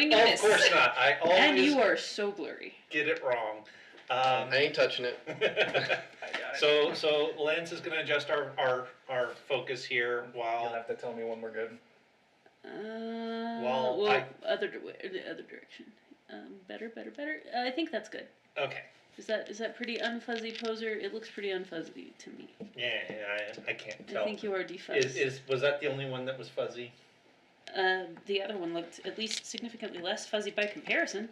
swing and miss. Of course not. I always And you are so blurry. get it wrong. I ain't touching it. I got it. So Lance is going to adjust our focus here while... You'll have to tell me when we're good. Well, the other direction. Better. I think that's good. Okay. Is that pretty unfuzzy, poser? It looks pretty unfuzzy to me. Yeah, I can't tell. I think you are defuzzed. Was that the only one that was fuzzy? The other one looked at least significantly less fuzzy by comparison.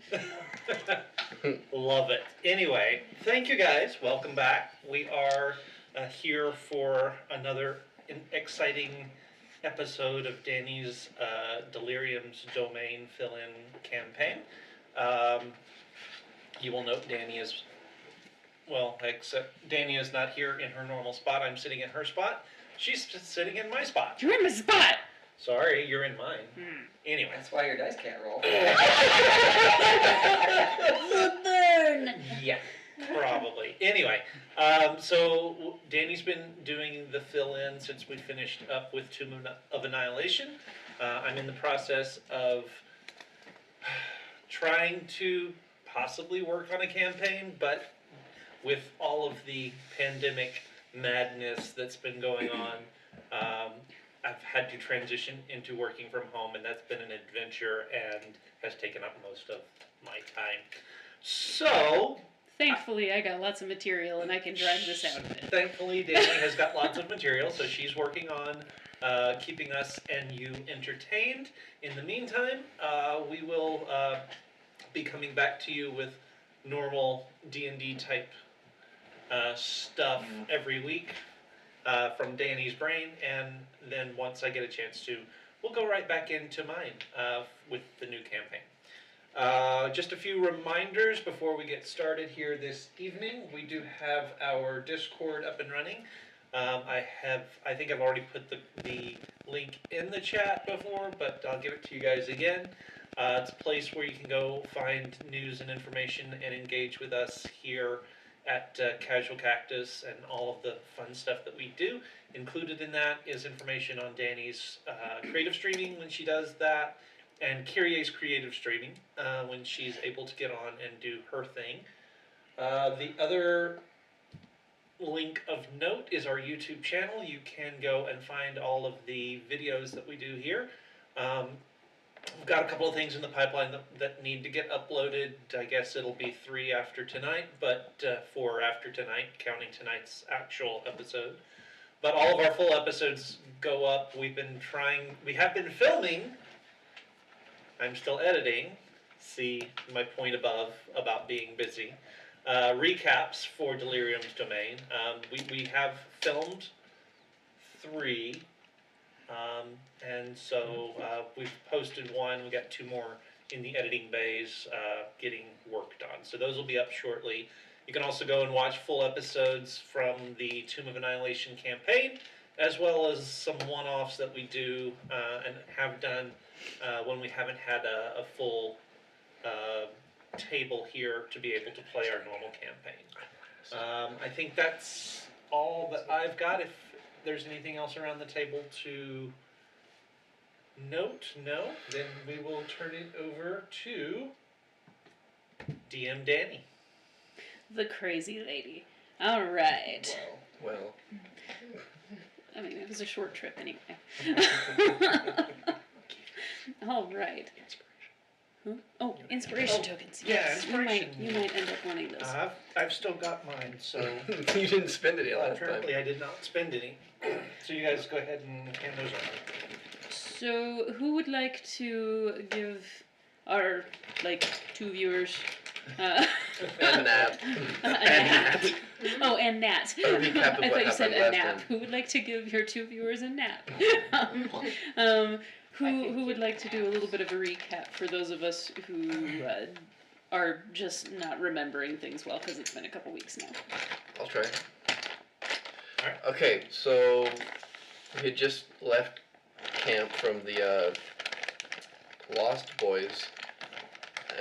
Love it. Anyway, thank you guys. Welcome back. We are here for another exciting episode of Danny's Delirium's Domain fill-in campaign. You will note Danny is, except Danny is not here in her normal spot. I'm sitting in her spot. She's sitting in my spot. You're in my spot! Sorry, you're in mine. Anyway. That's why your dice can't roll. Burn! Yeah, probably. Anyway, so Danny's been doing the fill-in since we finished up with Tomb of Annihilation. I'm in the process of trying to possibly work on a campaign, but with all of the pandemic madness that's been going on, I've had to transition into working from home, and that's been an adventure and has taken up most of my time. So... Thankfully, I got lots of material, and I can drag this out of it. Thankfully, Danny has got lots of material, so she's working on keeping us and you entertained. In the meantime, we will be coming back to you with normal D&D type stuff every week from Danny's brain, and then once I get a chance to, we'll go right back into mine with the new campaign. Just a few reminders before we get started here this evening. We do have our Discord up and running. I think I've already put the link in the chat before, but I'll give it to you guys again. It's a place where you can go find news and information and engage with us here at Casual Cactus and all of the fun stuff that we do. Included in that is information on Danny's creative streaming when she does that, and Kyrie's creative streaming when she's able to get on and do her thing. The other link of note is our YouTube channel. You can go and find all of the videos that we do here. We've got a couple of things in the pipeline that need to get uploaded. I guess it'll be 3 after tonight, but 4 after tonight, counting tonight's actual episode. But all of our full episodes go up. We have been filming. I'm still editing. See my point above about being busy. Recaps for Delirium's Domain. We have filmed 3. And so we've posted 1. We got 2 more in the editing bays getting worked on. So those will be up shortly. You can also go and watch full episodes from the Tomb of Annihilation campaign, as well as some one-offs that we do and have done when we haven't had a full table here to be able to play our normal campaign. I think that's all that I've got. If there's anything else around the table to note, no, then we will turn it over to DM Danny. The crazy lady. All right. Well. I mean, it was a short trip anyway. All right. Huh? Oh, inspiration tokens. Yeah, Yes, inspiration. You might end up wanting those. I've still got mine, so You didn't spend any last time. apparently I did not spend any. So you guys go ahead and hand those over. So, who would like to give our 2 viewers And Nat. a nap? Oh, and Nat. A recap of I what thought you said happened a last nap. time. Who would like to give your 2 viewers a nap? Who would like to do a little bit of a recap for those of us who are just not remembering things well because it's been a couple weeks now? I'll try. Alright. Okay, so we had just left camp from the Lost Boys,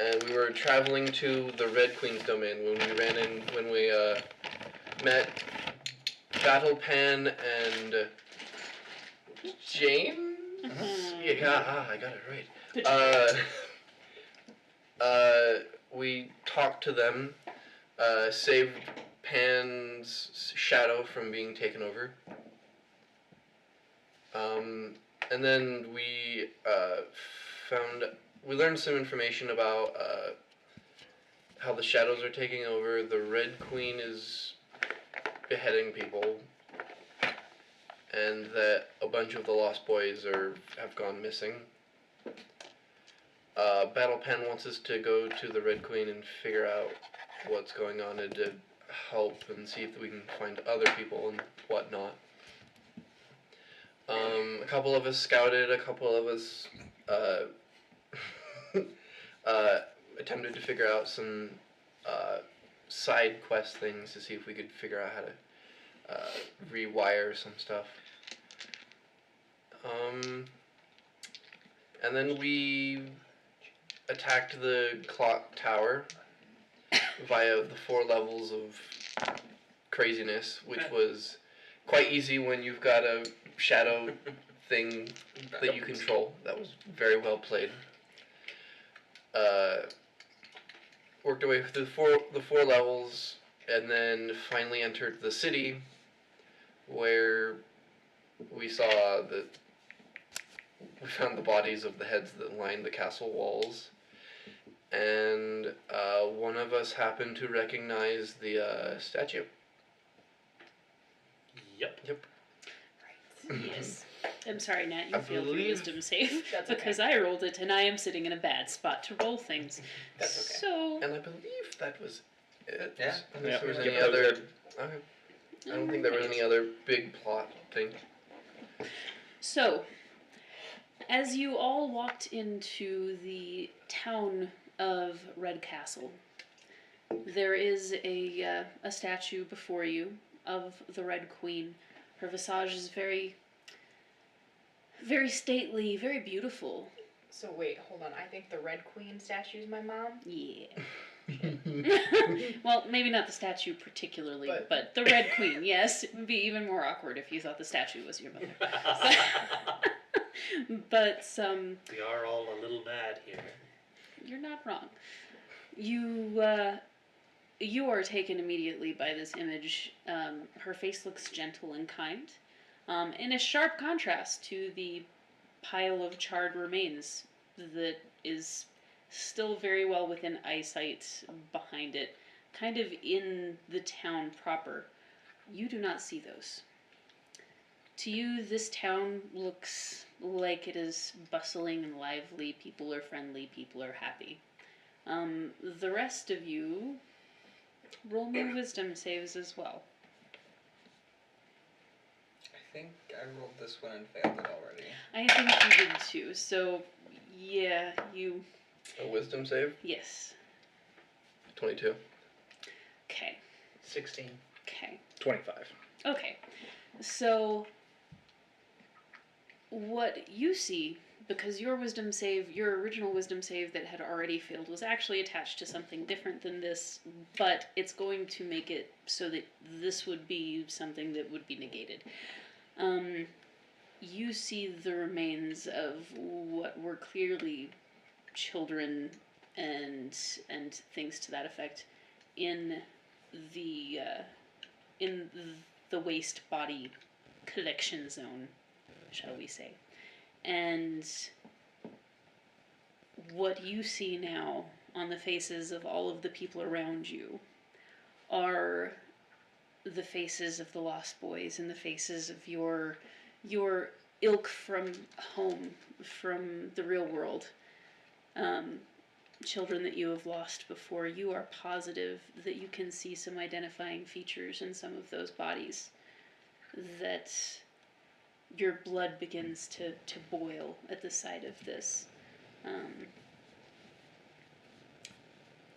and we were traveling to the Red Queen's domain when we met Battle Pan and Jane? Yeah, I got it right. we talked to them, saved Pan's shadow from being taken over. And then we we learned some information about how the shadows are taking over. The Red Queen is beheading people, and that a bunch of the Lost Boys have gone missing. Battle Pan wants us to go to the Red Queen and figure out what's going on and to help and see if we can find other people and whatnot. A couple of us scouted, a couple of us attempted to figure out some side quest things to see if we could figure out how to rewire some stuff. And then we attacked the clock tower via the 4 levels of craziness, which was quite easy when you've got a shadow thing that you control. That was very well played. Worked our way through the four levels, and then finally entered the city, where we found the bodies of the heads that lined the castle walls, and one of us happened to recognize the statue. Yep. Right. Yes. I'm sorry, Nat, you I failed your believe- wisdom save. That's okay. Because I rolled it and I am sitting in a bad spot to roll things. That's okay. So, And I believe that was it. Yeah. Unless there was Yeah, any that was other. Okay. I don't think there was any other big plot thing. So, as you all walked into the town of Red Castle, there is a statue before you of the Red Queen. Her visage is very, very stately, very beautiful. So wait, hold on. I think the Red Queen statue is my mom. Yeah. Well, maybe not the statue particularly, But- but the Red Queen, yes. It would be even more awkward if you thought the statue was your mother. But, We are all a little mad here. you're not wrong. You are taken immediately by this image. Her face looks gentle and kind, in a sharp contrast to the pile of charred remains that is still very well within eyesight behind it, kind of in the town proper. You do not see those. To you, this town looks like it is bustling and lively. People are friendly, people are happy. The rest of you, roll me wisdom saves as well. I think I rolled this one and failed it already. I think you did too, so yeah, A wisdom save? yes. 22. Okay, 16. okay. 25. Okay, so what you see, because your original wisdom save that had already failed was actually attached to something different than this, but it's going to make it so that this would be something that would be negated. You see the remains of what were clearly children and things to that effect in the waste body collection zone, shall we say. And what you see now on the faces of all of the people around you are the faces of the Lost Boys and the faces of your ilk from home, from the real world. Children that you have lost before. You are positive that you can see some identifying features in some of those bodies, that your blood begins to boil at the sight of this.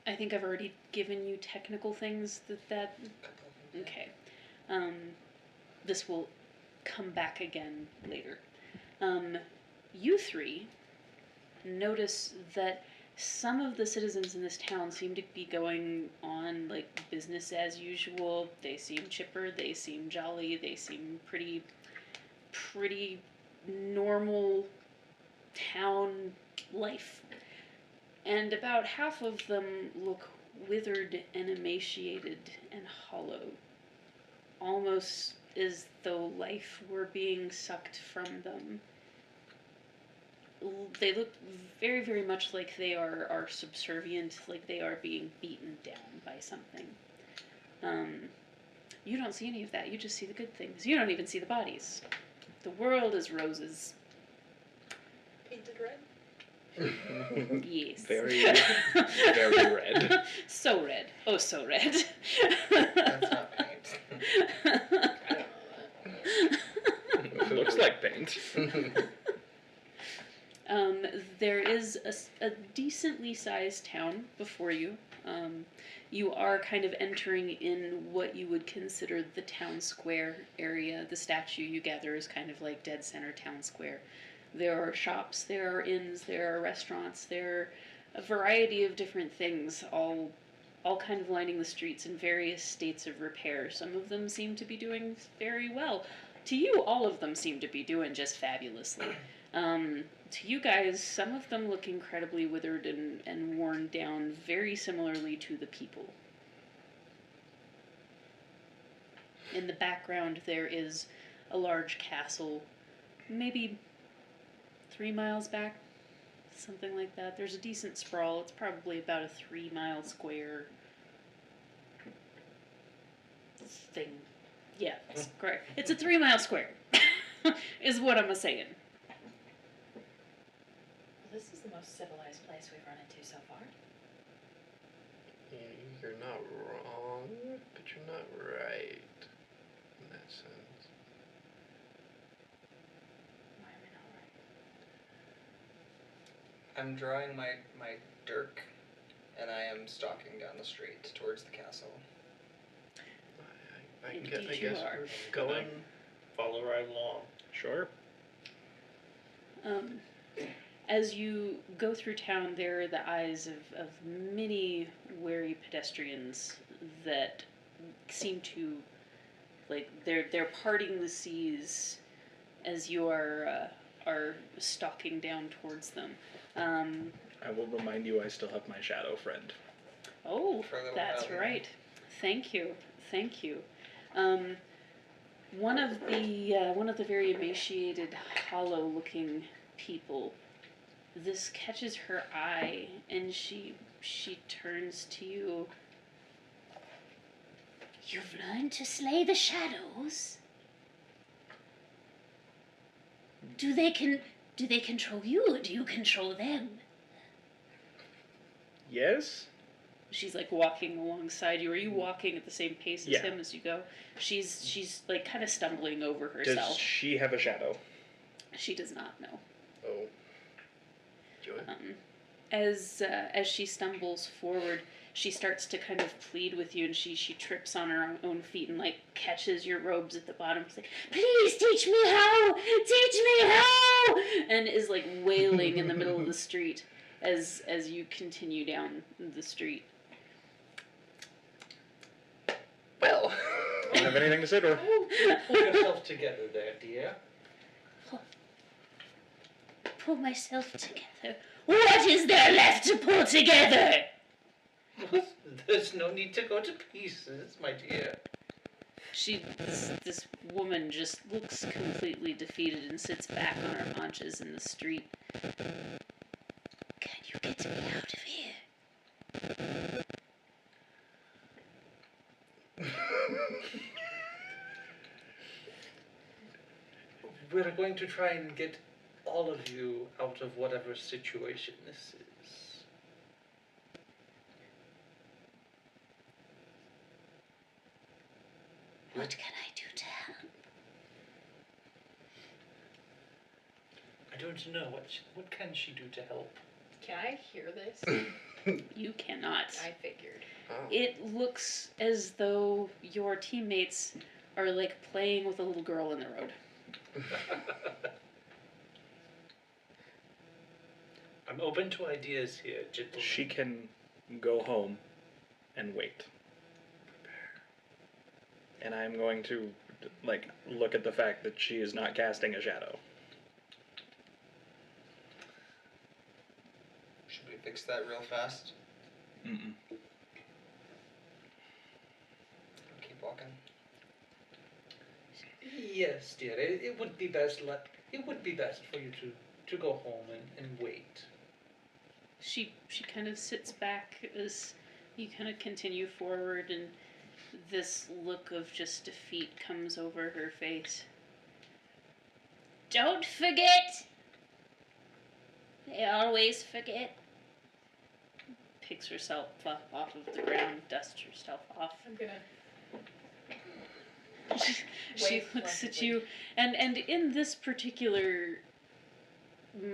I think I've already given you technical things that okay. This will come back again later. You three notice that some of the citizens in this town seem to be going on like business as usual. They seem chipper, they seem jolly, they seem pretty normal town life. and about half of them look withered and emaciated and hollow, almost as though life were being sucked from them. They look very, very much like they are subservient, like they are being beaten down by something. You don't see any of that. You just see the good things. You don't even see the bodies. The world is roses. Painted red. Yes. Very, very red. So red. Oh, so red. That's not paint. I don't know that. Looks like paint. There is a decently sized town before you. You are kind of entering in what you would consider the town square area. The statue, you gather, is kind of like dead center town square. There are shops, there are inns, there are restaurants, there are a variety of different things, all kind of lining the streets in various states of repair. Some of them seem to be doing very well. To you, all of them seem to be doing just fabulously. To you guys, some of them look incredibly withered and worn down, very similarly to the people. In the background, there is a large castle, maybe 3 miles back, something like that. There's a decent sprawl. It's probably about a 3-mile square thing. Yeah, that's correct. It's a 3-mile square, is what I'm saying. This is the most civilized place we've run into so far. You're not wrong, but you're not right in that sense. Why am I not right? I'm drawing my dirk, and I am stalking down the street towards the castle. I Indeed guess you are. we're Going, follow right along. Sure. As you go through town, there are the eyes of many wary pedestrians that seem to, like, they're parting the seas as you are stalking down towards them. I will remind you I still have my shadow friend. Oh, For a little that's while, yeah. right. Thank you. One of the very emaciated, hollow-looking people. This catches her eye, and she turns to you. You've learned to slay the shadows. Do they control you, or do you control them? Yes? She's like walking alongside you. Are you walking at the same pace as Yeah. him as you go? She's like kind of stumbling over herself. Does she have a shadow? She does not know. Oh. Joy? As she stumbles forward, she starts to kind of plead with you, and she trips on her own feet and like catches your robes at the bottom. She's like, "Please teach me how! Teach me how!" And is like wailing in the middle of the street as you continue down the street. Well. Don't have anything to say to her. Pull yourself together there, dear. Pull myself together. What is there left to pull together? There's no need to go to pieces, my dear. This woman just looks completely defeated and sits back on her haunches in the street. Can you get me out of here? We're going to try and get all of you out of whatever situation this is. What can I do to help? I don't know. What can she do to help? Can I hear this? You cannot. I figured. Oh. It looks as though your teammates are like playing with a little girl in the road. I'm open to ideas here, gentlemen. She can go home and wait. And I'm going to, like, look at the fact that she is not casting a shadow. Should we fix that real fast? Mm-mm. Keep walking. Yes, dear. It would be best. It would be best for you to go home and wait. She kind of sits back as you kind of continue forward, and this look of just defeat comes over her face. Don't forget! They always forget. Picks herself up off of the ground, dusts herself off. I'm gonna. She Wave looks at collectively. you, and in this particular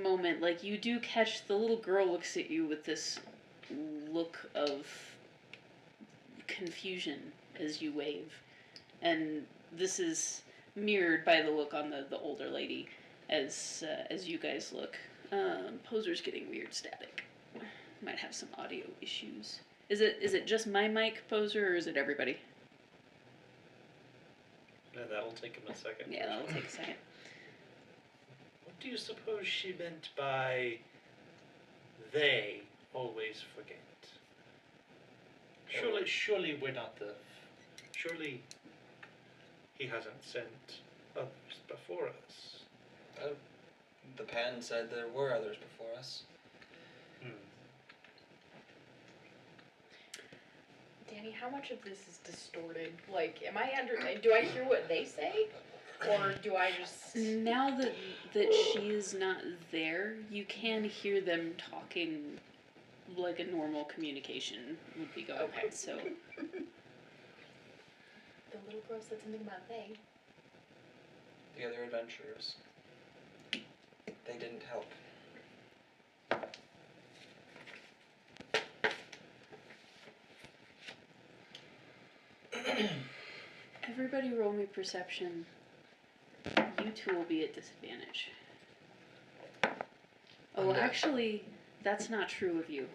moment, like, you do catch the little girl looks at you with this look of confusion as you wave, and this is mirrored by the look on the older lady as you guys look. Poser's getting weird static. Might have some audio issues. Is it just my mic, Poser, or is it everybody? That'll take him a second. Yeah, that'll take a second. What do you suppose she meant by they always forget? Surely we're not the. Surely he hasn't sent others before us. The pen said there were others before us. Danny, how much of this is distorted? Like, am I do I hear what they say? Or do I just... Now that she's not there, you can hear them talking like a normal communication would be going Okay. on. So The little girl said something about they. The other adventurers. They didn't help. everybody roll me perception. You two will be at disadvantage. Oh, Okay. actually, that's not true of you.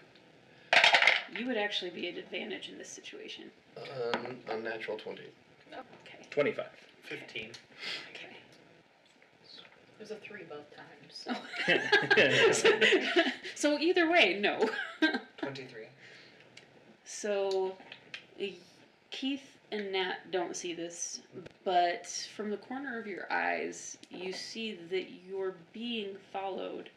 You would actually be at advantage in this situation. Unnatural 20. Okay. 25. 15. Okay. There's a 3 both times. So either way, no. 23. So Keith and Nat don't see this, but from the corner of your eyes, you see that you're being followed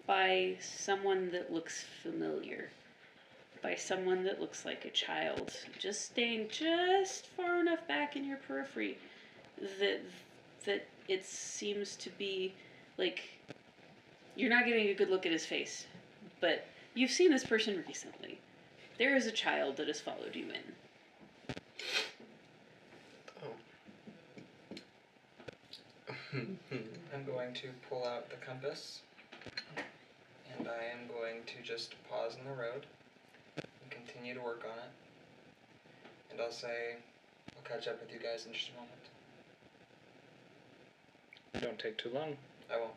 by someone that looks familiar. By someone that looks like a child, just staying just far enough back in your periphery that it seems to be like you're not getting a good look at his face, but you've seen this person recently. There is a child that has followed you in. I'm going to pull out the compass. And I am going to just pause in the road. And continue to work on it. And I'll say, I'll catch up with you guys in just a moment. Don't take too long. I won't.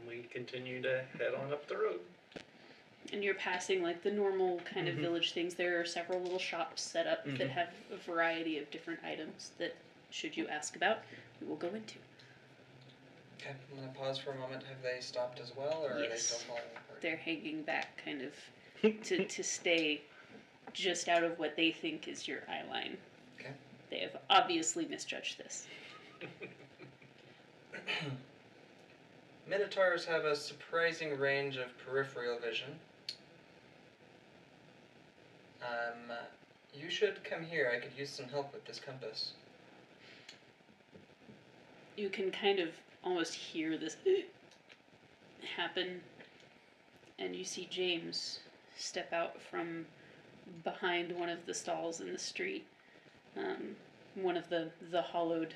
We continue to head on up the road. And you're passing like the normal kind of village things. There are several little shops set up that have a variety of different items that, should you ask about, we will go into. Okay, I'm going to pause for a moment. Have they stopped as well, or are they Yes. still following the party? They're hanging back kind of to stay just out of what they think is your eye line. Okay. They have obviously misjudged this. Minotaurs have a surprising range of peripheral vision. You should come here. I could use some help with this compass. You can kind of almost hear this happen, and you see James step out from behind one of the stalls in the street. One of the hollowed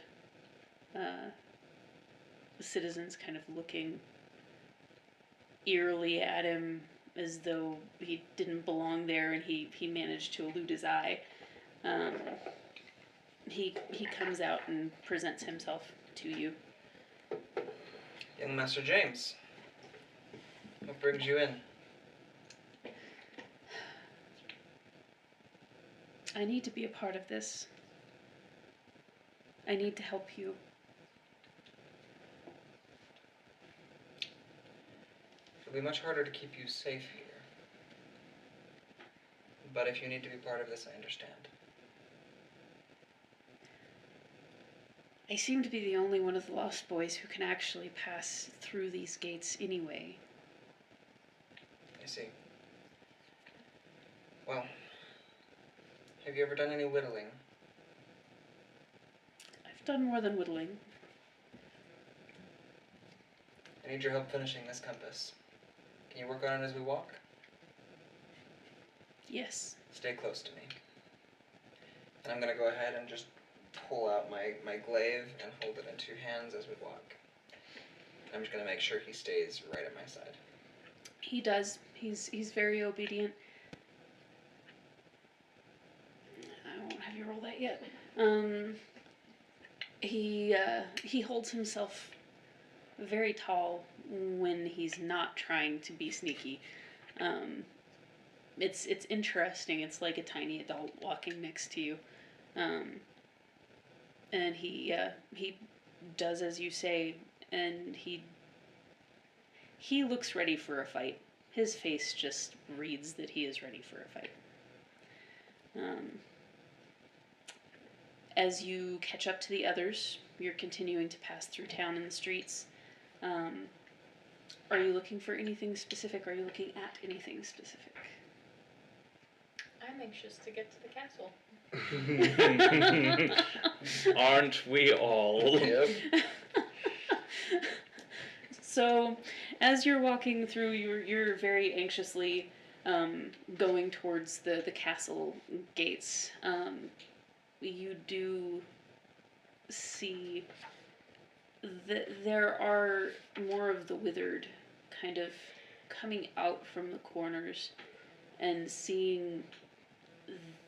citizens kind of looking eerily at him as though he didn't belong there, and he managed to elude his eye. He comes out and presents himself to you. Young Master James. What brings you in? I need to be a part of this. I need to help you. It'll be much harder to keep you safe here. But if you need to be part of this, I understand. I seem to be the only one of the Lost Boys who can actually pass through these gates anyway. I see. Well, have you ever done any whittling? I've done more than whittling. I need your help finishing this compass. Can you work on it as we walk? Yes. Stay close to me. And I'm gonna go ahead and just pull out my glaive and hold it in two hands as we walk. I'm just gonna make sure he stays right at my side. He does. He's very obedient. I won't have you roll that yet. He holds himself very tall when he's not trying to be sneaky. It's interesting. It's like a tiny adult walking next to you. And he does as you say, and he looks ready for a fight. His face just reads that he is ready for a fight. As you catch up to the others, you're continuing to pass through town and the streets. Are you looking for anything specific? Are you looking at anything specific? I'm anxious to get to the castle. Aren't we all? Yep. So, as you're walking through, you're very anxiously going towards the castle gates. You do see that there are more of the withered kind of coming out from the corners, and seeing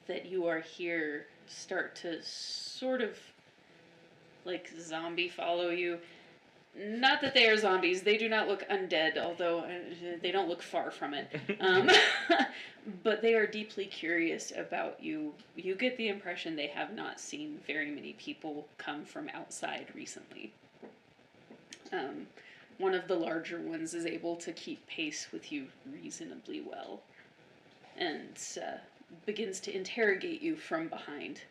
that you are here start to sort of like zombie follow you. Not that they are zombies. They do not look undead, although they don't look far from it. But they are deeply curious about you. You get the impression they have not seen very many people come from outside recently. One of the larger ones is able to keep pace with you reasonably well, and begins to interrogate you from behind.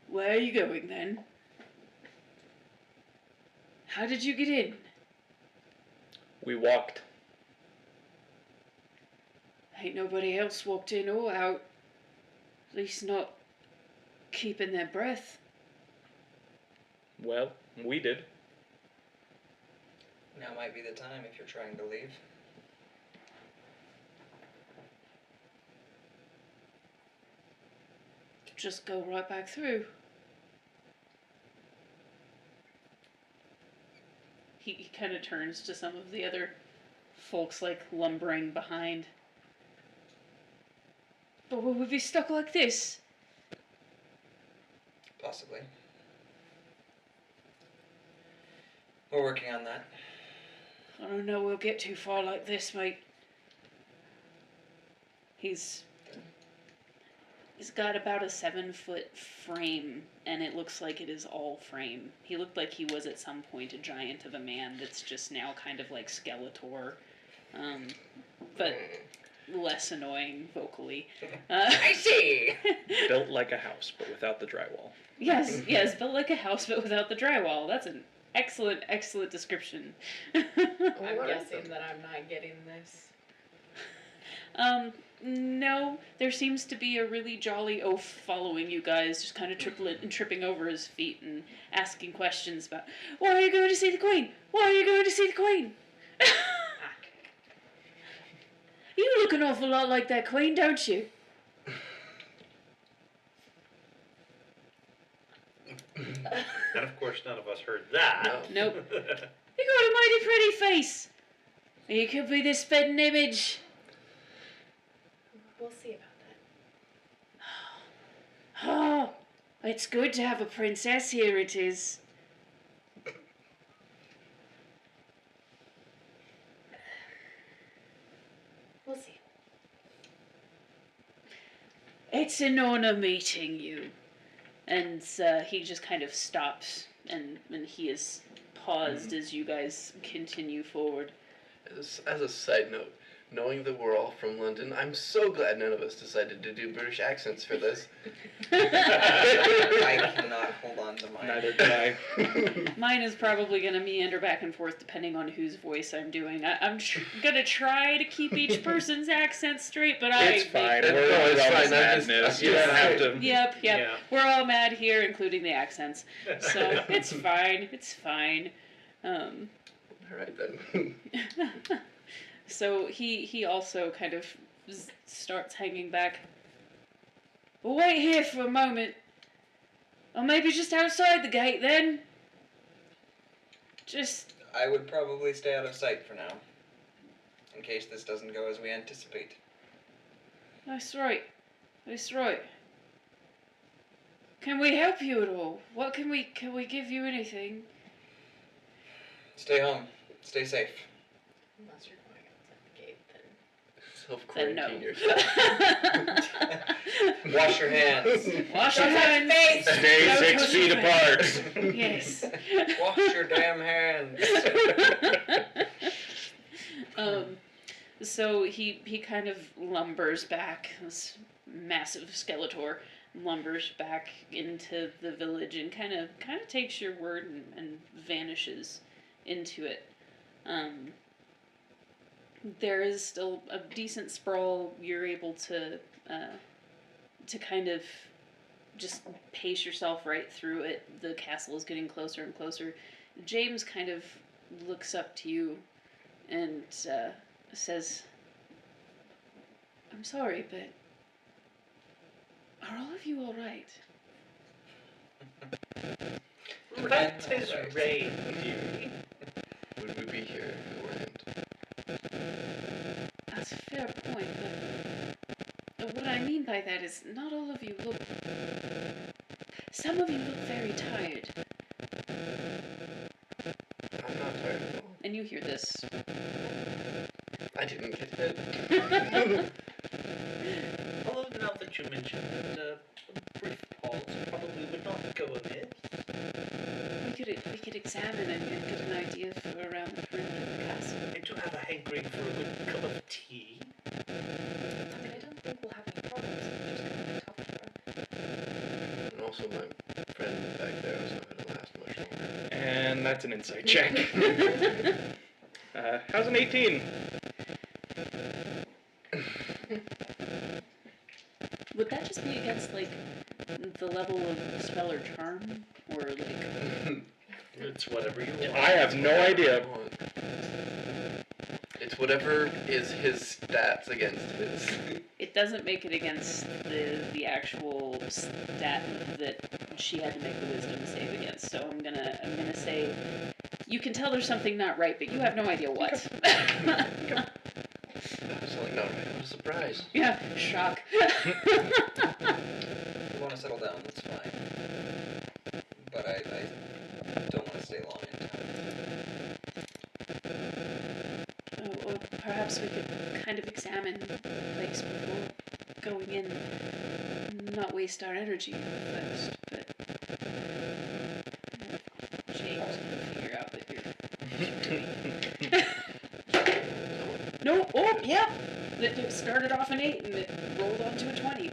Where are you going then? How did you get in? We walked. Ain't nobody else walked in or out. At least not keeping their breath. Well, we did. Now might be the time if you're trying to leave. Just go right back through. He kind of turns to some of the other folks, like, lumbering behind. But will we be stuck like this? Possibly. We're working on that. I don't know we'll get too far like this, mate. He's got about a 7-foot frame, and it looks like it is all frame. He looked like he was at some point a giant of a man that's just now kind of like Skeletor, but less annoying vocally. I see! Built like a house, but without the drywall. Yes, built like a house but without the drywall. That's an excellent, excellent description. I'm guessing that I'm not getting this. No, there seems to be a really jolly oaf following you guys, just kind of tripping over his feet and asking questions about, why are you going to see the Queen? Why are you going to see the Queen? You look an awful lot like that Queen, don't you? And of course, none of us heard that. Nope. You got a mighty pretty face. You could be this spitting image. We'll see about that. Oh, it's good to have a princess here, it is. We'll see. It's an honor meeting you. And he just kind of stops, and he is paused as you guys continue forward. As a side note, knowing that we're all from London, I'm so glad none of us decided to do British accents for this. I cannot hold on to mine. Neither can I. Mine is probably going to meander back and forth depending on whose voice I'm doing. I'm going to try to keep each person's accent straight, but It's fine. No, We're it's all fine. I'm madness. just- You don't have to. Yep. Yeah. We're all mad here, including the accents. So it's fine. It's fine. Alright then. So he also kind of starts hanging back. Well, wait here for a moment. Or maybe just outside the gate then. Just, I would probably stay out of sight for now, in case this doesn't go as we anticipate. that's right. That's right. Can we help you at all? Can we give you anything? Stay home. Stay safe. Unless you're going outside the gate, then. Self-quarantine Then no. yourself. Wash your hands. Wash your hands. Stay Don't 6 touch feet your apart. face. Yes. Wash your damn hands. So he kind of lumbers back, this massive Skeletor lumbers back into the village and kind of takes your word and vanishes into it. There is still a decent sprawl. You're able to kind of just pace yourself right through it. The castle is getting closer and closer. James kind of looks up to you and says, "I'm sorry, but are all of you all right?" That is rain, dearie. Would we be here if we weren't? That's a fair point, but what I mean by that is not all of you look... Some of you look very tired, I'm not tired at all. and you hear this. I didn't get it. Although now that you mention it, a brief pause probably would not go amiss. We could examine and get an idea for around the perimeter of the castle. I do have a hankering for a good cup of tea. I mean, I don't think we'll have any problems if we just kind of talk to her. And also my friend back there was not going to last much longer. And that's an insight check. How's an 18? Would that just be against, like, the level of spell or charm? Or, like... It's whatever you want. I have no idea. It's whatever is his stats against his. It doesn't make it against the actual stat that she had to make the wisdom save against. So I'm gonna say you can tell there's something not right, but you have no idea what. I was like, no, I'm surprised. Yeah, shock. If you want to settle down, that's fine. But I don't want to stay long in town. Or perhaps we could kind of examine the place before going in. Not waste our energy first, but James can figure out that you're. No, oh, yeah! It started off an 8 and it rolled onto a 20.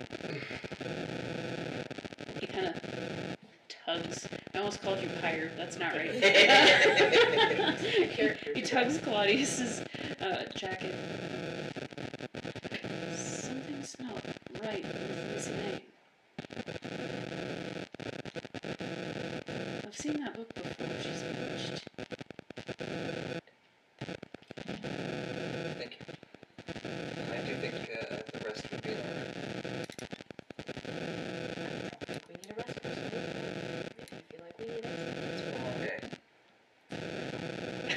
He kind of tugs. I almost called you pirate. That's not right. He tugs Claudius's jacket. Something's not right with Miss May. I've seen that look before. She's bewitched. Thank you. I do think the rest would be in order. I don't think we need a rest personally. If you feel like we need it, It's been a long day.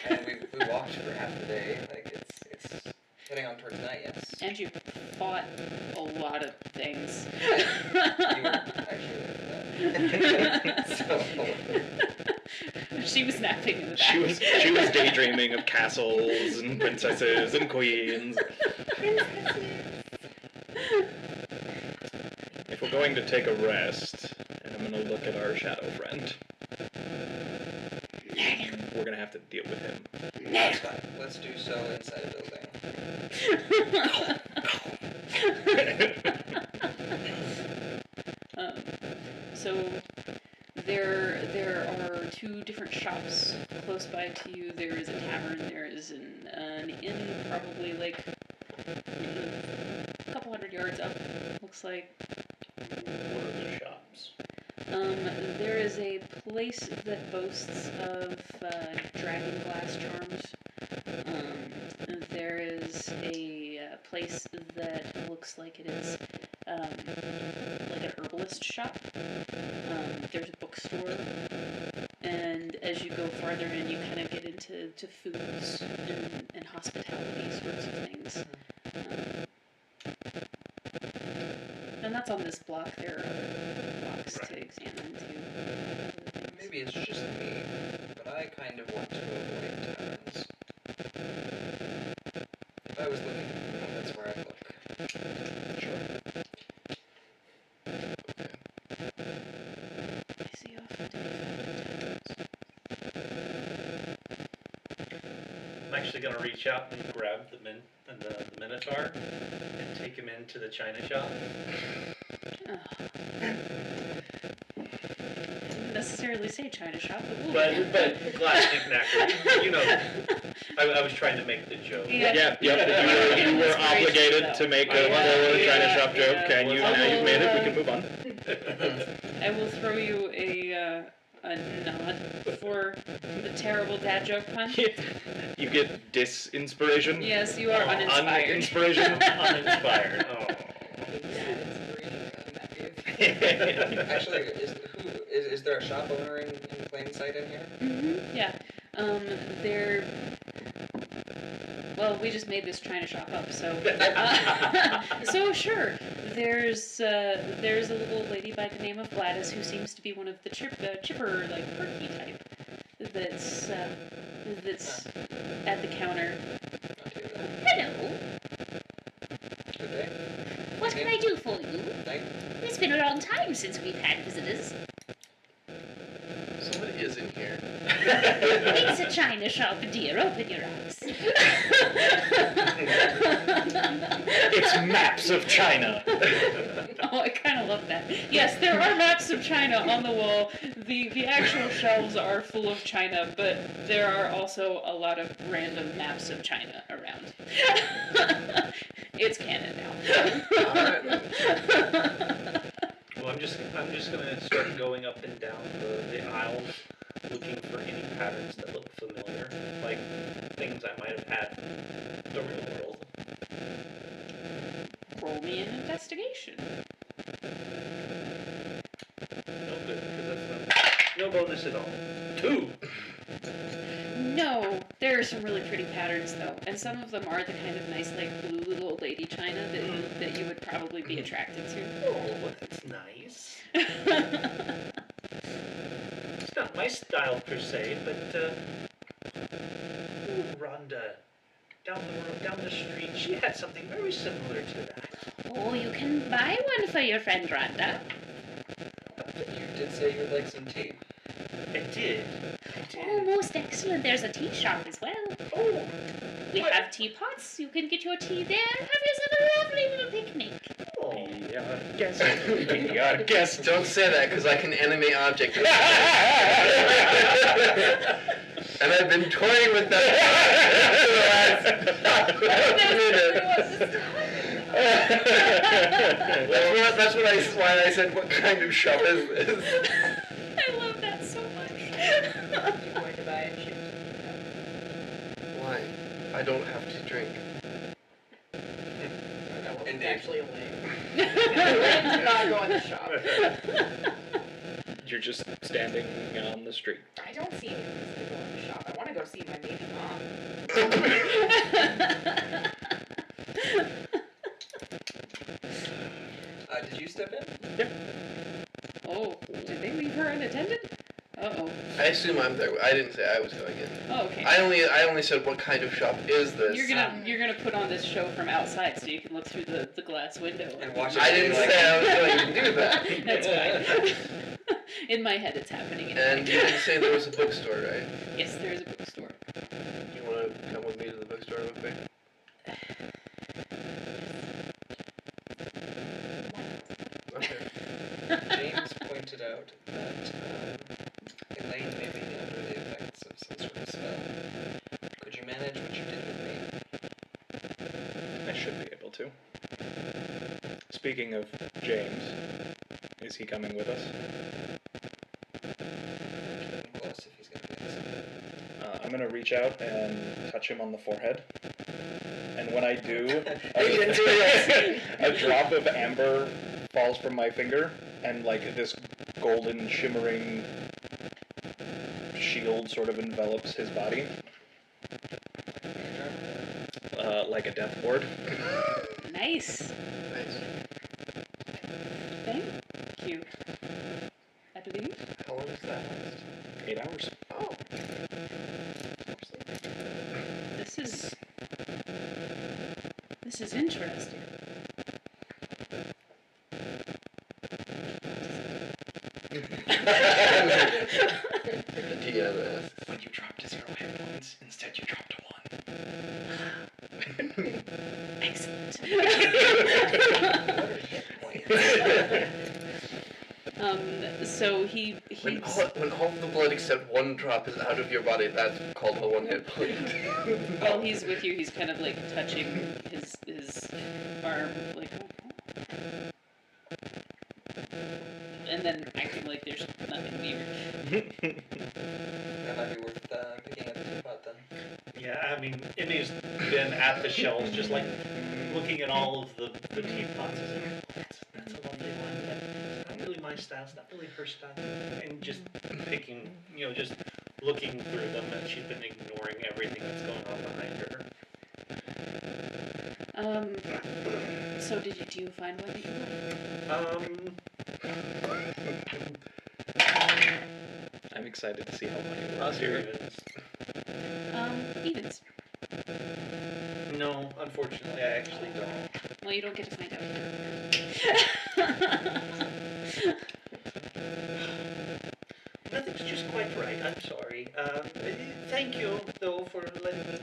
And we walked for half the day. Like it's heading on towards night. Yes. And you fought a lot of things. You were actually there for that. So She was napping in the back. She was daydreaming of castles and princesses and queens. If we're going to take a rest, and I'm gonna look at our shadow friend, we're deal with him. That's fine. Let's do so inside a building. So there are two different shops close by to you. There is a tavern. There is an inn, probably like a couple hundred yards up. Looks like. What are the shops? There is a place that boasts of dragon glass charms. There is a place that looks like it is like an herbalist shop. There's a bookstore, and as you go farther in, you kind of get into foods and hospitality sorts of things. And that's on this block. There are other blocks to examine too. Maybe it's just me, but I kind of want to avoid taverns. If I was looking at one, that's where I'd look. Sure. I see often to be found in towns. I'm actually gonna reach out and grab the Minotaur and take him into the china shop. Didn't necessarily say China shop, but we'll But glass knickknacker, you know. I was trying to make the joke. Yeah. Yep. You were That's great, obligated though. to make a Yeah, full China yeah, shop joke, yeah. and now you've made it. We can move on. I will throw you a nod for the terrible dad joke pun. You get disinspiration. Yes, you are uninspired. Uninspiration. Uninspired. Oh. Actually, is there a shop owner in plain sight in here? Yeah. They're. Well, we just made this China shop up, so. So sure, there's a little lady by the name of Gladys who seems to be one of the chipper, like perky type. That's at the counter. Not too bad. Hello. Good day. What can I do for you? Night. It's been a long time since we've had visitors. So what is in here? It's a china shop, dear. Open your eyes. It's maps of China. Oh, I kind of love that. Yes, there are maps of China on the wall. The actual shelves are full of China, but there are also a lot of random maps of China around. It's canon now. Well, I'm just gonna start going up and down the aisles, looking for any patterns that look familiar, like things I might have had in the real world. Roll me an investigation. No good, because that's no bonus at all. 2. No, there are some really pretty patterns though, and some of them are the kind of nice, like blue little old lady China that you would probably be attracted to. Oh, that's nice. It's not my style per se, but ooh, Rhonda, down the street, she had something very similar to that. Oh, you can buy one for your friend Rhonda. You did say you'd like some tea. I did. Oh, most excellent. There's a tea shop as well. Oh, We what? have teapots. You can get your tea there. Have yourself a lovely little picnic. Oh. Yeah, guess. Don't say that, because I can animate objects. And I've been toying with that for the last minute. Why I said, what kind of shop is this? I love that so much. You going to buy a shit? Why? I don't have to drink. That wasn't Indeed. actually a lame. Lame did not go in the shop. You're just standing on the street. I don't see any reason to go in the shop. I want to go see my baby mom. Did you step in? Oh, did they leave her unattended? Uh-oh. I assume I'm there. I didn't say I was going in. Oh, okay. I only said, what kind of shop is this? You're gonna put on this show from outside so you can look through the glass window. And watch it. I didn't like, say I was going to do that. That's fine. In my head, it's happening. And you didn't say there was a bookstore, right? Yes, there is a bookstore. to. Speaking of James, is he coming with us? Getting close if he's gonna be us. I'm gonna reach out and touch him on the forehead. And when I do, a drop of amber falls from my finger, and like this golden shimmering shield sort of envelops his body. Like a death ward. Nice. Nice. Thank you. I believe. How long does that last? 8 hours. Oh. This is interesting. The DM asks. When you dropped to 0 hit points, instead you dropped to 1. Excellent. So he When all of the blood except one drop is out of your body, that's called a 1 hit point. while he's with you, he's kind of like touching his arm, like, and then acting like there's nothing weird. That might be worth picking up the teapot then. Yeah, I mean, Emmy's been at the shelves, just like looking at all of the teapots. He's like, oh, that's a lovely one, but it's not really my style. It's not really her style. And just picking, just looking through them, and she's been ignoring everything that's going on behind her. So do you find one that you like? I'm excited to see how many Us was here. Evens. No, unfortunately, I actually don't. Well, you don't get to find out here. Nothing's just quite right. I'm sorry. Thank you, though, for letting me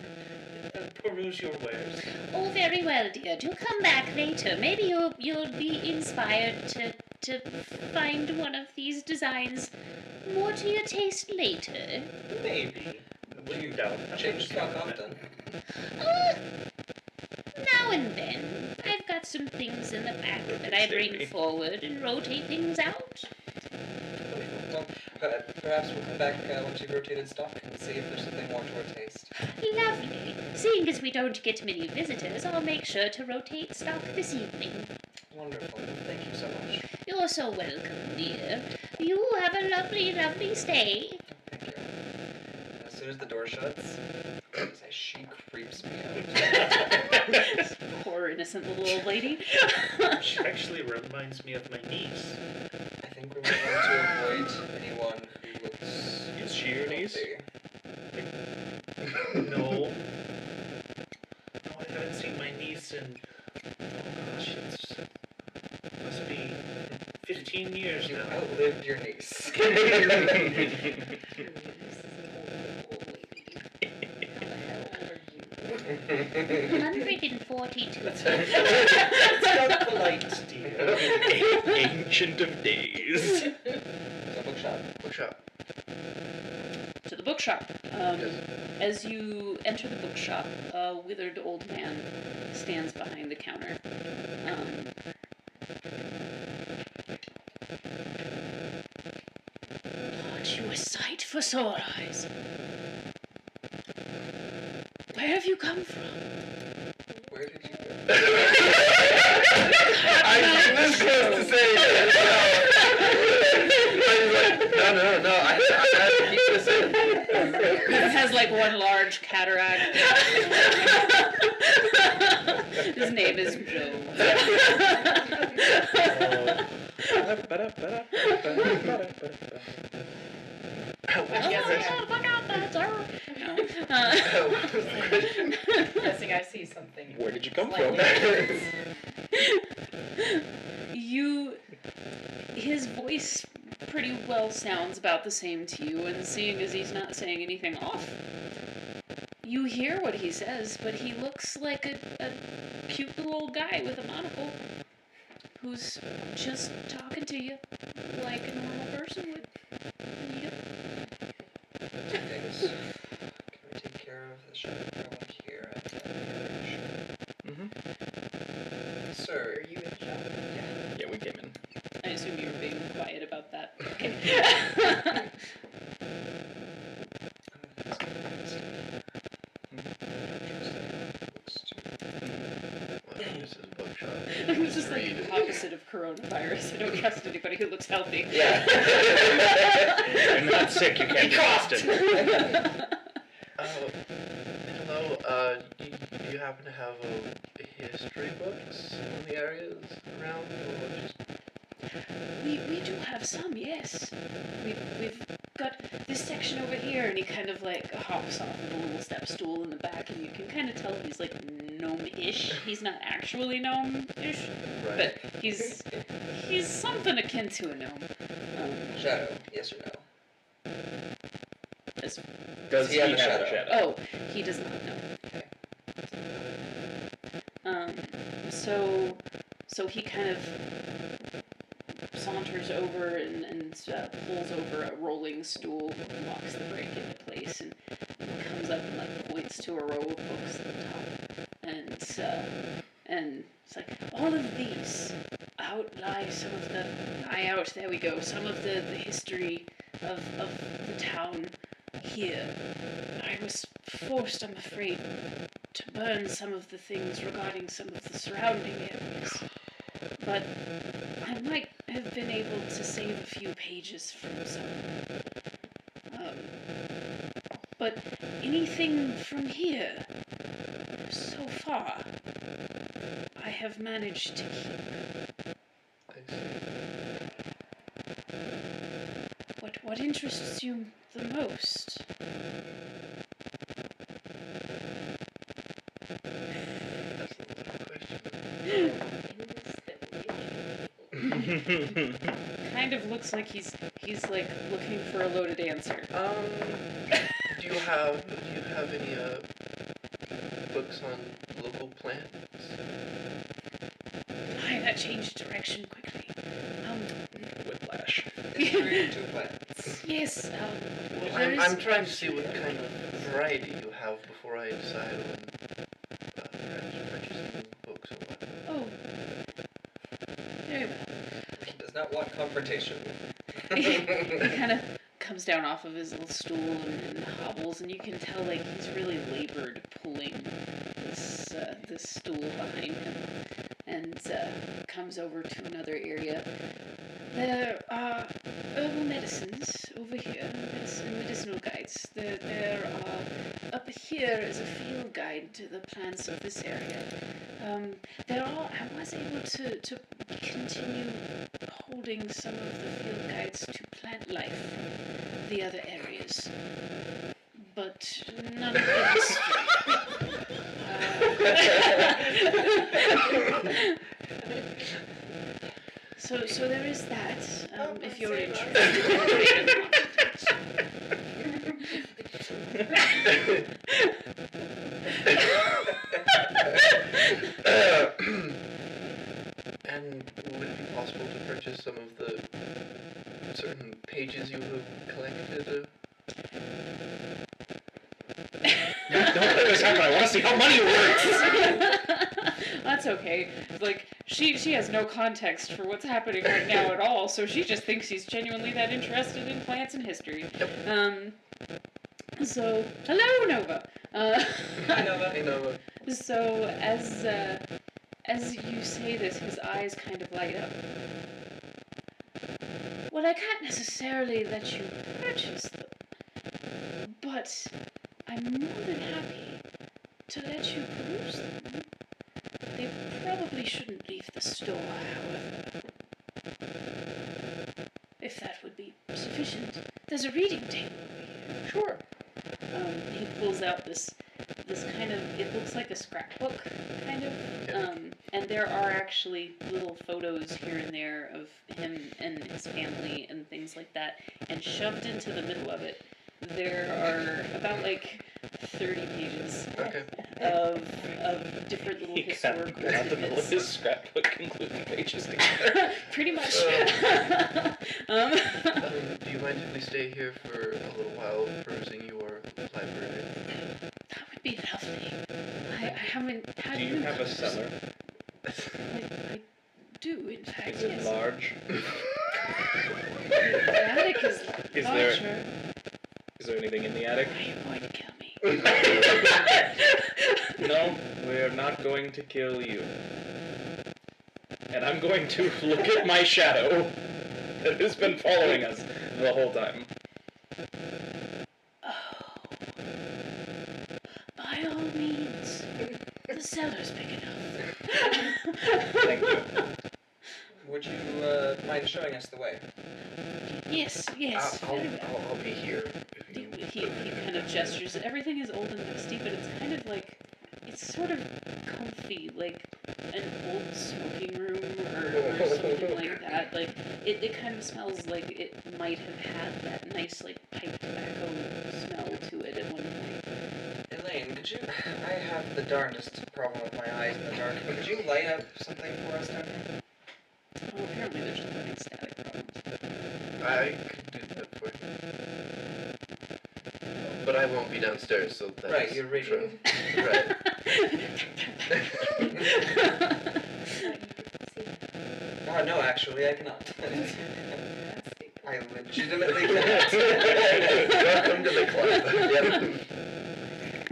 peruse your wares. Oh, very well, dear. Do come back later. Maybe you'll be inspired to find one of these designs more to your taste later. Maybe. Wouldn't doubt. Change stock often. Now and then. I've got some things in the back that I bring forward and rotate things out. Well, perhaps we'll come back once you've rotated stock and see if there's something more to our taste. Lovely. Seeing as we don't get many visitors, I'll make sure to rotate stock this evening. Wonderful. Thank you so much. You're so welcome, dear. You have a lovely, lovely stay. Thank you. As soon as the door shuts, she creeps me out. Poor innocent little old lady. She actually reminds me of my niece. I think we're going to avoid anyone who looks. Is she your niece? healthy. No. No, I haven't seen my niece in. Oh gosh, must be 15 years You now. outlived your niece. How old are you? 142. That's not polite, dear. Ancient of days. So bookshop. Bookshop. To the bookshop. Yes. As you enter the bookshop, a withered old man stands behind the counter. Aren't you a sight for sore eyes? Where have you come from? Where did you go? I was this close to saying it. No. I have to keep this in. It has like one large cataract. His name is Joe. Guessing I see something. Where did you come Slightly from? His voice pretty well sounds about the same to you, and seeing as he's not saying anything off, you hear what he says, but he looks like a cute little old guy with a monocle who's just talking to you like a normal person would. Yep. Two things. Can we take care of the shop problem here at the garage? Mm-hmm. It's just like read. the opposite of coronavirus. I don't trust anybody who looks healthy. Yeah. You're not sick, you can't trust it. Hello, do you happen to have history books in the areas around, or just... We do have some, yes. We've got this section over here, and he kind of like hops off of a little step stool in the back, and you can kind of tell he's like gnome-ish. He's not actually gnome-ish, Right. but he's something akin to a gnome. Shadow, yes or no? As, Does he have a shadow? oh, he does not know. Okay. So he kind of saunters over and pulls over a rolling stool, locks the brake into place, and comes up and like points to a row of books at the top, and it's like all of these outlie some of the there we go, some of the history of the town here. I was forced, I'm afraid, to burn some of the things regarding some of the surrounding areas. But I might have been able to save a few pages from some. But anything from here, so far, I have managed to keep. I see. What interests you the most? That's a little question. Kind of looks like he's like looking for a loaded answer. Do you have any books on local plants? That changed direction quickly. Whiplash. History to plants. Yes, Well, there is- I'm trying to see what kind of variety you have before I decide on perhaps purchasing books or what. Oh, very well. He does not want confrontation. He kind of comes down off of his little stool and hobbles, and you can tell like he's really labored pulling this stool behind him, and comes over to another area. There are herbal medicines over here, medicinal guides. There are up here is a field guide to the plants of this area. I was able to continue holding some of the field guides to plant life, the other areas, but none of the history. So there is that. If you're interested. And would it be possible to purchase some of the certain pages you have collected? Don't let this happen. I want to see how money works. That's okay. Like she has no context for what's happening right now at all, so she just thinks he's genuinely that interested in plants and history. So hello, Nova. Hi, Nova. Hey, Nova. So as you say this, his eyes kind of light up. Well, I can't necessarily let you purchase them, but I'm more than happy to let you peruse them. They probably shouldn't leave the store, however. If that would be sufficient. There's a reading table over here. Sure. He pulls out this kind of, it looks like a scrapbook, kind of. And there are actually little photos here and there of him and his family and things like that. And shoved into the middle of it, there are about like 30 pages Okay. of different little He historical got out the middle of tidbits. his scrapbook and glued the pages together. Pretty much. Do you mind if we stay here for a little while perusing your library? That would be lovely. I haven't had Do you have a cellar? I do, in fact, Is it yes. large? The attic is Is larger. Is there anything in the attic? Are you going to kill me? No, we're not going to kill you. and I'm going to look at my shadow that has been following us the whole time. Oh. By all means, the cellar's big enough. Thank you. Would you mind showing us the way? Yes, yes. very well. I'll be here. If He, you he kind of gestures. Everything is old and dusty, but it's kind of like, it's sort of comfy, like an old smoking room or something like that. Like, it kind of smells like it might have had that nice, like, pipe tobacco smell to it at one point. Elaine, could you... I have the darndest problem with my eyes in the dark. Could you light up something for us down here? Oh, apparently there's no running static problems. I could do that for you. But I won't be downstairs, so that's Right, you're true. reading. Right. Oh, no, actually, I cannot. That's I legitimately cannot. Welcome to the club.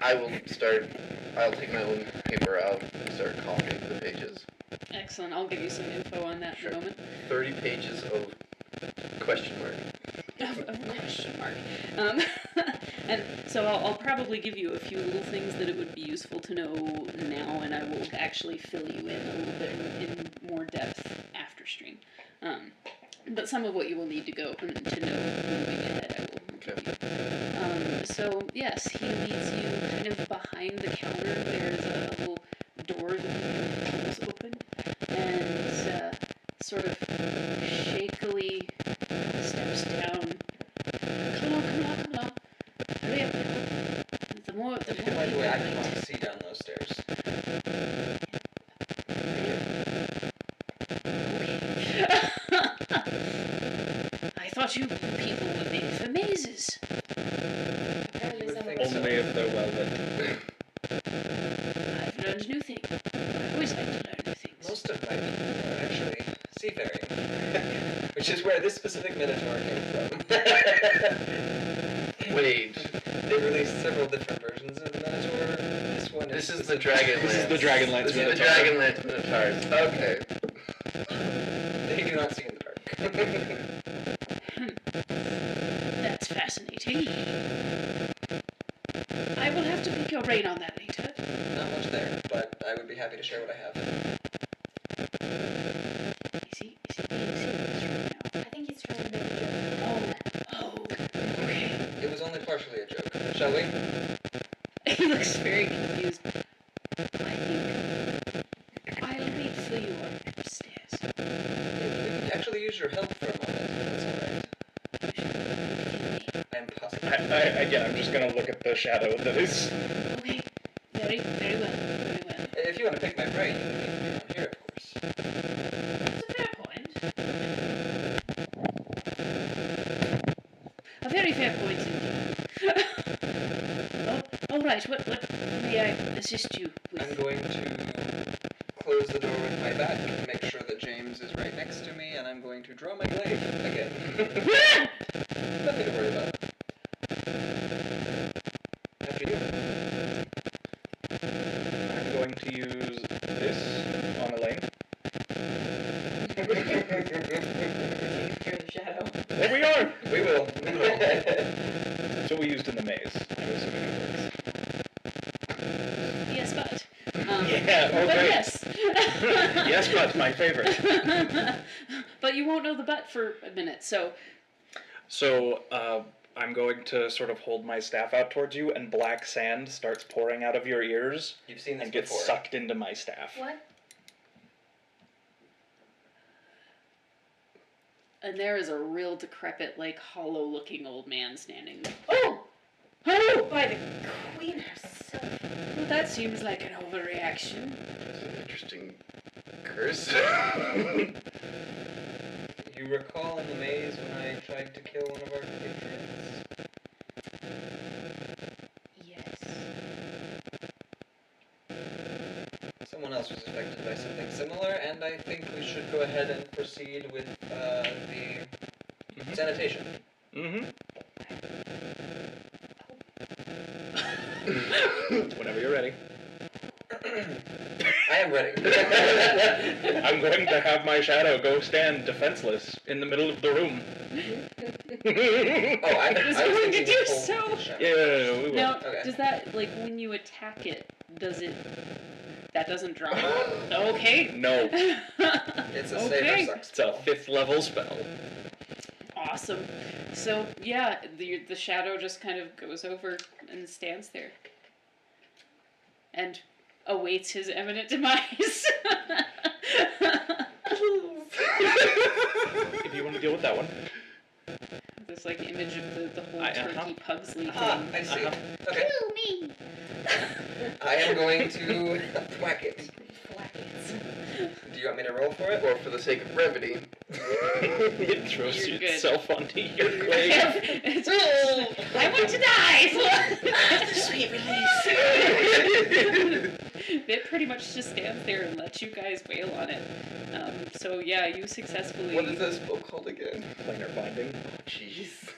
Yep. I'll take my own paper out and start copying the pages. Excellent. I'll give you some info on that Sure. in a moment. 30 pages of question mark. Of question mark. And so I'll probably give you a few little things that it would be useful to know now, and I will actually fill you in a little bit in more depth after stream. But some of what you will need to know moving ahead, I will give you. So yes, he leads you kind of behind the counter. There's a little door that he pulls open, and sort of shakily steps down. Come along. Hurry up now. The more By the way, I people cannot see down those stairs. I thought you people were made for mazes. Apparently would some think of us so. Only if they're well lit. I've learned new things. I always like to learn new things. Most of my people are actually seafaring. Which is where this specific Minotaur came from. Wait, They released several different versions of the Minotaur. This one this is is the Dragonlance. This is the Dragonlance This is the Minotaur. Dragonlance Minotaurs. Okay. They do not see in the dark. That's fascinating. I will have to pick your brain on that later. Not much there, but I would be happy to share what I have. Is he being serious right now? I think he's trying to make a joke. Oh, okay. It was only partially a joke. Shall we? He looks very confused. I think I'll wait for you upstairs. We could actually use your help for a moment. That's alright. I'm positive. Again, I'm just gonna look at the shadow that is. Okay, very well. If you want to pick my brain, you can leave me down here, of course. That's a fair point. A very fair point indeed. All right. What may I assist you with? I'm going to close the door with my back, make sure that James is right next to me, and I'm going to draw my glaive again. Nothing to worry about. After you. I'm going to use this on Elaine. Hear the shadow. There we are! We will. That's what we used in the maze. I'm assuming it Yes, but. Yeah, But okay. yes. works. Yes, but my favorite. But you won't know the but for a minute, so. So, I'm going to sort of hold my staff out towards you, and black sand starts pouring out of your ears You've seen this and gets before. sucked into my staff. What? And there is a real decrepit, like hollow-looking old man standing there. Oh, By the queen herself. well, that seems like an overreaction. It's an interesting curse. You recall in the maze when I tried to kill one of our patrons? Yes. Someone else was affected by something similar, and I think we should go ahead and proceed with the sanitation. Mm-hmm. Whenever you're ready. I am ready. I'm going to have my shadow go stand defenseless in the middle of the room. Oh, I It's was going to thinking do full so. shadow. Yeah, we will. Now, Okay. does that, like, when you attack it, does it... That doesn't drop? Okay. No, It's a Okay. save or suck it's a spell. 5th level spell. Awesome. So, yeah, the shadow just kind of goes over and stands there. And awaits his imminent demise. If you want to deal with that one. This, like, image of the whole Uh-huh. Turkey Pugsley thing. Ah, I see. Uh-huh. Okay. Kill me. I am going to whack it. Flackets. Do you want me to roll for it? Or for the sake of brevity, It throws You're good. itself onto your grave. It's I want to die! Sweet release. It pretty much just stands there and lets you guys wail on it. So yeah, you successfully... what is that spell called again? Planar binding. Jeez.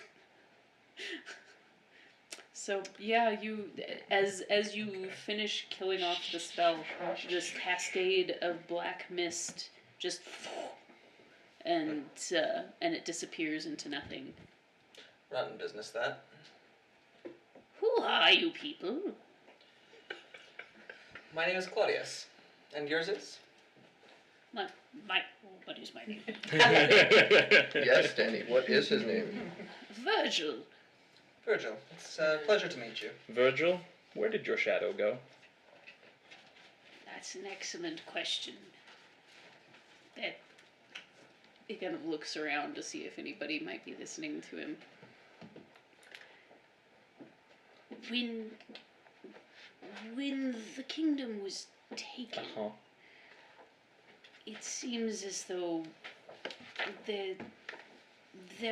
So yeah, you as you finish killing off the spell, this cascade of black mist just and it disappears into nothing. Rotten business, that. Who are you people? My name is Claudius. And yours is? What is my name? Yes, Danny, what is his name? Virgil. Virgil. It's a pleasure to meet you. Virgil, where did your shadow go? That's an excellent question. That He kind of looks around to see if anybody might be listening to him. when the kingdom was taken, Uh-huh. it seems as though there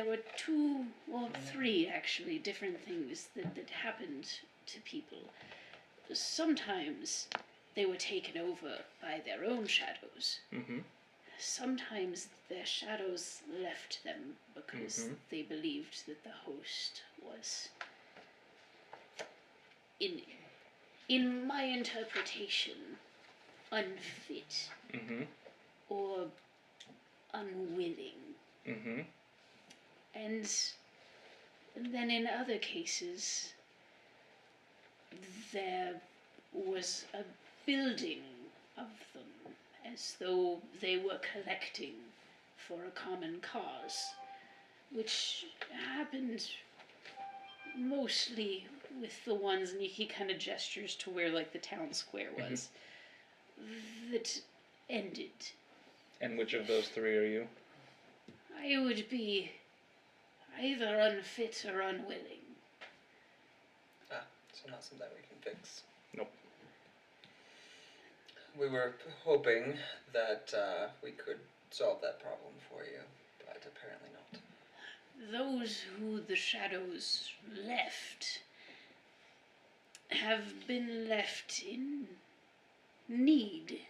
were 2 or 3 actually different things that happened to people. Sometimes they were taken over by their own shadows. Mm-hmm. Sometimes their shadows left them because Mhm. they believed that the host was, in my interpretation, unfit Mm-hmm. or unwilling. Mm-hmm. And then in other cases, there was a building of them, as though they were collecting for a common cause, which happened mostly with the ones, and he kind of gestures to where, like, the town square was, that ended. And which of those 3 are you? I would be either unfit or unwilling. So not something we can fix. Nope. We were hoping that we could solve that problem for you, but apparently not. Those who the shadows left have been left in need,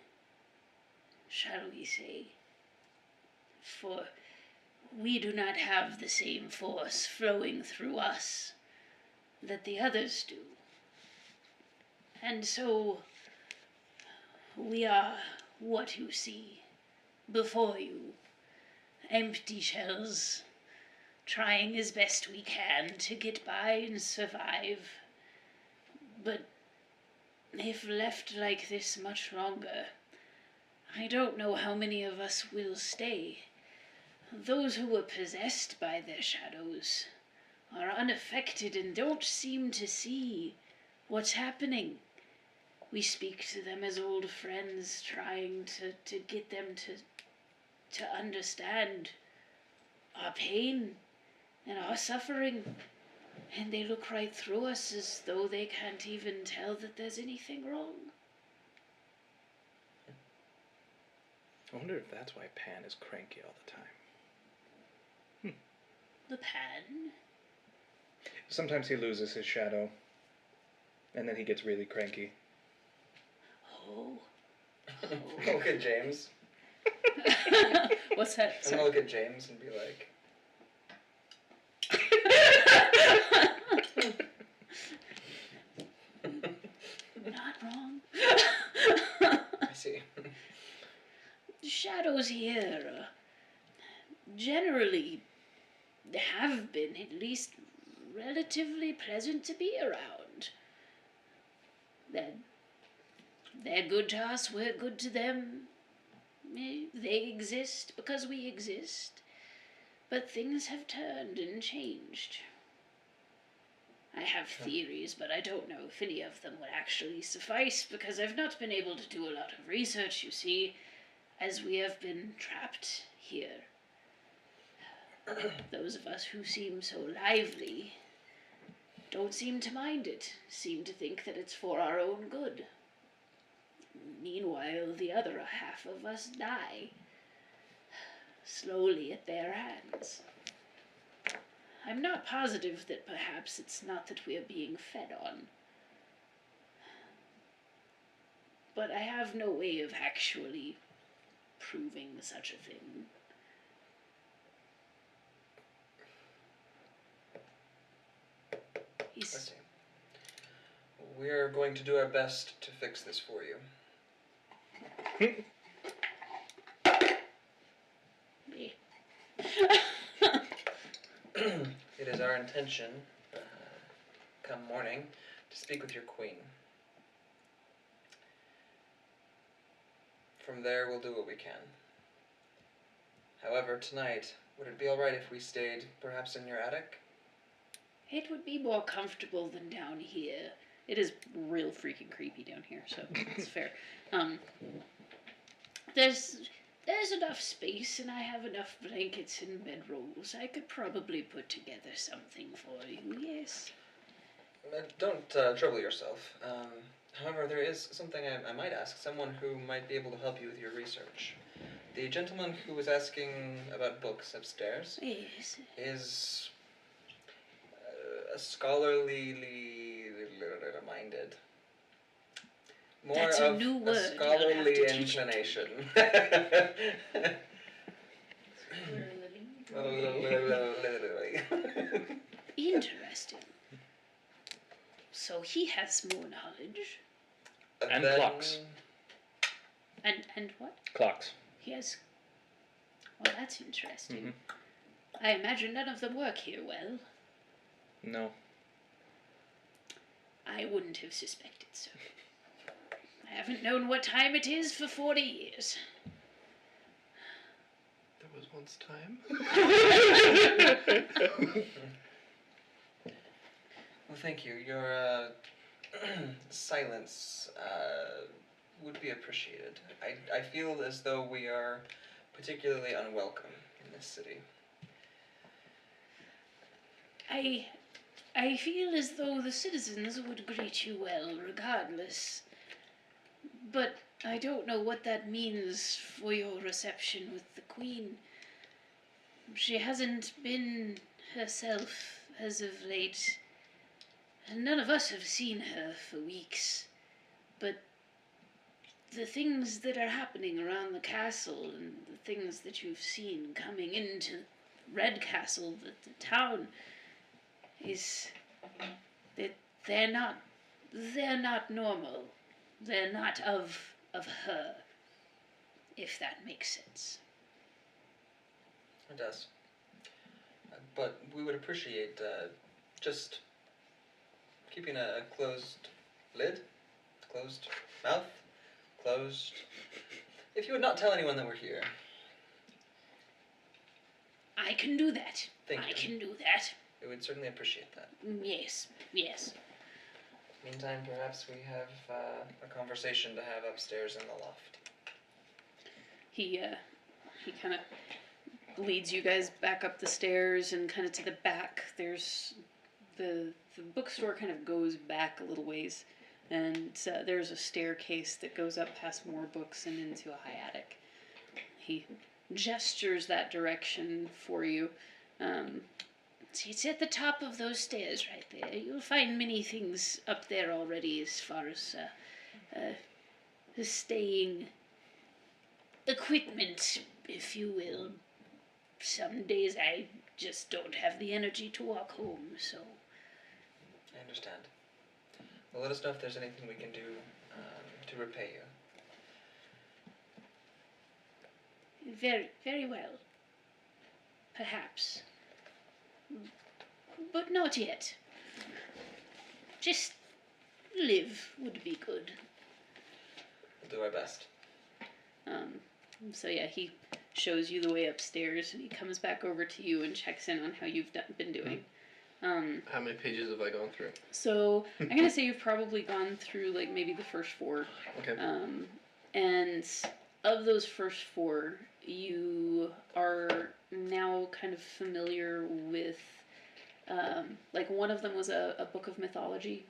shall we say, for we do not have the same force flowing through us that the others do. And so we are what you see before you, empty shells, trying as best we can to get by and survive. But if left like this much longer, I don't know how many of us will stay. Those who were possessed by their shadows are unaffected and don't seem to see what's happening. We speak to them as old friends, trying to get them to understand our pain and our suffering, and they look right through us as though they can't even tell that there's anything wrong. I wonder if that's why Pan is cranky all the time. The Pan? Sometimes he loses his shadow, and then he gets really cranky. Oh. Look at James. What's that? I'm gonna look at James and be like, Not wrong. I see. shadows here generally have been at least relatively pleasant to be around. They're good to us, we're good to them. They exist because we exist. But things have turned and changed. I have theories, but I don't know if any of them would actually suffice because I've not been able to do a lot of research, you see, as we have been trapped here. Those of us who seem so lively don't seem to mind it, seem to think that it's for our own good. Meanwhile, the other half of us die, slowly at their hands. I'm not positive that perhaps it's not that we are being fed on. But I have no way of actually proving such a thing. I see. We're going to do our best to fix this for you. It is our intention, come morning, to speak with your queen. From there, we'll do what we can. However, tonight, would it be alright if we stayed perhaps in your attic? It would be more comfortable than down here. It is real freaking creepy down here, so it's fair. There's enough space, and I have enough blankets and bedrolls. I could probably put together something for you, yes. Don't trouble yourself. However, there is something I might ask, someone who might be able to help you with your research. The gentleman who was asking about books upstairs Yes. is a scholarly minded. More That's a of new a word. You'll have scholarly to teach it to me. inclination. Interesting. So he has more knowledge. And then- clocks. And what? Clocks. He has... Well, that's interesting. Mhm. I imagine none of them work here well. No. I wouldn't have suspected so. I haven't known what time it is for 40 years. There was once time. Well, thank you. Your silence would be appreciated. I feel as though we are particularly unwelcome in this city. I feel as though the citizens would greet you well regardless. But I don't know what that means for your reception with the Queen. She hasn't been herself as of late. None of us have seen her for weeks. But the things that are happening around the castle and the things that you've seen coming into Red Castle, the town, is that they're not normal. They're not of her, if that makes sense. It does. But we would appreciate just keeping a closed lid, closed mouth, closed. If you would not tell anyone that we're here. I can do that. Thank I you. can do that. We would certainly appreciate that. Yes, yes. Meantime, perhaps we have a conversation to have upstairs in the loft. He kind of leads you guys back up the stairs and kind of to the back. There's the bookstore kind of goes back a little ways, and there's a staircase that goes up past more books and into a high attic. He gestures that direction for you. See, it's at the top of those stairs right there. You'll find many things up there already as far as the staying equipment, if you will. Some days I just don't have the energy to walk home, so... I understand. Well, let us know if there's anything we can do to repay you. Very, very well. Perhaps. But not yet. Just live would be good. We'll do our best. So yeah, he shows you the way upstairs, and he comes back over to you and checks in on how you've been doing. How many pages have I gone through? So I'm gonna say you've probably gone through like maybe the first 4. Okay. And of those first 4, you are now kind of familiar with, like one of them was a book of mythology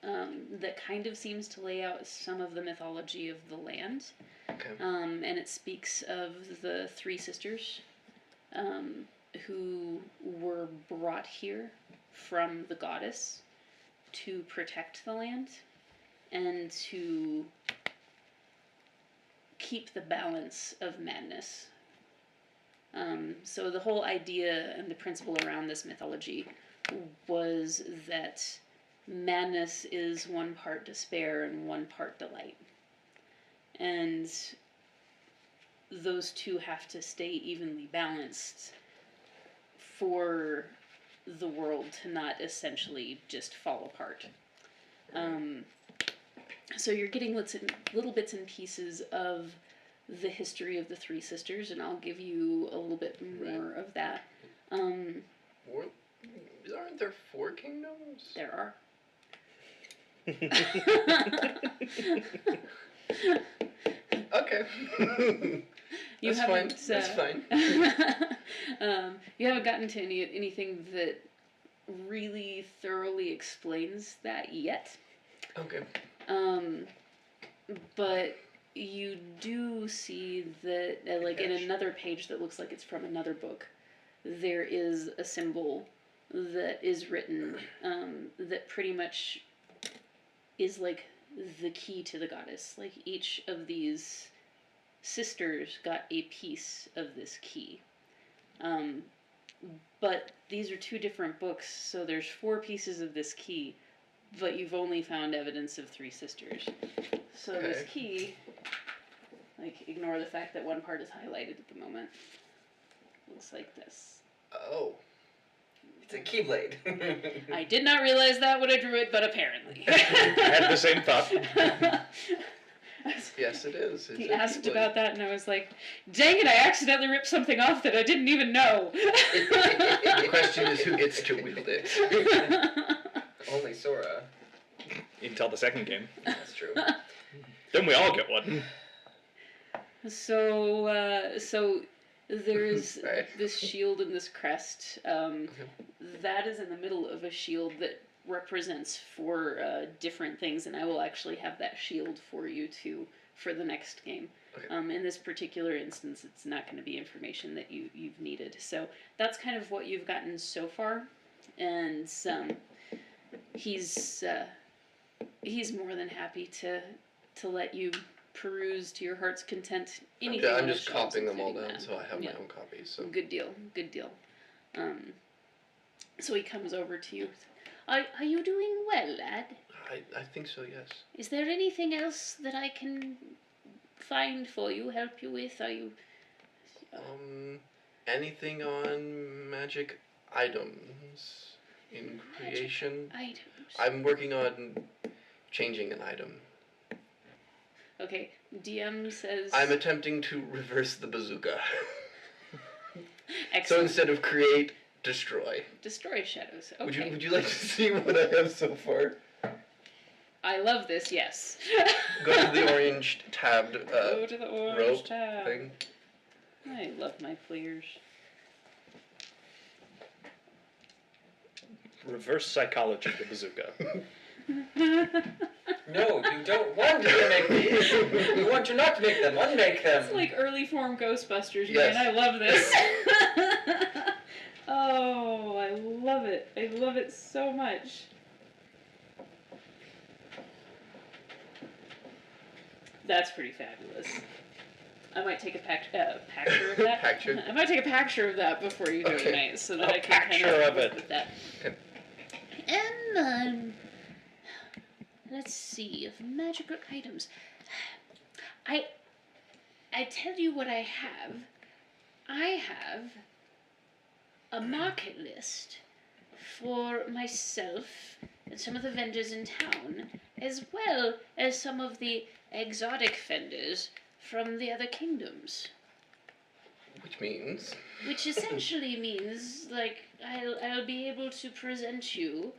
that kind of seems to lay out some of the mythology of the land. Okay. And it speaks of the 3 sisters who were brought here from the goddess to protect the land and to keep the balance of madness. So the whole idea and the principle around this mythology was that madness is one part despair and one part delight. And those two have to stay evenly balanced for the world to not essentially just fall apart. So you're getting little bits and pieces of the history of the 3 sisters, and I'll give you a little bit more of that. Aren't there 4 kingdoms? There are. Okay. You That's fine. haven't, That's fine. You haven't gotten to anything that really thoroughly explains that yet. Okay. But you do see that, like in another page that looks like it's from another book, there is a symbol that is written that pretty much is like the key to the goddess. Like each of these sisters got a piece of this key. But these are 2 different books, so there's 4 pieces of this key, but you've only found evidence of 3 sisters. So this Okay. key, like, ignore the fact that one part is highlighted at the moment. Looks like this. Oh. It's a keyblade. I did not realize that when I drew it, but apparently. I had the same thought. Yes, it is. He asked about that, and I was like, dang it, I accidentally ripped something off that I didn't even know. The question is who gets to wield it. Only Sora. Until the second game. That's true. Then we all get one. So there's Right. this shield and this crest. That is in the middle of a shield that represents 4 different things, and I will actually have that shield for you too for the next game. Okay. In this particular instance, it's not going to be information that you've needed. So that's kind of what you've gotten so far, and he's more than happy to let you peruse to your heart's content anything. I'm on the just shelves, copying them all including down, that. so I have Yeah. my own copies. So Good deal. So he comes over to you. Are you doing well, lad? I think so. Yes. Is there anything else that I can find for you, help you with? Are you... Anything on magic items in creation? items? I'm working on changing an item. Okay, DM says... I'm attempting to reverse the bazooka. So Excellent. instead of create, destroy. Destroy shadows. Okay. Would you like to see what I have so far? I love this, yes. Go to the orange tabbed Go to the orange rope tab. thing. I love my players. Reverse psychology, the bazooka. No, you don't want to make these. You want to not make them. Unmake them. It's like early form Ghostbusters, Yes. man. I love this. Oh, I love it. I love it so much. That's pretty fabulous. I might take a picture of that. Picture? I might take a picture of that before you go Okay. tonight, so that A I can kind picture of of it. work with that. And, let's see, of magical items. I tell you what I have. I have a market list for myself and some of the vendors in town, as well as some of the exotic vendors from the other kingdoms. Which means Which essentially means, like, I'll be able to present you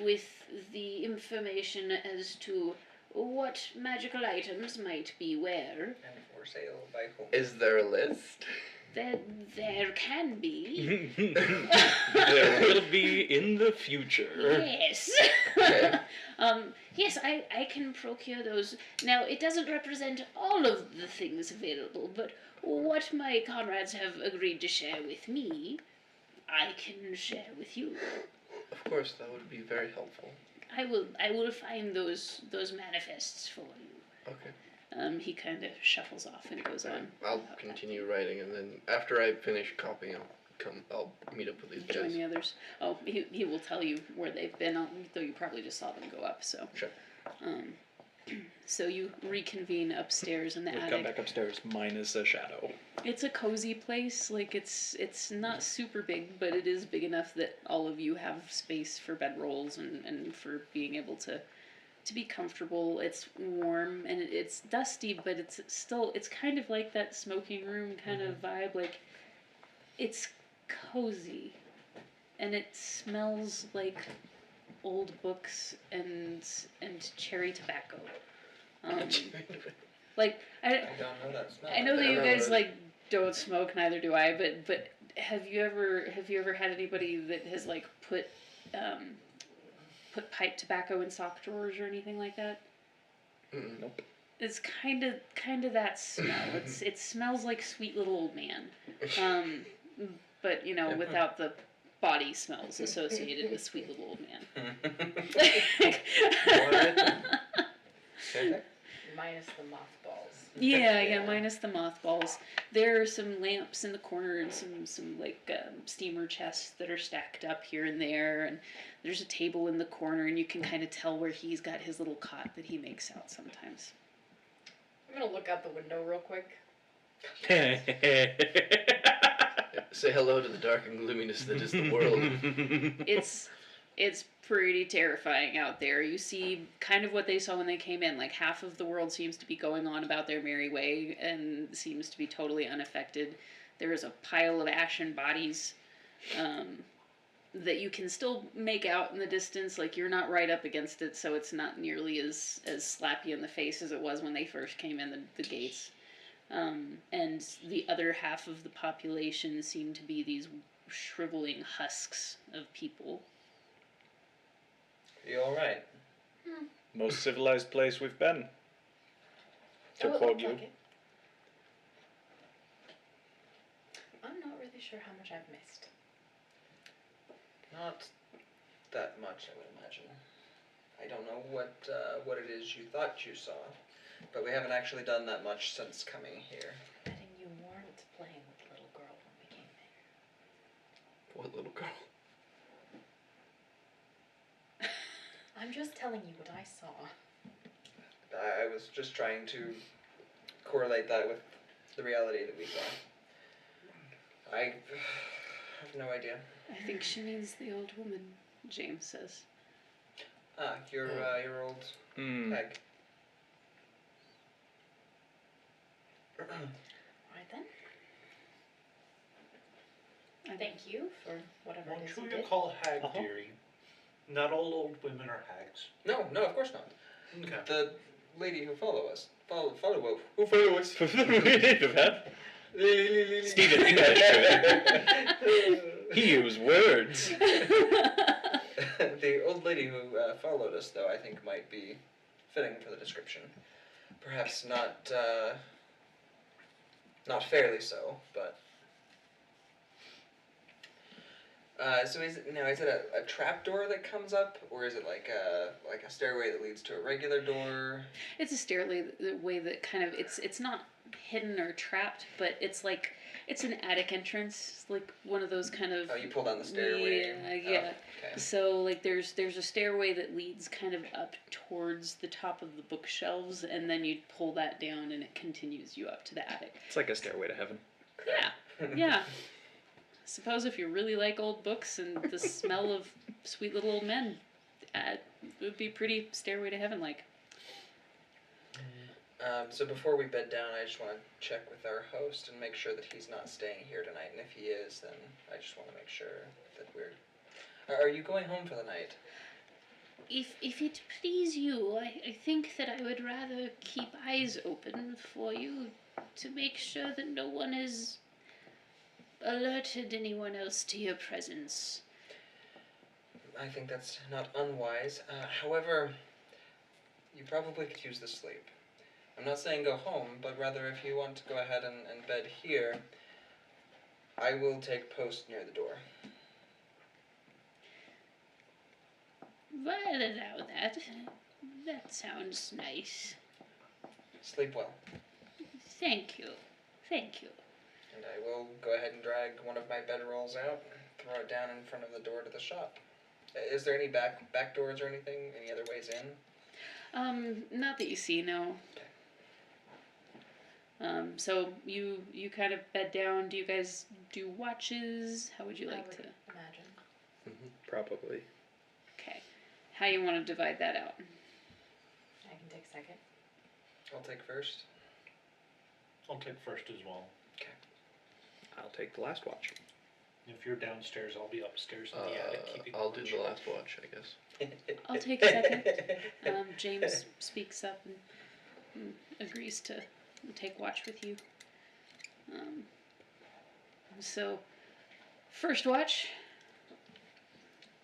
with the information as to what magical items might be where. And for sale by whom? is there a list? There can be. There will be in the future. Yes. Okay. Yes, I can procure those. Now, it doesn't represent all of the things available, but what my comrades have agreed to share with me, I can share with you. Of course, that would be very helpful. I will find those manifests for you. Okay. He kind of shuffles off and goes on. I'll continue writing, and then after I finish copying, I'll meet up with these Join guys. the others. Oh, he will tell you where they've been, though you probably just saw them go up. So. Sure. So you reconvene upstairs in the We've attic. come back upstairs minus a shadow. It's a cozy place. Like it's not super big, but it is big enough that all of you have space for bedrolls and for being able to be comfortable. It's warm and it's dusty, but it's kind of like that smoking room kind of vibe. Like it's cozy, and it smells like old books and cherry tobacco. Like I don't know that smell. I know that I you don't guys know. like don't smoke, neither do I. But have you ever had anybody that has like put pipe tobacco in sock drawers or anything like that? Mm-mm. Nope. It's kind of that smell. It smells like sweet little old man, but without the body smells associated with sweet little old man. Okay. Minus the mothballs. Yeah, minus the mothballs. There are some lamps in the corner and some like steamer chests that are stacked up here and there, and there's a table in the corner, and you can kind of tell where he's got his little cot that he makes out sometimes. I'm gonna look out the window real quick. Say hello to the dark and gloominess that is the world. It's pretty terrifying out there. You see kind of what they saw when they came in. Like half of the world seems to be going on about their merry way and seems to be totally unaffected. There is a pile of ashen bodies that you can still make out in the distance. Like you're not right up against it, so it's not nearly as slappy in the face as it was when they first came in the gates. And the other half of the population seem to be these shriveling husks of people. You alright? Most civilized place we've been. To Oh, it quote looked you. like it. I'm not really sure how much I've missed. Not that much, I would imagine. I don't know what it is you thought you saw, but we haven't actually done that much since coming here. Betting you weren't playing with the little girl when we came there. What little girl? I'm just telling you what I saw. I was just trying to correlate that with the reality that we saw. I have no idea. I think she means the old woman, James says. Ah, your old Hmm. hag. Alright then. Thank you for whatever it What is should you you did. call hag, Uh-huh. dearie? Not all old women are hags. No, of course not. Okay. The lady who follow us. Follow us. Who follow us? Stephen English. He used words. The old lady who followed us, though, I think might be fitting for the description. Perhaps not fairly so, but. So is it a trap door that comes up, or is it like a stairway that leads to a regular door? It's a stairway the way that kind of it's not hidden or trapped, but it's like it's an attic entrance, like one of those kind of Oh, you pull down the stairway. Yeah. Oh, okay. So like there's a stairway that leads kind of up towards the top of the bookshelves, and then you pull that down and it continues you up to the attic. It's like a stairway to heaven. Yeah. Yeah. Suppose if you really like old books and the smell of sweet little old men, it would be pretty Stairway to Heaven like. So before we bed down, I just want to check with our host and make sure that he's not staying here tonight. And if he is, then I just want to make sure that we're. Are you going home for the night? If it please you, I think that I would rather keep eyes open for you to make sure that no one has alerted anyone else to your presence. I think that's not unwise. However, you probably could use the sleep. I'm not saying go home, but rather if you want to go ahead and bed here, I will take post near the door. I'll allow that. That sounds nice. Sleep well. Thank you. Thank you. And I will go ahead and drag one of my bedrolls out and throw it down in front of the door to the shop. Is there any back doors or anything? Any other ways in? Not that you see, no. So you kind of bed down. Do you guys do watches? How would you like to? Imagine. Probably. Okay. How you want to divide that out? I can take second. I'll take first. I'll take first as well. I'll take the last watch. If you're downstairs, I'll be upstairs in the attic keeping I'll do watch. the last watch, I guess. I'll take second. James speaks up and agrees to take watch with you. So, first watch.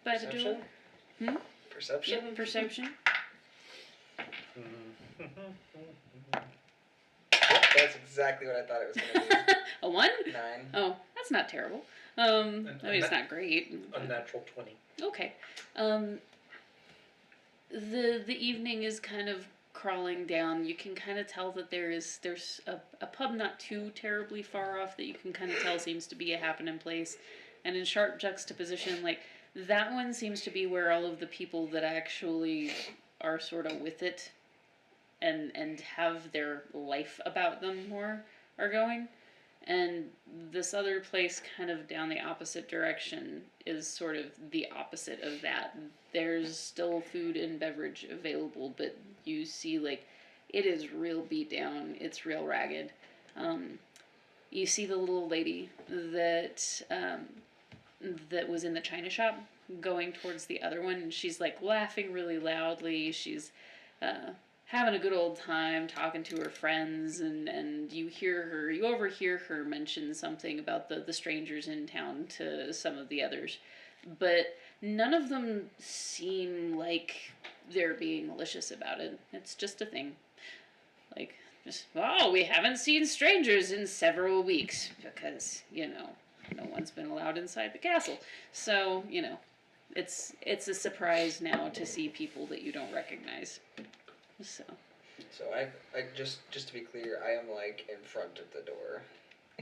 By the door. Perception? Yep, perception. That's exactly what I thought it was going to be. A 1? 9. Oh, that's not terrible. I mean, it's not great. Unnatural 20. Okay. The evening is kind of crawling down. You can kind of tell that there's a pub not too terribly far off that you can kind of tell seems to be a happening place, and in sharp juxtaposition, like that one seems to be where all of the people that actually are sort of with it and have their life about them more are going. And this other place kind of down the opposite direction is sort of the opposite of that. There's still food and beverage available, but you see, like, it is real beat down. It's real ragged. You see the little lady that that was in the china shop going towards the other one, and she's, like, laughing really loudly. She's having a good old time talking to her friends, and you overhear her mention something about the strangers in town to some of the others, but none of them seem like they're being malicious about it. It's just a thing. Like, just, we haven't seen strangers in several weeks because, no one's been allowed inside the castle. So, it's a surprise now to see people that you don't recognize. So I just to be clear, I am like in front of the door.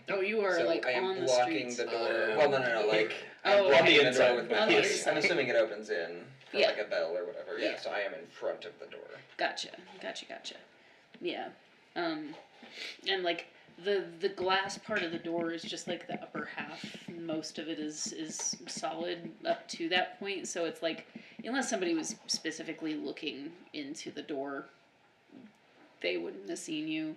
Oh, you are so like I am on the blocking streets. the door. Well, no, like Oh, I'm blocking okay. the door with my On the face. I'm inside. assuming it opens in for Yeah. like a bell or whatever. Yeah. Yeah. So I am in front of the door. Gotcha. Yeah. And like the glass part of the door is just like the upper half. Most of it is solid up to that point. So it's like, unless somebody was specifically looking into the door, they wouldn't have seen you.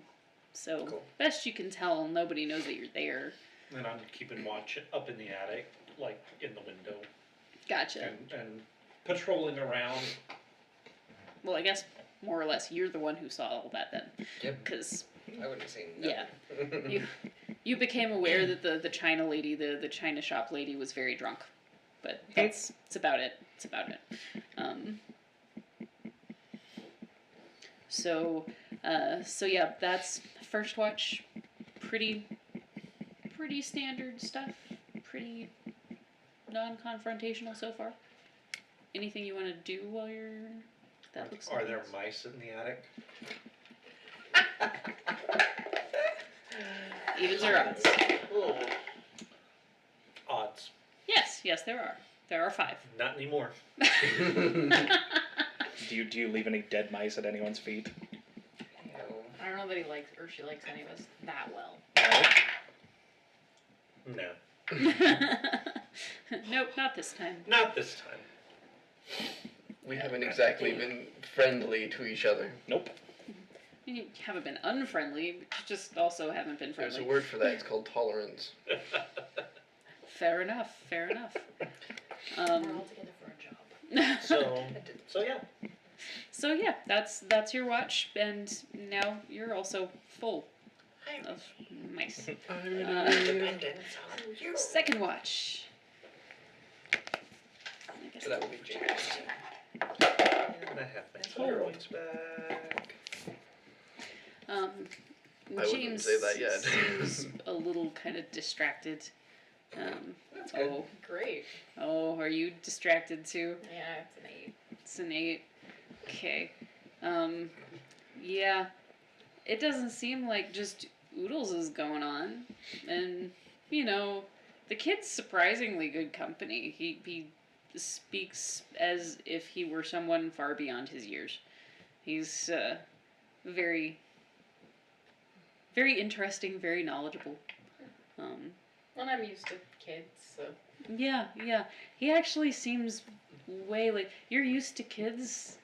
So Cool. best you can tell, nobody knows that you're there. And I'm keeping watch up in the attic, like in the window, Gotcha. and patrolling around. Well, I guess more or less you're the one who saw all that then. Yep. Because I wouldn't have seen. Yeah. Nothing. you became aware that the China lady, the China shop lady, was very drunk. But it's about it. It's about it. So yeah, that's first watch. Pretty standard stuff. Pretty non-confrontational so far. Anything you want to do while you're? That looks. Are there nice. mice in the attic? Evens or odds? Odds. Yes, there are. There are 5. Not anymore. Do you leave any dead mice at anyone's feet? No. I don't know that he likes or she likes any of us that well. No. No, Nope, not this time. not this time. We haven't exactly been friendly to each other. Nope. You haven't been unfriendly, but you just also haven't been There's friendly. a word for that. It's called tolerance. Fair enough. Fair enough. We're all together for a job. So yeah. So yeah, that's your watch, and now you're also full of mice. Second watch. I guess So that would be James. And I have my Polaroids back. Um, I wouldn't James say that yet. seems a little kind of distracted. That's good. Great. Oh, are you distracted too? Yeah, it's an 8. It's an 8. Okay. Yeah. It doesn't seem like just oodles is going on. And, you know, the kid's surprisingly good company. He speaks as if he were someone far beyond his years. He's very, very interesting, very knowledgeable. And I'm used to kids, so. Yeah, yeah. He actually seems way like you're used to kids.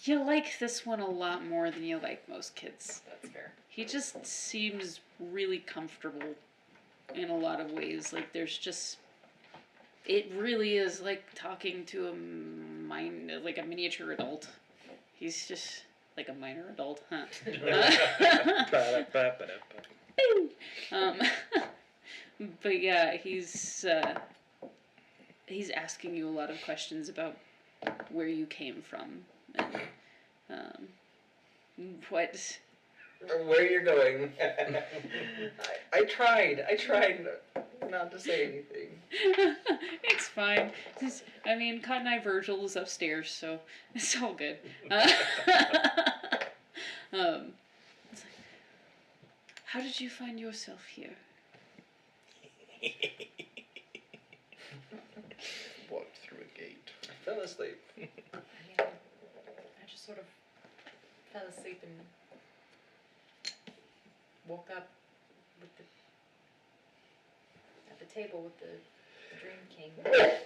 You like this one a lot more than you like most kids. That's fair. He just seems really comfortable in a lot of ways. Like there's just it really is like talking to like a miniature adult. He's just like a minor adult, huh? um, but yeah, he's asking you a lot of questions about where you came from and what. Where you're going. I tried not to say anything. It's fine. I mean, Cotton Eye Virgil is upstairs, so it's all good. It's like, how did you find yourself here? Walked through a gate. I fell asleep. I mean, I just sort of fell asleep and woke up with at the table with the Dream King. The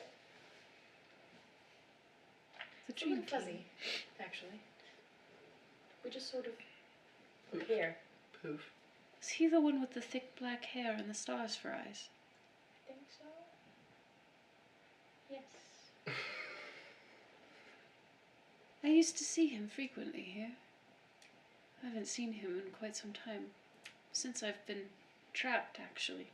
It's a little Dream fuzzy, King. actually. We just sort of were here. Poof. Is he the one with the thick black hair and the stars for eyes? I think so. Yes. I used to see him frequently here. I haven't seen him in quite some time. Since I've been trapped, actually.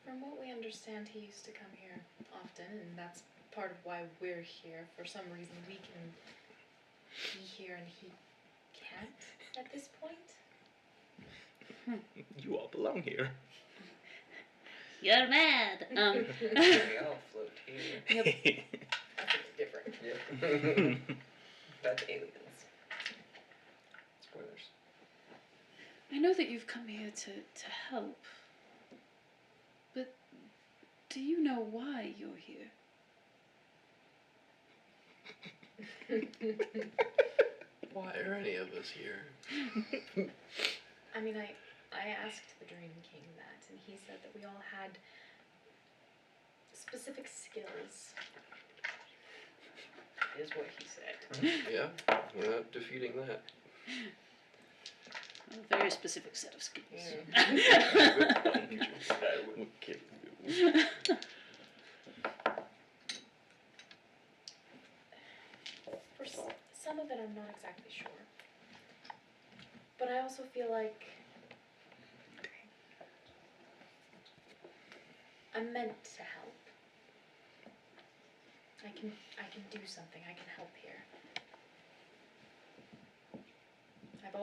From what we understand, he used to come here often, and that's part of why we're here. For some reason, we can be here and he can't at this point. You all belong here. You're mad! We all float here. That's different. Yeah. That's aliens. Spoilers. I know that you've come here to help. But do you know why you're here? Why are any of us here? I mean, I asked the Dream King that, and he said that we all had specific skills. Is what he said. Yeah, we're not defeating that. A very specific set of skills. I will kill you. For some of it, I'm not exactly sure. But I also feel like I'm meant to help. I can do something. I can help here. I've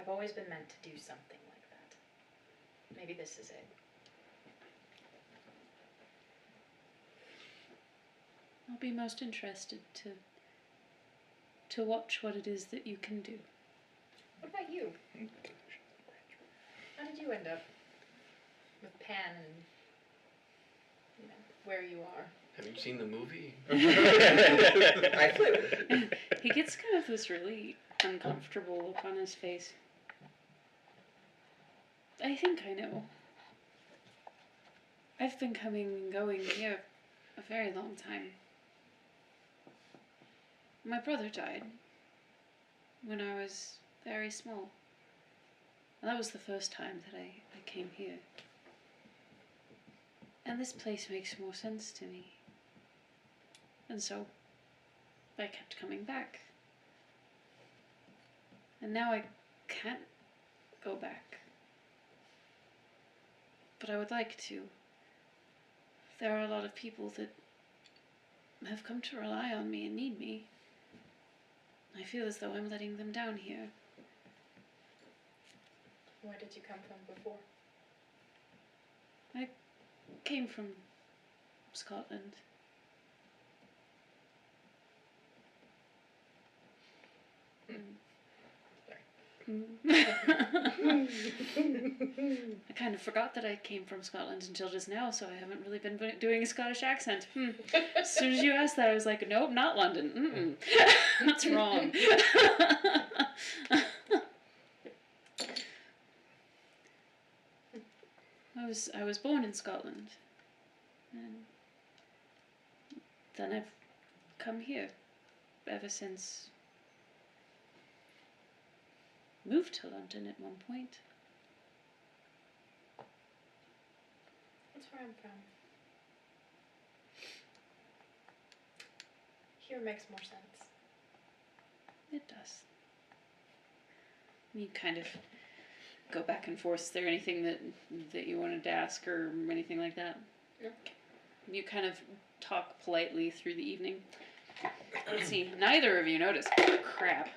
always been meant to do something like that. Maybe this is it. I'll be most interested to watch what it is that you can do. What about you? How did you end up with Pan and where you are? Have you seen the movie? I flew. He gets kind of this really uncomfortable look on his face. I think I know. I've been coming and going here a very long time. My brother died when I was very small. And that was the first time that I came here. And this place makes more sense to me. And so I kept coming back. And now I can't go back. But I would like to. There are a lot of people that have come to rely on me and need me. I feel as though I'm letting them down here. Where did you come from before? I came from Scotland. I kind of forgot that I came from Scotland until just now, so I haven't really been doing a Scottish accent. As soon as you asked that, I was like, nope, not London. That's wrong. I was born in Scotland, and then I've come here ever since. Moved to London at one point. That's where I'm from. Here makes more sense. It does. You kind of go back and forth. Is there anything that you wanted to ask or anything like that? No. You kind of talk politely through the evening. Let's see. Neither of you notice. Crap.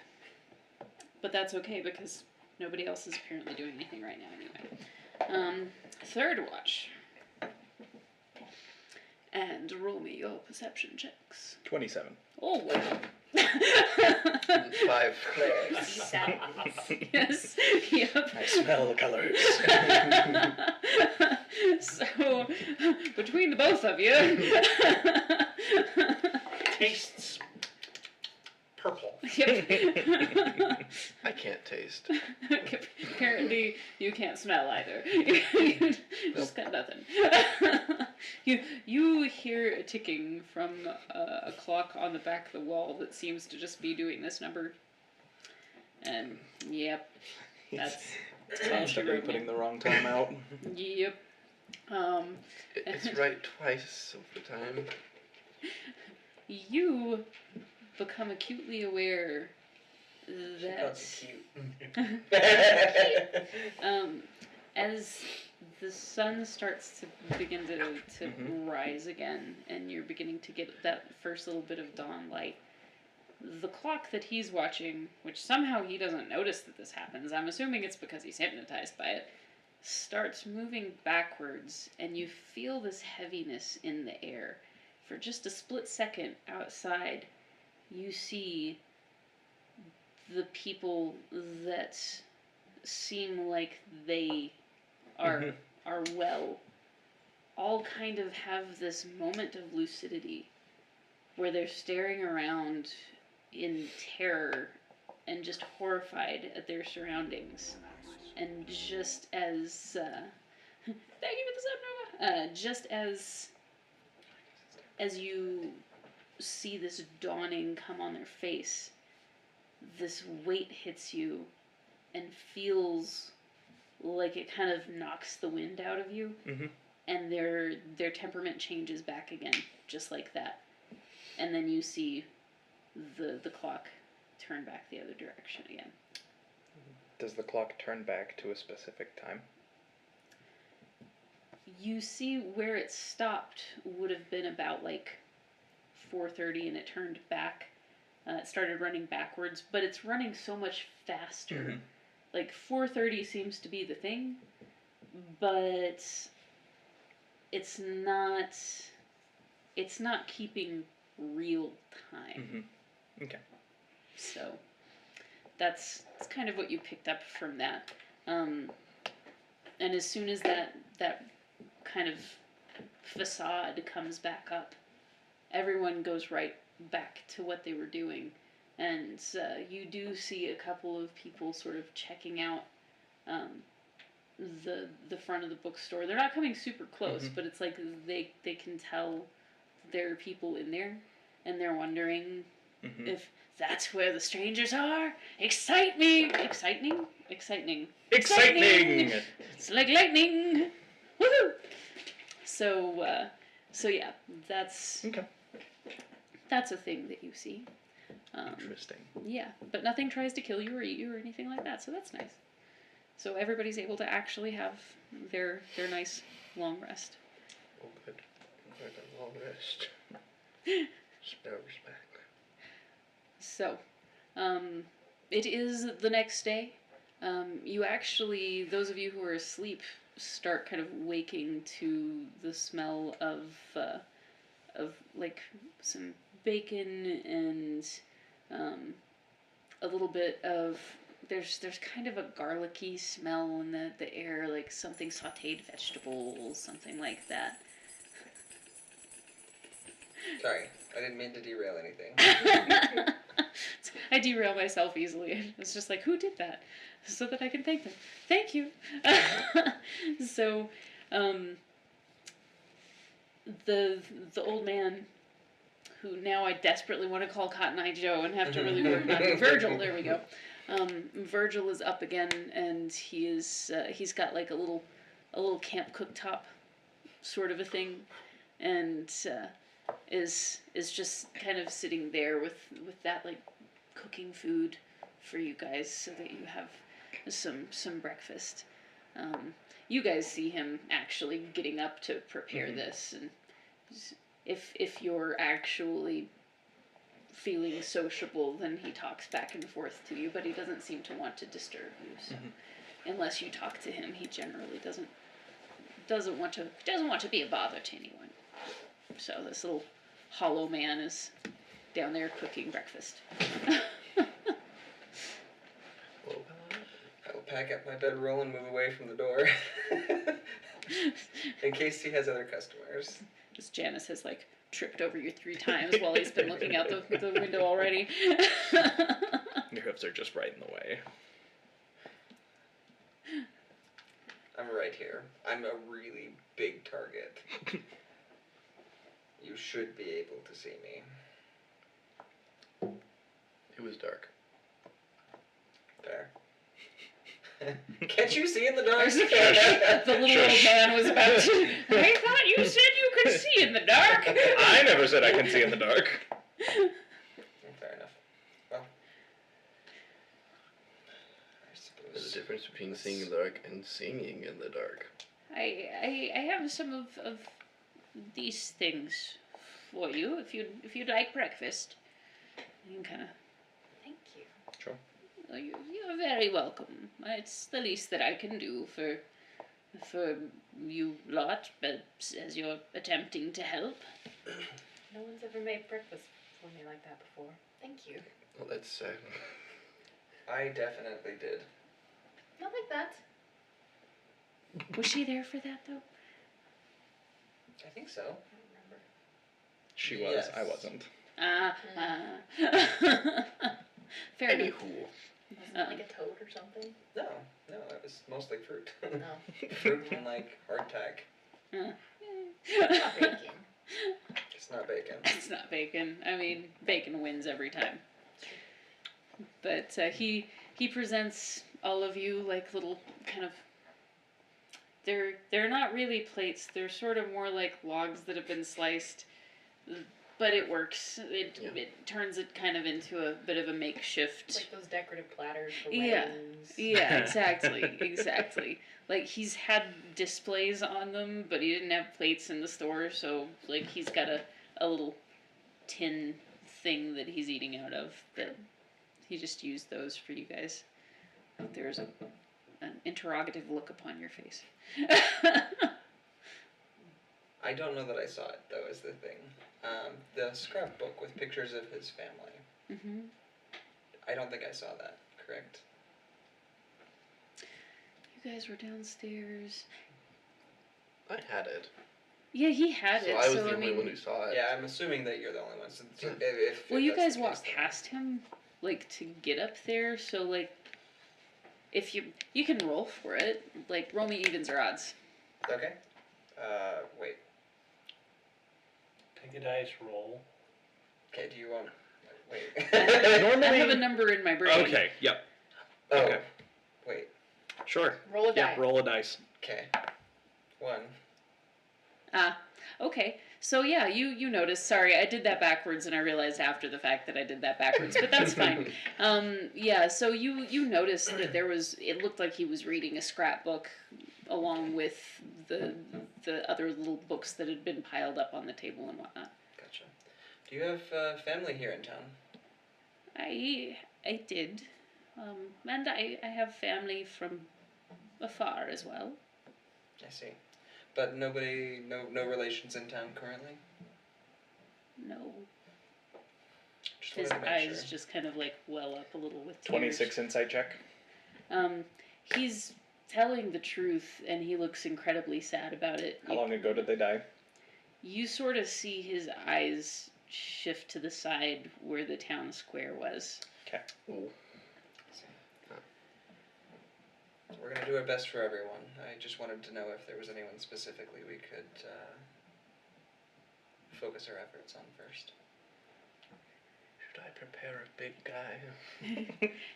But that's okay because nobody else is apparently doing anything right now anyway. Third watch. And roll me your perception checks. 27. Oh, wow. 5. Yes. Yep. I smell the colors. So, between the both of you. Tastes purple. Yep. I can't taste. Apparently, you can't smell either. You just got nothing. You hear a ticking from a clock on the back of the wall that seems to just be doing this number. And yep, that's Constantly putting the wrong time out. Yep. It's right twice over time. You become acutely aware that as the sun starts to begin to rise again, and you're beginning to get that first little bit of dawn light, the clock that he's watching, which somehow he doesn't notice that this happens, I'm assuming it's because he's hypnotized by it, starts moving backwards, and you feel this heaviness in the air. For just a split second outside, you see the people that seem like they are well, all kind of have this moment of lucidity where they're staring around in terror and just horrified at their surroundings. And just as thank you for the sub, Nova. Just as you see this dawning come on their face, this weight hits you and feels like it kind of knocks the wind out of you, and their temperament changes back again, just like that. And then you see the clock turn back the other direction again. Does the clock turn back to a specific time? You see where it stopped would have been about like 4:30, and it turned back. It started running backwards, but it's running so much faster. Like 4:30 seems to be the thing, but it's not keeping real time. Okay. So that's kind of what you picked up from that. And as soon as that kind of facade comes back up, everyone goes right back to what they were doing. and you do see a couple of people sort of checking out the front of the bookstore. They're not coming super close, but it's like they can tell there are people in there, and they're wondering if that's where the strangers are. Excite me! Exciting! Exciting! It's like lightning! Woohoo! So yeah, that's Okay. that's a thing that you see. Interesting. Yeah, but nothing tries to kill you or eat you or anything like that, so that's nice. So everybody's able to actually have their nice long rest. Oh, good. Good, a long rest. Smells back. So, it is the next day. You actually, those of you who are asleep, start kind of waking to the smell of like some bacon and a little bit of there's kind of a garlicky smell in the air, like something sautéed vegetables, something like that. Sorry, I didn't mean to derail anything. I derail myself easily. It's just like, who did that? So that I can thank them. Thank you. So, the old man, who now I desperately want to call Cotton Eye Joe and have to really work on it. Virgil, there we go. Virgil is up again, and he's got like a little camp cooktop sort of a thing, and is just kind of sitting there with that, like cooking food for you guys so that you have some breakfast. You guys see him actually getting up to prepare this, and if you're actually feeling sociable, then he talks back and forth to you, but he doesn't seem to want to disturb you. So unless you talk to him, he generally doesn't want to be a bother to anyone. So this little hollow man is down there cooking breakfast. I will pack up my bedroll and move away from the door. In case he has other customers. This Janice has like tripped over you 3 times while he's been looking out the window already. Your hooves are just right in the way. I'm right here. I'm a really big target. You should be able to see me. It was dark. There. Can't you see in the dark? The little old man was about to. I thought you said you could see in the dark. I never said I can see in the dark. Fair enough. Well, I There's a suppose. difference between seeing in the dark and singing in the dark. I have some of these things for you if you'd like breakfast. You can kind of. Thank you. Oh, you're very welcome. It's the least that I can do for you lot, but as you're attempting to help. No one's ever made breakfast for me like that before. Thank you. Well, that's I definitely did. Not like that. Was she there for that though? I think so. I don't remember. She was. Yes. I wasn't. Fair enough. Anywho. Wasn't it like a toad or something? No, it was mostly fruit. No. Fruit and like hardtack. Not baking. It's not bacon. It's not bacon. I mean, bacon wins every time. But he presents all of you like little kind of. They're not really plates. They're sort of more like logs that have been sliced. But it works. It turns it kind of into a bit of a makeshift. Like those decorative platters for Yeah. weddings. Yeah, exactly. Like he's had displays on them, but he didn't have plates in the store, so like he's got a little tin thing that he's eating out of that he just used those for you guys. There's an interrogative look upon your face. I don't know that I saw it though. Is the thing. The scrapbook with pictures of his family. Mm-hmm. I don't think I saw that. Correct. You guys were downstairs. I had it. Yeah, he had So it. I was so the I only mean, one who saw it. Yeah, I'm assuming that you're the only one. So if well, if you that's guys the walked case, then- past him like to get up there. So like, if you can roll for it, like roll me evens or odds. Okay. Wait. Take a dice roll. Okay, do you want... Wait. Normally- I have a number in my brain. Okay. Yep. Oh, Okay. wait. Sure. Roll a die. Yeah. Roll a dice. Okay. 1. Okay. So yeah, you noticed. Sorry, I did that backwards, and I realized after the fact that I did that backwards, but that's fine. Yeah. So you noticed that there was. It looked like he was reading a scrapbook, along with the other little books that had been piled up on the table and whatnot. Gotcha. Do you have family here in town? I did, and I have family from afar as well. I see. But nobody, no relations in town currently? No. Just His wanted to make eyes sure. just kind of like well up a little with tears. 26 insight check. He's telling the truth, and he looks incredibly sad about it. How long ago did they die? You sort of see his eyes shift to the side where the town square was. Ooh. We're gonna do our best for everyone. I just wanted to know if there was anyone specifically we could focus our efforts on first. Should I prepare a big guy?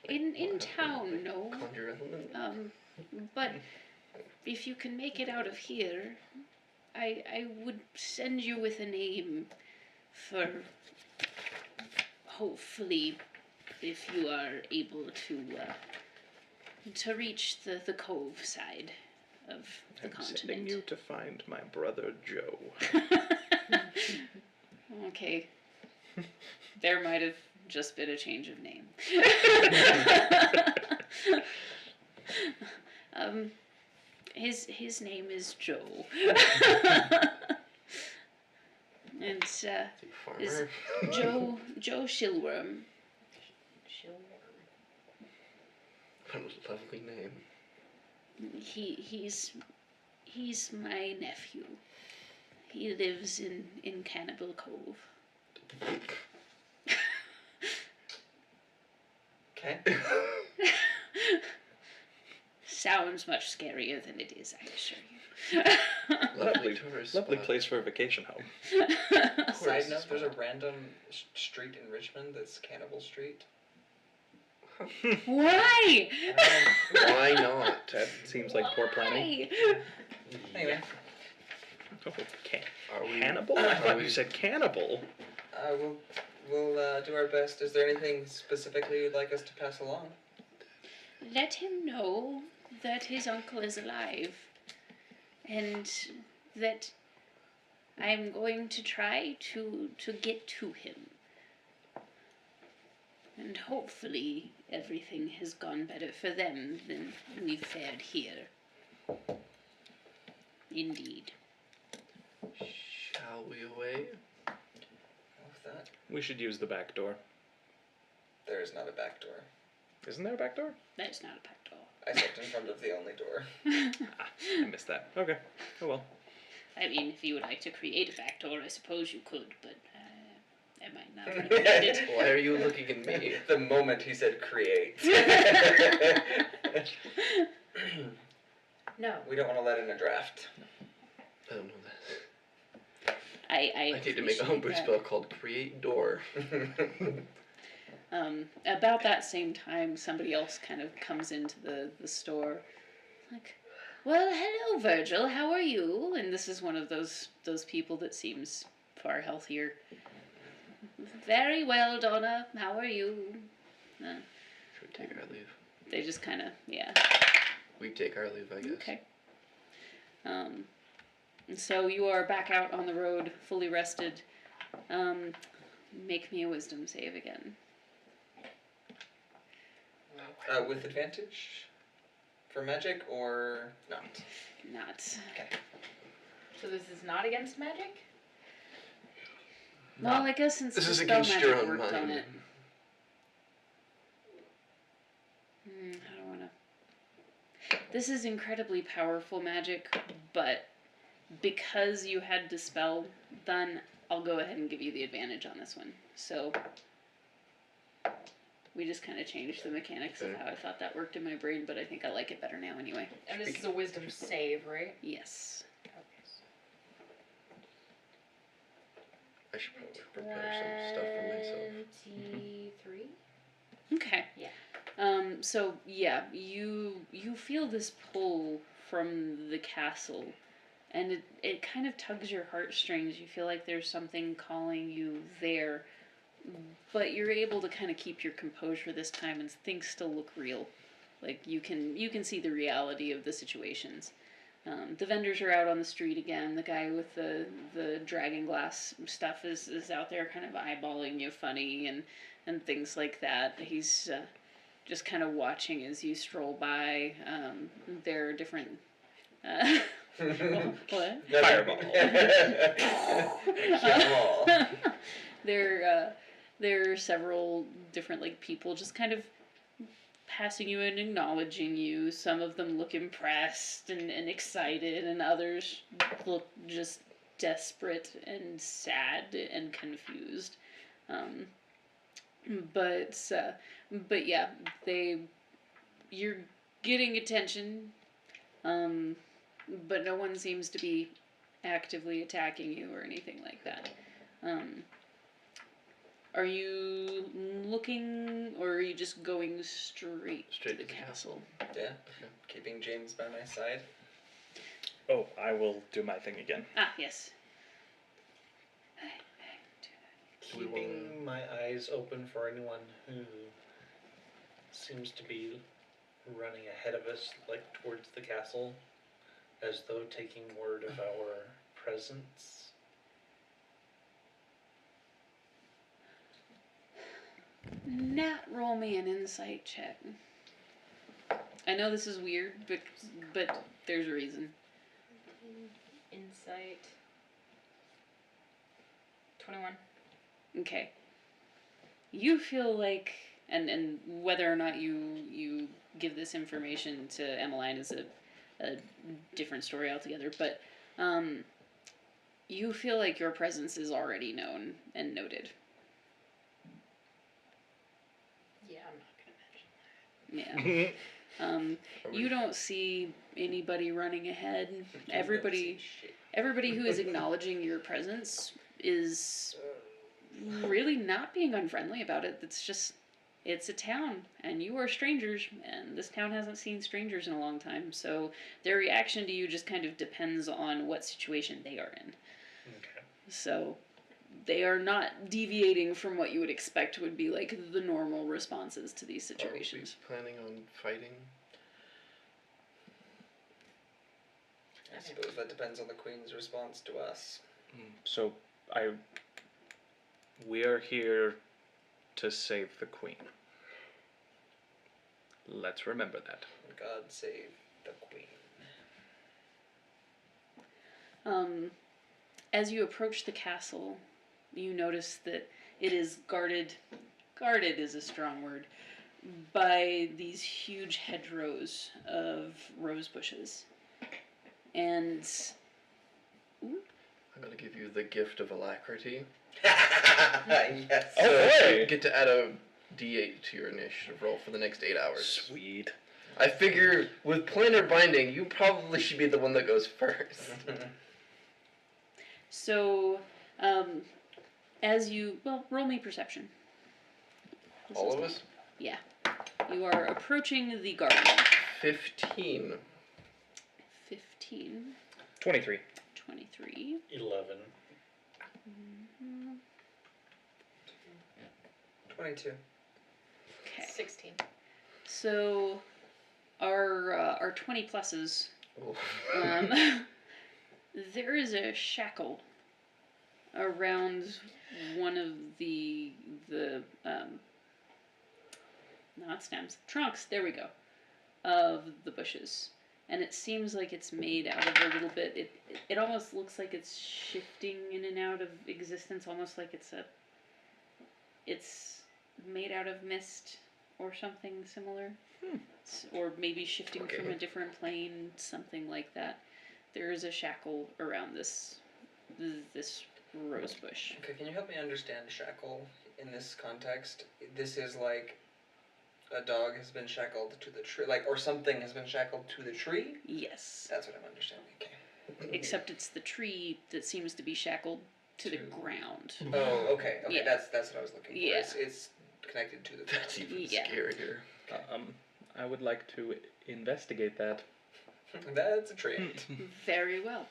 In town, no. Conjure element? But if you can make it out of here, I would send you with a name for hopefully if you are able to reach the cove side of the I'm continent. sending you to find my brother Joe. Okay. There might have just been a change of name. His name is Joe. And is Farmer? Joe Shilworm. What a lovely name. He's my nephew. He lives in Cannibal Cove. Okay. Sounds much scarier than it is, I assure you. Lovely tourist Lovely spot. place for a vacation home. Side note, there's a random street in Richmond that's Cannibal Street. Why? Why not? That seems like poor planning. Why? Anyway, Okay. Are we? Cannibal? I thought you said cannibal. we'll do our best. Is there anything specifically you'd like us to pass along? Let him know that his uncle is alive, and that I'm going to try to get to him. And hopefully everything has gone better for them than we've fared here. Indeed. Shall we away? With that, We should use the back door. there is not a back door. Isn't there a back door? That's not a back door. I stepped in front of the only door. I missed that. Okay. Oh well. I mean, if you would like to create a back door, I suppose you could, but I might not recommend it. Why are you looking at me? The moment he said create. No. We don't want to let in a draft. I don't know that. I I need to make a appreciate homebrew that. spell called Create Door. About that same time, somebody else kind of comes into the store, like, "Well, hello, Virgil. How are you?" And this is one of those people that seems far healthier. "Very well, Donna. How are you?" Should we take our leave? They just kind of, yeah. We take our leave, I guess. Okay. And so you are back out on the road, fully rested. Make me a wisdom save again. With advantage? For magic or not? Not. So this is not against magic? Well, I guess since This the is spell against magic your own worked on mind. it. I don't wanna. This is incredibly powerful magic, but because you had Dispel done, I'll go ahead and give you the advantage on this one. So, We just kind of changed the mechanics of how I thought that worked in my brain, but I think I like it better now anyway. And this is a wisdom save, right? Yes. I should probably prepare some stuff for myself. 23? Okay. Yeah. So yeah, you feel this pull from the castle, and it kind of tugs your heartstrings. You feel like there's something calling you there, but you're able to kind of keep your composure this time, and things still look real. Like you can see the reality of the situations. The vendors are out on the street again. The guy with the dragon glass stuff is out there kind of eyeballing you funny and things like that. He's just kind of watching as you stroll by. There are different. What? Fireball. There are several different like people just kind of passing you and acknowledging you. Some of them look impressed and excited, and others look just desperate and sad and confused. But yeah, you're getting attention, but no one seems to be actively attacking you or anything like that. Are you looking, or are you just going straight to the castle? Yeah. Keeping James by my side. Oh, I will do my thing again. Ah, yes. Do we Keeping my eyes open for anyone who seems to be running ahead of us, like towards the castle, as though taking word of our presence. Nat, roll me an insight check. I know this is weird, but there's a reason. Insight. 21. Okay. You feel like, and whether or not you give this information to Emmeline is a different story altogether, but you feel like your presence is already known and noted. Yeah, I'm not gonna mention that. Yeah. You don't see anybody running ahead. Everybody who is acknowledging your presence is really not being unfriendly about it. It's a town, and you are strangers, and this town hasn't seen strangers in a long time, so their reaction to you just kind of depends on what situation they are in. Okay. So they are not deviating from what you would expect would be like the normal responses to these situations. Are we planning on fighting? I suppose that depends on the Queen's response to us. So we're here to save the Queen. Let's remember that. God save the Queen. As you approach the castle, you notice that it is guarded is a strong word, by these huge hedgerows of rose bushes. And I'm gonna give you the gift of alacrity. Yes. Oh, So boy. you get to add a D8 to your initiative roll for the next 8 hours. Sweet. I figure with planar binding, you probably should be the one that goes first. so, roll me perception. This All is of me. us? Yeah. You are approaching the garden. 15. 15, 23. 23. 11. 22. Okay. 16. So, our 20 pluses. Oh. There is a shackle around one of the not stems, trunks. There we go, of the bushes, and it seems like it's made out of a little bit. It almost looks like it's shifting in and out of existence, almost like it's made out of mist or something similar. Or maybe shifting from a different plane, something like that. There is a shackle around this rose bush. Okay, can you help me understand shackle in this context? This is like a dog has been shackled to the tree, like, or something has been shackled to the tree? Yes. That's what I'm understanding. Okay. Except it's the tree that seems to be shackled to the To- ground. Oh, okay. Okay, Yeah. that's what I was looking for. Yeah. It's connected to the That's ground. even Yeah. scarier. I would like to investigate that. That's a trait. Very well.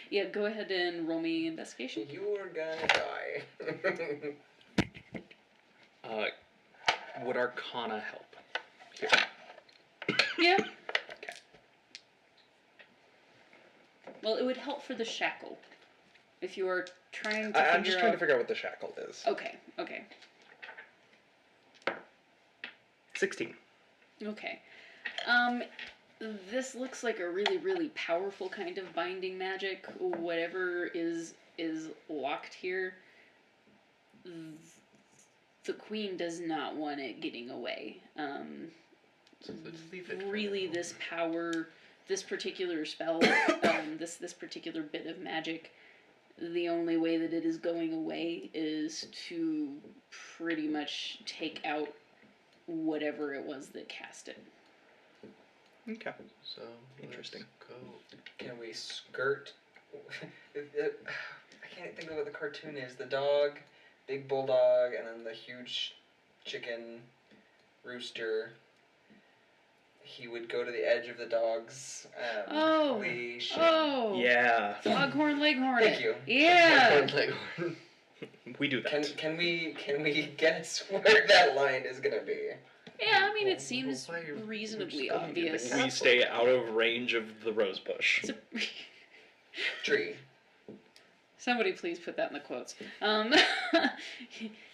Yeah, go ahead and roll me investigation. You're gonna die. Would Arcana help? Here. Yeah. Well, it would help for the shackle. If you are trying to I'm just trying to figure out what the shackle is. Okay, okay, 16. okay. This looks like a really, really powerful kind of binding magic. Whatever is locked here, the queen does not want it getting away. So let's leave it for Really, now. this power, this particular spell, this particular bit of magic, the only way that it is going away is to pretty much take out whatever it was that cast it. Okay. So Interesting. let's go. Can we skirt? I can't think of what the cartoon is. The dog, big bulldog, and then the huge chicken rooster. He would go to the edge of the dog's Oh. leash. Oh! Yeah, Foghorn Leghorn. Thank you. Yeah! Leghorn. we do that. Can we guess where that line is gonna be? Yeah, I mean, it seems Why are we reasonably just going to obvious. We stay out of range of the rose bush. So- Tree. Somebody please put that in the quotes.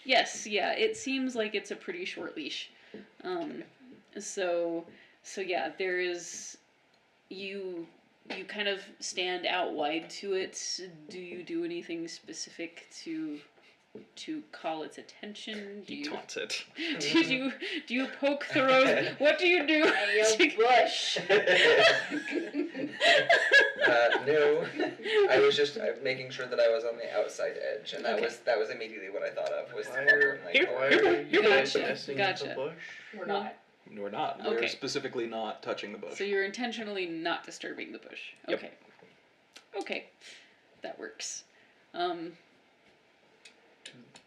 Yes, yeah, it seems like it's a pretty short leash. So yeah, there is, you kind of stand out wide to it. Do you do anything specific to call its attention? Do He you taunts it. do you poke the rose? What do you do? bush. No. I was just making sure that I was on the outside edge, and that Okay. was immediately what I thought of was the Why Foghorn are, Here, Leghorn. why here, are you guys Gotcha, messing gotcha. with the bush? We're No. not. We're not. Okay. We're specifically not touching the bush. So you're intentionally not disturbing the bush. Yep. Okay. Okay. That works.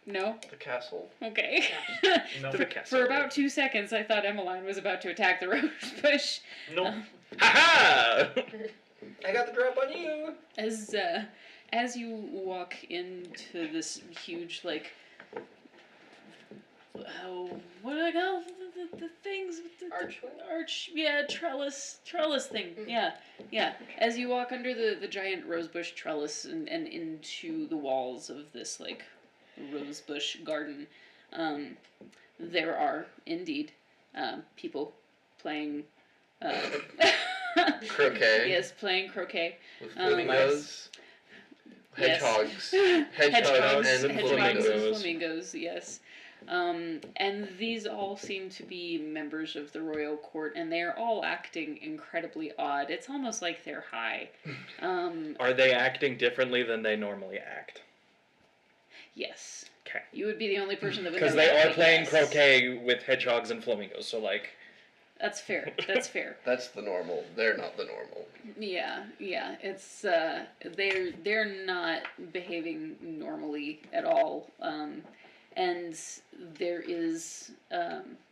No? The castle. Okay. No. To the castle. For about 2 seconds, I thought Emmeline was about to attack the rose bush. No. Ha ha! I got the drop on you. As you walk into this huge, like, what do I call the things? Archway? Trellis thing. Yeah. As you walk under the giant rosebush trellis and into the walls of this, like, rosebush garden, there are indeed people playing Croquet. yes, playing croquet. With Um, flamingos. Yes. Hedgehogs. Hedgehogs and and flamingos. flamingos, yes. And these all seem to be members of the royal court, and they are all acting incredibly odd. It's almost like they're high. Are they acting differently than they normally act? Yes. 'Kay. You would be the only person that would Because know they that, are but playing yes. croquet with hedgehogs and flamingos, so like, That's fair. That's fair. That's the normal. They're not the normal. Yeah. It's they're not behaving normally at all. And there is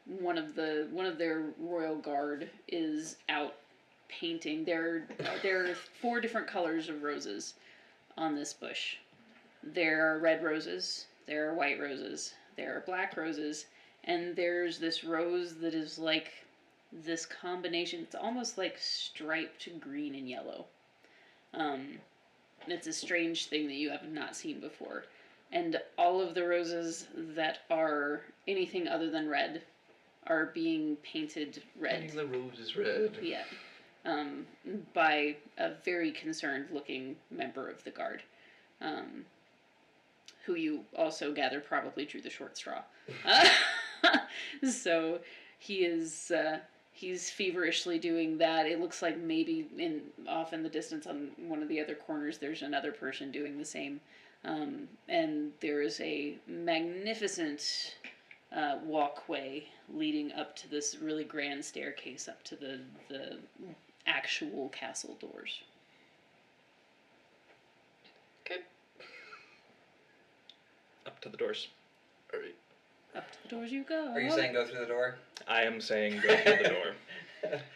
one of their royal guard is out painting. There are 4 different colors of roses on this bush. There are red roses, there are white roses, there are black roses, and there's this rose that is like this combination. It's almost like striped green and yellow. It's a strange thing that you have not seen before. And all of the roses that are anything other than red are being painted red. Painting the rose is red. Yeah. By a very concerned looking member of the guard. Who you also gather probably drew the short straw. So he is he's feverishly doing that. It looks like maybe off in the distance on one of the other corners there's another person doing the same. And there is a magnificent walkway leading up to this really grand staircase up to the actual castle doors. Up to the doors. Alright. Up to the doors you go. Are you saying go through the door? I am saying go through the door.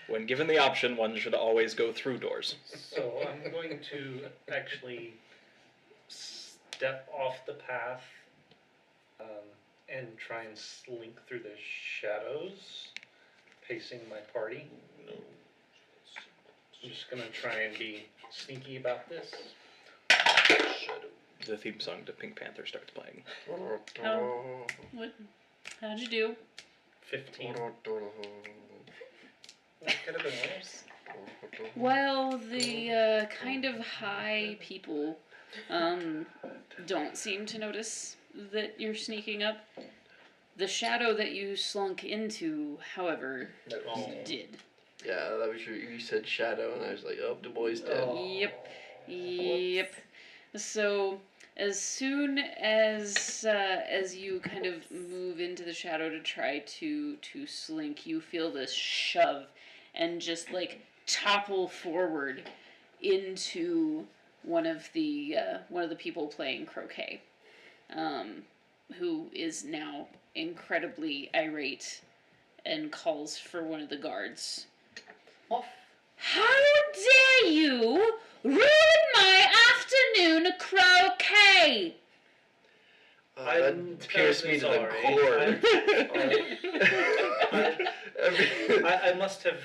When given the option, one should always go through doors. So I'm going to actually step off the path and try and slink through the shadows, pacing my party. I'm just gonna try and be sneaky about this. The theme song to Pink Panther starts playing. How'd you do? 15. That could have been worse. Well, the kind of high people don't seem to notice that you're sneaking up. The shadow that you slunk into, however, Oh. did. Yeah, that was you said shadow, and I was like, oh, Du Bois dead. Oh. Yep. So as soon as you kind of move into the shadow to try to slink, you feel this shove and just like topple forward into one of the people playing croquet, who is now incredibly irate and calls for one of the guards. Off. How dare you ruin my afternoon croquet! That I'm pierced me to terribly the core. I must have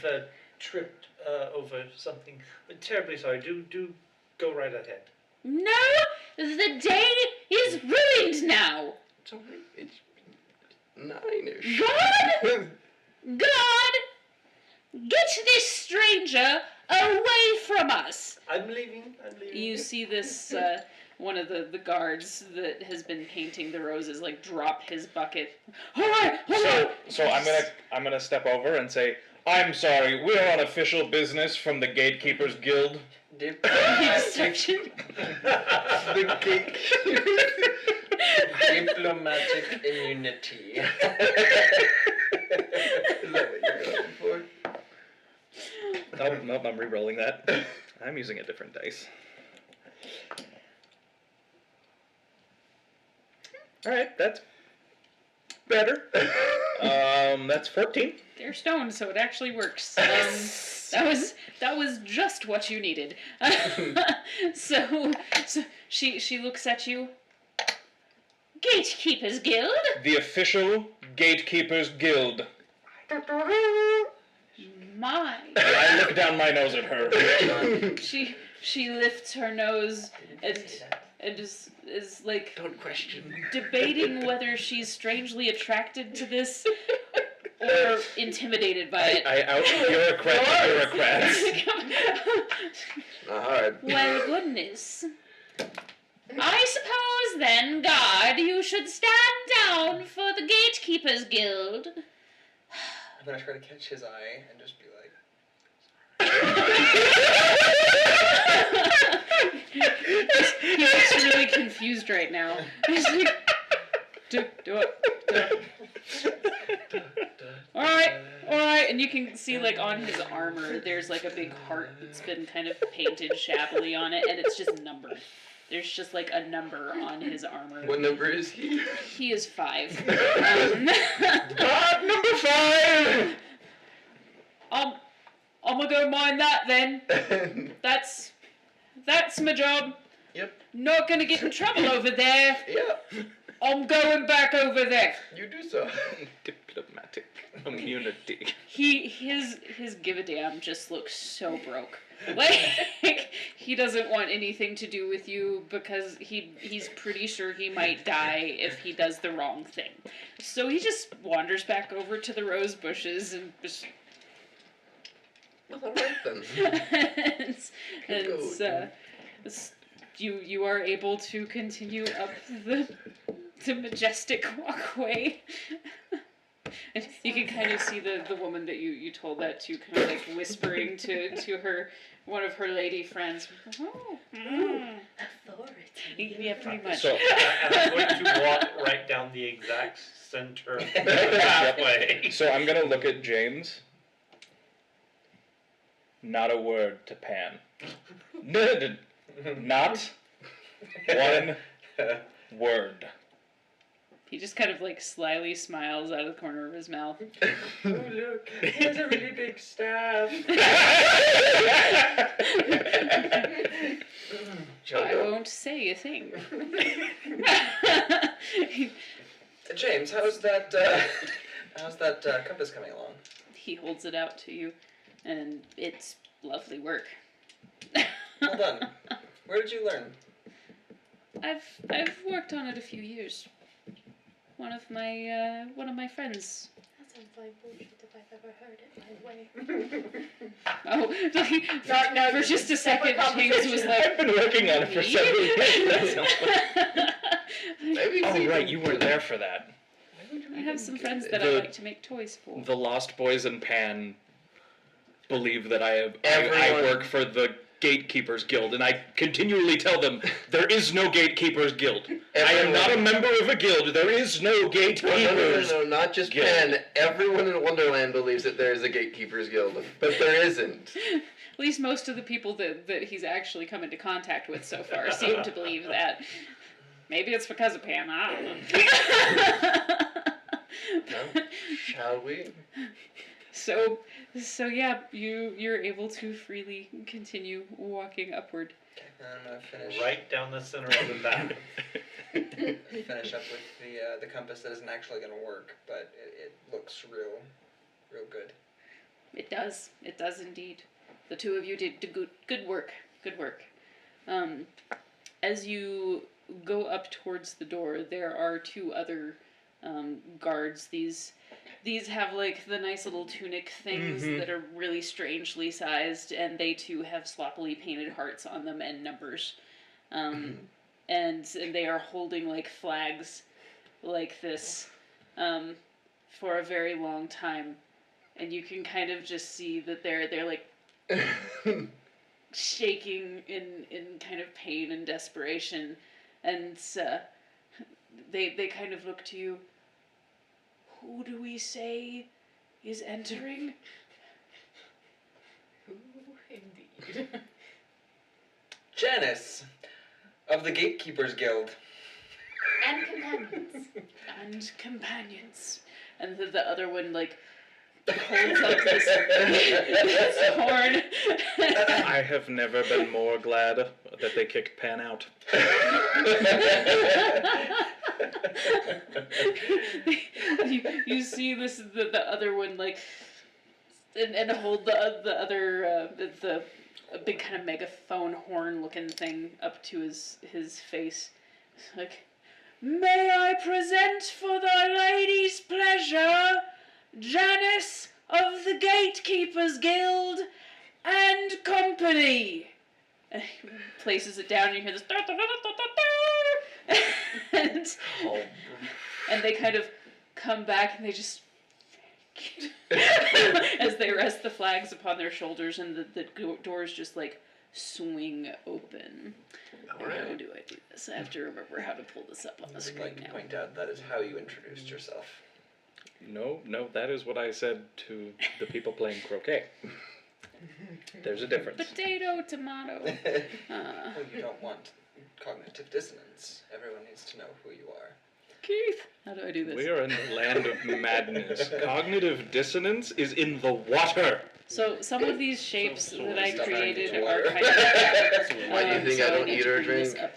tripped over something. Terribly sorry. Do go right ahead. No, the day is ruined now. It's alright. It's 9-ish. God! God! Get this stranger away from us! I'm leaving. You see this, one of the guards that has been painting the roses, like, drop his bucket. Alright! So I'm gonna step over and say, I'm sorry, we're on official business from the Gatekeepers Guild. Deception. The cake. Diplomatic immunity. Is that what you're going for? Nope, I'm re-rolling that. I'm using a different dice. Alright, that's better. That's 14. They're stoned, so it actually works. That was just what you needed. So she looks at you. Gatekeepers Guild? The official Gatekeepers Guild. My. I look down my nose at her. She lifts her nose and is like Don't question. debating whether she's strangely attracted to this or intimidated by it. I out-bureaucrat the bureaucrats. Not hard. Well, goodness. I suppose then, guard, you should stand down for the Gatekeepers Guild. I'm gonna try to catch his eye and just be like. He looks really confused right now. He's like, do it. Alright, and you can see like on his armor there's like a big heart that's been kind of painted shabbily on it, and it's just numbered. There's just like a number on his armor. What number is he? He is 5. God, number 5! I'm gonna go mind that then. That's my job. Yep. Not gonna get in trouble over there. Yep. I'm going back over there. You do so. Diplomatic immunity. His give a damn just looks so broke. Like he doesn't want anything to do with you because he's pretty sure he might die if he does the wrong thing. So he just wanders back over to the rose bushes and just Well, alright then. you are able to continue up the majestic walkway. And you can kind of see the woman that you told that to kind of like whispering to her one of her lady friends. Oh, Authority. Yeah, pretty much. So And I'm going to walk right down the exact center of the pathway. So I'm gonna look at James. Not a word to Pan. No, not one word. He just kind of like slyly smiles out of the corner of his mouth. Oh look, he has a really big staff. I won't say a thing. James, how's that compass coming along? He holds it out to you, and it's lovely work. Well done. Where did you learn? I've worked on it a few years. One of my friends. That sounds like bullshit if I've ever heard it, by the way. Oh, like, for just a second, James was like, I've been working on it for several years. Maybe Oh we right, can- you weren't there for that. I have some friends that I The- like to make toys for. The Lost Boys and Pan believe that I Everyone- work for the Gatekeepers Guild, and I continually tell them there is no Gatekeepers Guild. I am not a member of a guild. There is no Gatekeepers. No, not just Guild. Pan. Everyone in Wonderland believes that there is a Gatekeepers Guild, but there isn't. At least most of the people that he's actually come into contact with so far seem to believe that. Maybe it's because of Pam. I don't know. No? Shall we? So yeah, you're able to freely continue walking upward. And I'm gonna finish Right down the center of the path. finish up with the compass that isn't actually gonna work, but it looks real good. It does indeed. The two of you did good work. Good work. As you go up towards the door, there are two other guards. These have like the nice little tunic things that are really strangely sized, and they too have sloppily painted hearts on them and numbers. And they are holding like flags like this for a very long time, and you can kind of just see that they're like shaking in kind of pain and desperation, and they kind of look to you. Who do we say is entering? Ooh, indeed. Janice of the Gatekeepers Guild. And companions. And companions. And the other one like holds up this horn. I have never been more glad that they kicked Pan out. you see this the other one like and hold the other the a big kind of megaphone horn looking thing up to his face. It's like, may I present for the lady's pleasure Janice of the Gatekeepers Guild and Company. And he places it down and you hear this and Oh. and they kind of come back and they just as they rest the flags upon their shoulders and the doors just like swing open. How Alright. do I do this? I have to remember how to pull this up on the I'd screen like to now. point out that is how you introduced yourself. No, that is what I said to the people playing croquet. There's a difference. Potato, tomato. Well, you don't want cognitive dissonance. Everyone needs to know who you are. Keith, how do I do this? We are in the land of madness. Cognitive dissonance is in the water. So some of these shapes So that I stop created drinking are water. kind of. Why do you think so I don't need eat to or bring this drink? up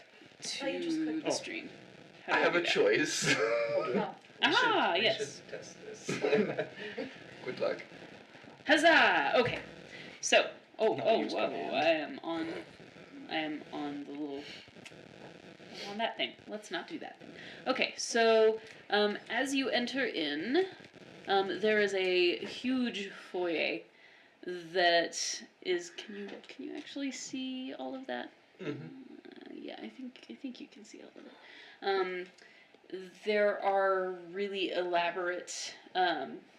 Oh, you just to could- the stream. How I do have do a that? choice. Oh, Ah, We yes. should test this. Good luck. Huzzah! Okay. So, Not whoa, use command. I am on the little, I'm on that thing. Let's not do that. Okay, so, as you enter in, there is a huge foyer that is, can you actually see all of that? Yeah, I think you can see all of it. There are really elaborate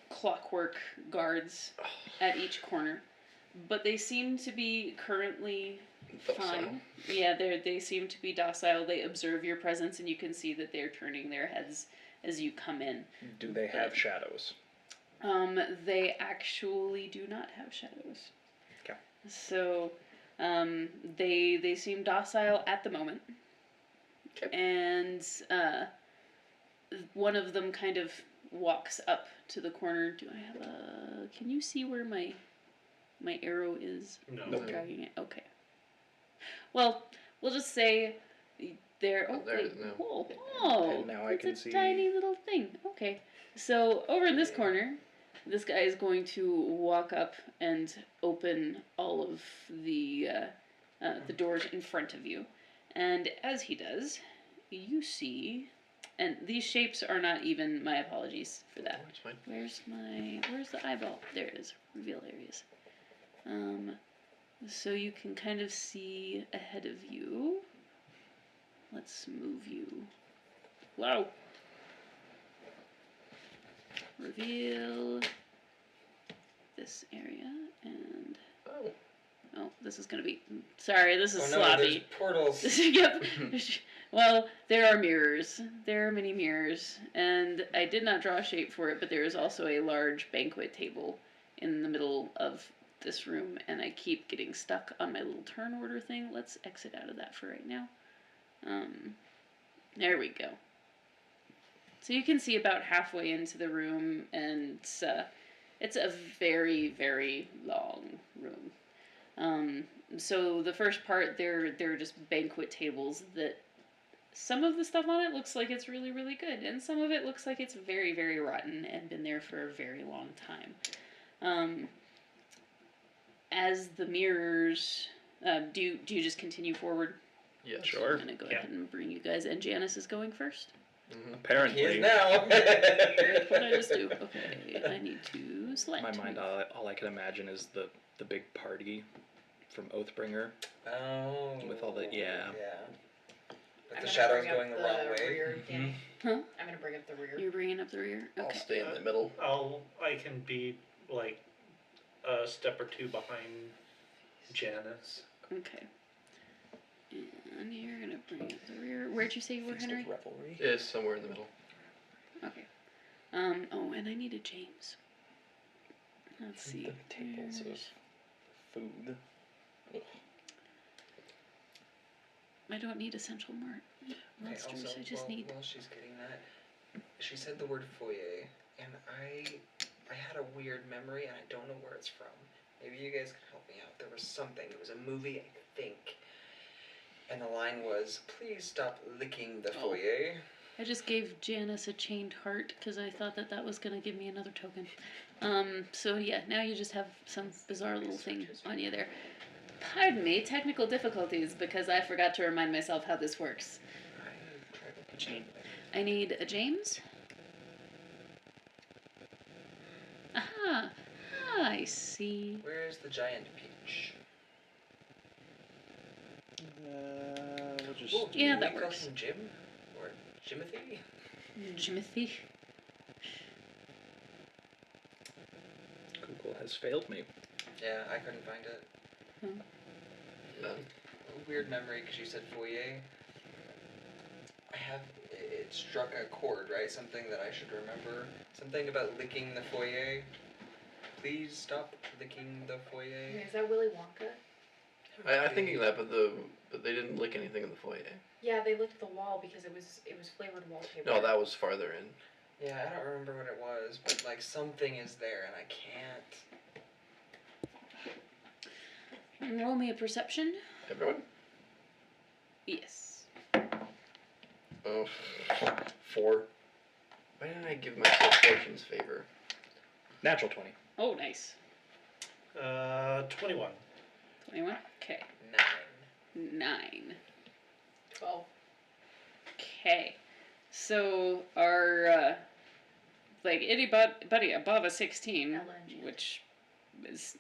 clockwork guards at each corner, but they seem to be currently fine. Yeah, they seem to be docile. They observe your presence, and you can see that they're turning their heads as you come in. Do they have shadows? They actually do not have shadows. Okay. So, they seem docile at the moment. Okay. And one of them kind of walks up to the corner. Do I have a? Can you see where my arrow is? No. I'm dragging it. Okay. Well, we'll just say there. Oh, there it wait. is now. Oh, And now I it's can a see- tiny little thing. Okay. So over in this corner, this guy is going to walk up and open all of the doors in front of you, and as he does, you see, and these shapes are not even. My apologies for that. It's fine. Where's the eyeball? There it is. Reveal areas. So you can kind of see ahead of you. Let's move you. Wow. Reveal this area and Oh. this is gonna be. Sorry, this is Oh no, there's sloppy. portals. Yep. Well, there are mirrors. There are many mirrors, and I did not draw a shape for it, but there is also a large banquet table in the middle of this room, and I keep getting stuck on my little turn order thing. Let's exit out of that for right now. There we go. So you can see about halfway into the room, and it's a very, very long room. So the first part, they're just banquet tables that some of the stuff on it looks like it's really, really good, and some of it looks like it's very, very rotten and been there for a very long time. As the mirrors, do you just continue forward? Yeah. Sure. I'm gonna go ahead and bring you guys, and Janice is going first. Mm-hmm. He Apparently, is now. What did I just do? Okay, I need to select. in my mind, all I can imagine is the big party from Oathbringer. Oh. With all the- yeah. With the shadows bring up going the wrong way. rear again. Huh? I'm gonna bring up the rear. You're bringing up the rear. I'll Okay. stay in the middle. I can be like a step or two behind Janice. Okay. And you're gonna bring up the rear. Where'd you say you were, Feast of Henry? Revelry. It's somewhere in the middle. Okay. Oh, and I needed James. Let's see. The tables of There's- food. I don't need essential Okay, monsters. also, I just need. while she's getting that, she said the word foyer, and I had a weird memory, and I don't know where it's from. Maybe you guys can help me out. There was something. It was a movie, I think. And the line was, "Please stop licking the Oh. foyer." I just gave Janice a chained heart because I thought that was gonna give me another token. So yeah, now you just have some bizarre little thing on you there. Pardon me, technical difficulties because I forgot to remind myself how this works. I tried to put you in there. I need a James. Aha! I see. Where's the giant peach? We'll just Ooh, Yeah, do that we call works. him Jim? Or Jimothy? Jimothy. Google has failed me. Yeah, I couldn't find it. None. A weird memory because you said foyer. It struck a chord, right? Something that I should remember. Something about licking the foyer. Please stop licking the foyer. Is that Willy Wonka? I'm thinking that, but they didn't lick anything in the foyer. Yeah, they licked the wall because it was flavored wallpaper. No, that was farther in. Yeah, I don't remember what it was, but like something is there and I can't. Roll me a perception. Everyone? Yes. Oh, 4. Why didn't I give myself Fortune's favor? Natural 20. Oh, nice. 21. 21. Okay. 9. 12. Okay. So our anybody above a 16, Ella and Jan. which is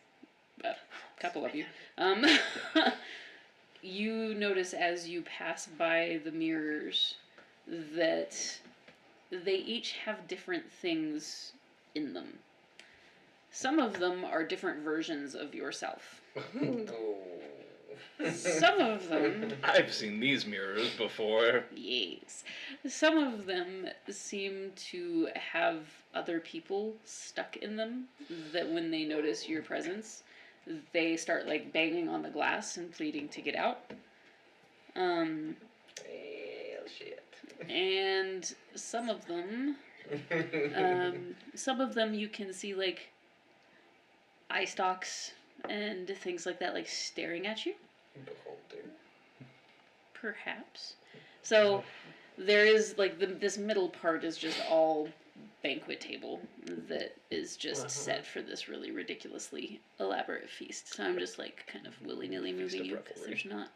a couple of you, you notice as you pass by the mirrors that they each have different things in them. Some of them are different versions of yourself. Oh. Some of them, I've seen these mirrors before. yes, some of them seem to have other people stuck in them that when they notice your presence, they start like banging on the glass and pleading to get out. Well, shit. And some of them you can see like eye stalks and things like that, like staring at you, Beholder. perhaps. So there is like this middle part is just all banquet table that is just set for this really ridiculously elaborate feast. So I'm just like kind of willy nilly Feast moving of you because revelry. there's not.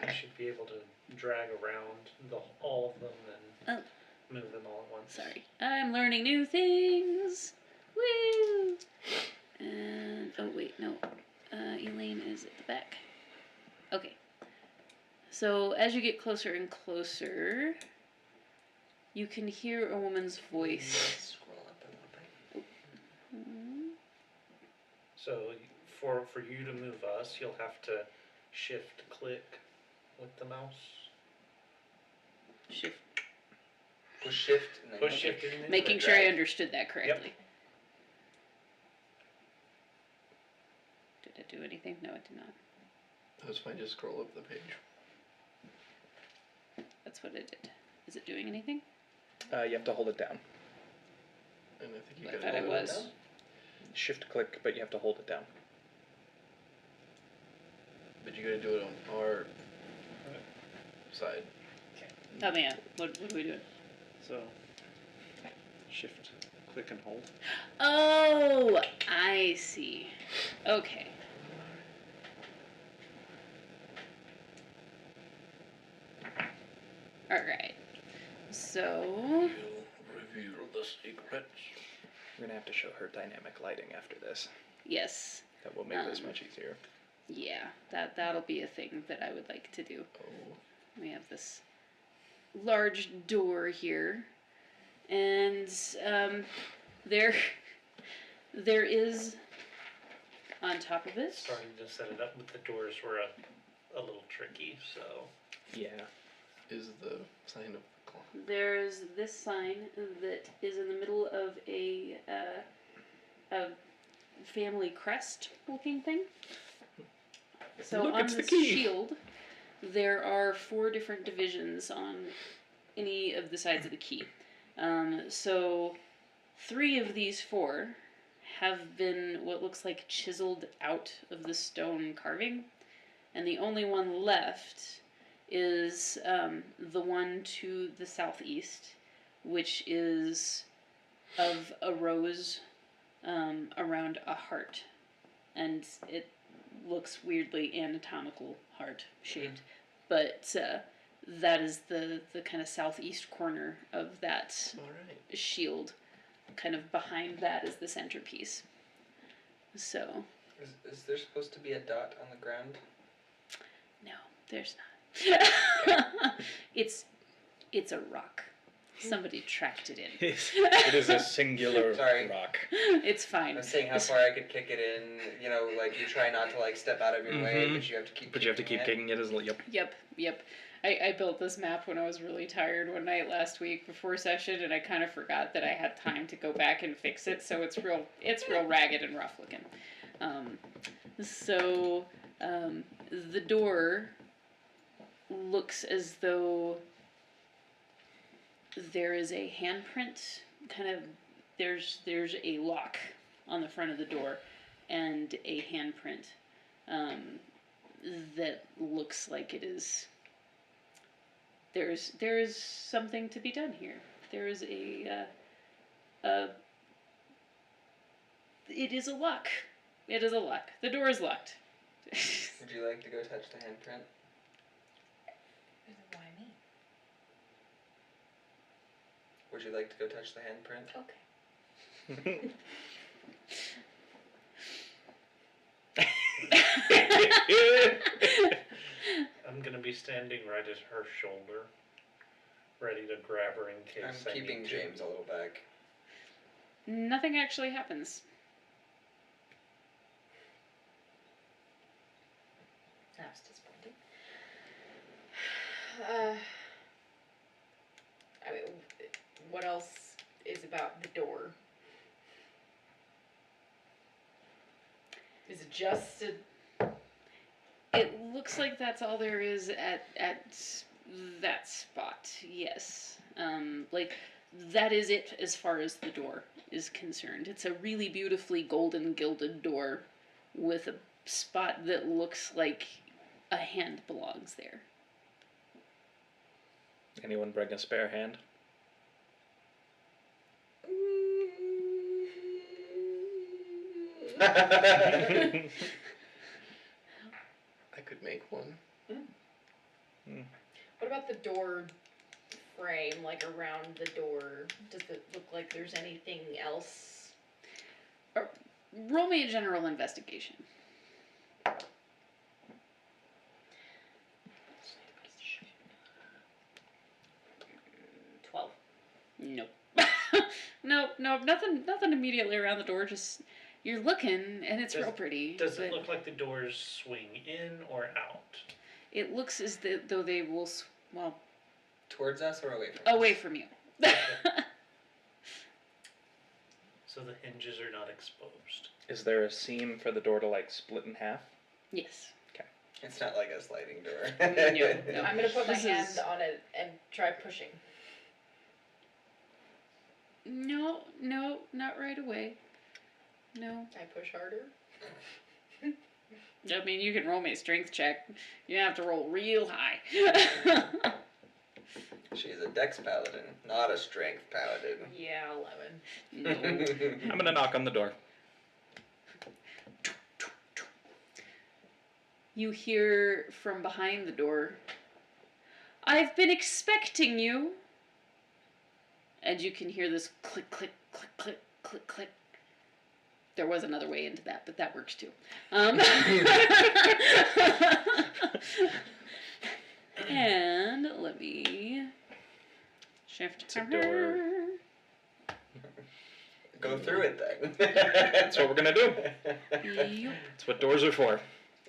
You should be able to drag around all of them and move them all at once. Sorry, I'm learning new things. Woo! And oh wait, no, Elaine is at the back. Okay. So as you get closer and closer, you can hear a woman's voice. Scroll up a little bit. So for you to move us, you'll have to shift click with the mouse. Shift, Push shift and then Push shift in there. making sure I understood that correctly. Did it do anything? No, it did not. That was fine. Just scroll up the page. That's what it did. Is it doing anything? You have to hold it down. And I think you I got thought it was. Shift click, but you have to hold it down. But you gotta do it on our side. Oh man, what are we doing? So, shift click and hold. Oh, I see. Okay. Alright. So, Reveal the secrets. We're gonna have to show her dynamic lighting after this. yes. That will make this Um, much easier. Yeah, that'll be a thing that I would like to do. Oh. We have this large door here, and there is on top of it. Starting to set it up, but the doors were a little tricky, so. Yeah. Is the sign of the clock. There's this sign that is in the middle of a family crest looking thing. So Look, on it's the this key. shield, there are 4 different divisions on any of the sides of the key. So 3 of these 4 have been what looks like chiseled out of the stone carving, and the only one left is the one to the southeast, which is of a rose around a heart, and it looks weirdly anatomical heart shaped, but that is the kind of southeast corner of that Alright. shield. Kind of behind that is the centerpiece. So Is there supposed to be a dot on the ground? no, there's not. it's a rock. Somebody tracked it in. It is a singular Sorry. rock. It's I fine. was saying how far I could kick it in. You know, like you try not to like step out of your way, Mhm. but you have to keep. But you have to keep kicking it as yep. Yep. I built this map when I was really tired one night last week before session, and I kind of forgot that I had time to go back and fix it. So it's real ragged and rough looking. The door looks as though there is a handprint. Kind of there's a lock on the front of the door, and a handprint that looks like it is. There is something to be done here. There is it is a lock. It is a lock. The door is locked. Would you like to go touch the handprint? Why me? Would you like to go touch the handprint? Okay. I'm gonna be standing right at her shoulder, ready to grab her in case I'm I keeping need to. James a little back. Nothing actually happens. I mean, what else is about the door? Is it just a... It looks like that's all there is at that spot. Yes. Like that is it as far as the door is concerned. It's a really beautifully golden gilded door with a spot that looks like a hand belongs there. Anyone bring a spare hand? I could make one. What about the door frame, like around the door? Does it look like there's anything else? Roll me a general investigation. 12. Nope. Nope, nothing immediately around the door, just you're looking and it's real pretty. Does it but look like the doors swing in or out? it looks as though they will Towards us or away from us? away from you. So the hinges are not exposed. Is there a seam for the door to like split in half? Yes. It's not like a sliding door. No. I'm gonna put my This hand is- on it and try pushing. No, not right away. No. I push harder. I mean, you can roll me a strength check. You have to roll real high. She's a dex paladin, not a strength paladin. Yeah, 11. No. I'm gonna knock on the door. You hear from behind the door, "I've been expecting you." And you can hear this click, click, click, click, click, click. There was another way into that, but that works too. And let me shift It's a door. Go through it then. That's what we're gonna do. Yup. That's what doors are for.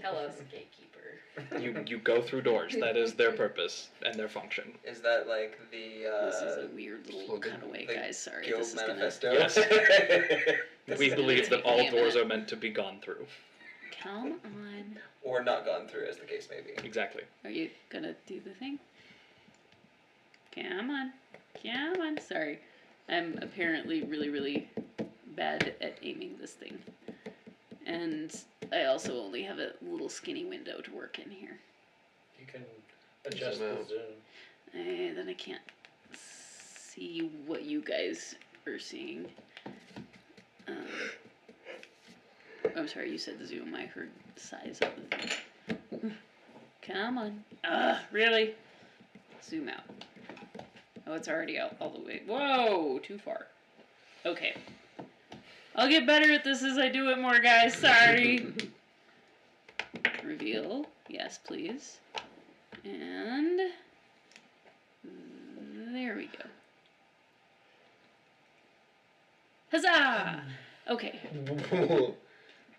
Tell us, gatekeeper. You go through doors. That is their purpose and their function. Is that like the This is a weird little slogan. cutaway, the guys. Sorry, guild this is gonna manifesto? Yes. This We is gonna believe that take all me a doors minute. are meant to be gone through. Come on. Or not gone through, as the case may be. Exactly. Are you gonna do the thing? Come on. Come on. Sorry. I'm apparently really, really bad at aiming this thing. And I also only have a little skinny window to work in here. You can adjust Zoom the out. zoom. Then I can't see what you guys are seeing. I'm sorry, you said zoom. I heard the size of the thing. Come on. Really? Zoom out. Oh, it's already out all the way. Whoa, too far. Okay. I'll get better at this as I do it more, guys. Sorry. Reveal. Yes, please. And there we go. Huzzah! Okay.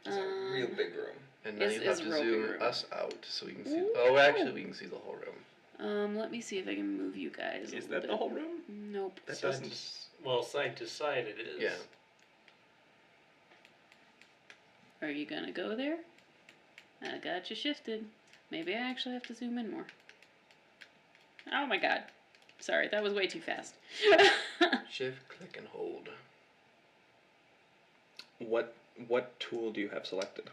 It's a real big room. And now It's- you have it's to real big zoom room. us out so we can see. Oh, actually, we can see the whole room. Let me see if I can move you guys. a Is little that bit. the whole room? Nope. That Side doesn't. side to side it is. Yeah. Are you gonna go there? I got you shifted. Maybe I actually have to zoom in more. Oh my god. Sorry, that was way too fast. Shift, click, and hold. What tool do you have selected?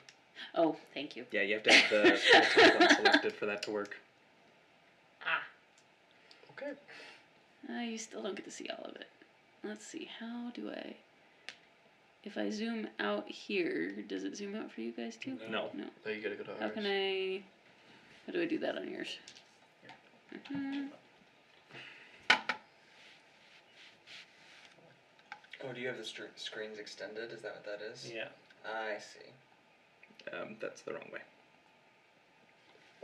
Oh, thank you. Yeah, you have to have the top one selected for that to work. Okay. You still don't get to see all of it. Let's see, how do I... If I zoom out here, does it zoom out for you guys too? No. No. Now you gotta go to ours. How can I... How do I do that on yours? Mhm. Oh, do you have the screens extended? Is that what that is? Yeah. I see. That's the wrong way.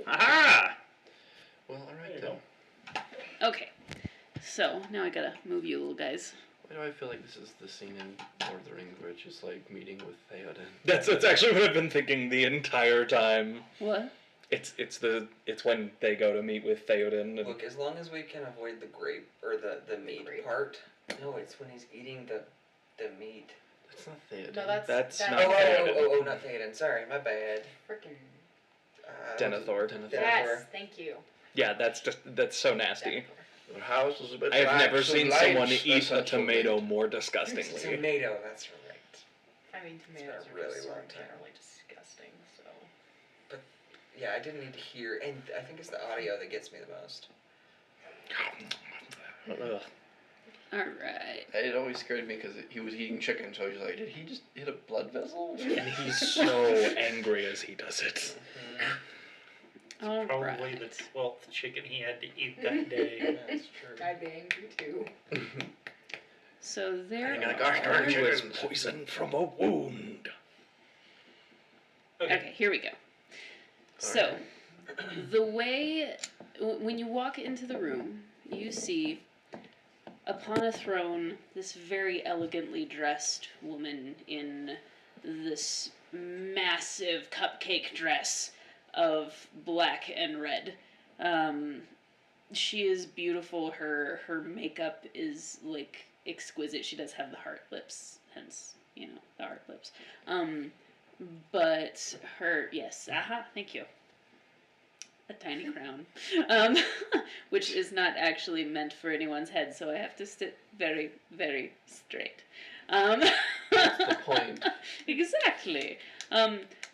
Aha! Well, There alright you then. go. Okay. So, now I gotta move you little guys. Why do I feel like this is the scene in Lord of the Rings where it's just like meeting with Theoden? That's actually what I've been thinking the entire time. What? It's when they go to meet with Theoden and Look, as long as we can avoid the grape or the meat grape? part. No, it's when he's eating the meat. That's not Theoden. No, that's not Oh, Theoden. not Theoden. Sorry, my bad. freaking. Denethor. Yes, thank you. Yeah, that's so nasty. The house was a bit I've never lax seen and someone light, eat a essentially. tomato more disgustingly. Tomato, that's right. I mean, been tomatoes a are really just long so time. generally disgusting. So. Yeah, I didn't need to hear, and I think it's the audio that gets me the most. Ugh. Alright. It always scared me because he was eating chicken, so I was like, did he just hit a blood vessel? And he's so angry as he does it. Probably Alright. the 12th chicken he had to eat that day. That's true. I'd be angry too. So there I'm gonna gosh darn are... He was chickens. poisoned from a wound. Okay. Okay, here we go. So, the way, when you walk into the room, you see upon a throne this very elegantly dressed woman in this massive cupcake dress of black and red. She is beautiful. Her makeup is like exquisite. She does have the heart lips, hence, the heart lips. But her, yes, thank you. A tiny crown, which is not actually meant for anyone's head, so I have to sit very, very straight. That's the point. Exactly.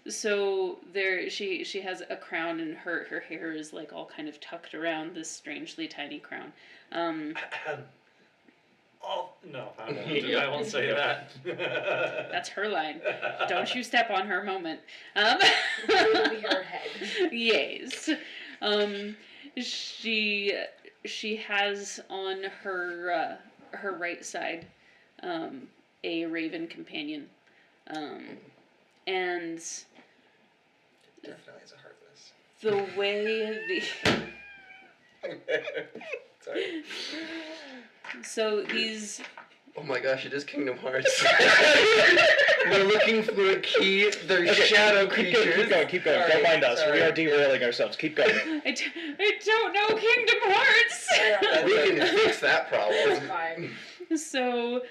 So there, she has a crown, and her hair is like all kind of tucked around this strangely tiny crown. Oh, no, I won't say that. That's her line. Don't you step on her moment. Literally her head. Yes. She has on her right side a raven companion, and Definitely is a heartless. the way Sorry. so these Oh my gosh, it is Kingdom Hearts. We're looking for a key. They're Okay, shadow keep creatures. going. Sorry, Don't mind us. We sorry. are derailing ourselves. Keep going. I don't know Kingdom Hearts. We can fix that It's problem. fine. So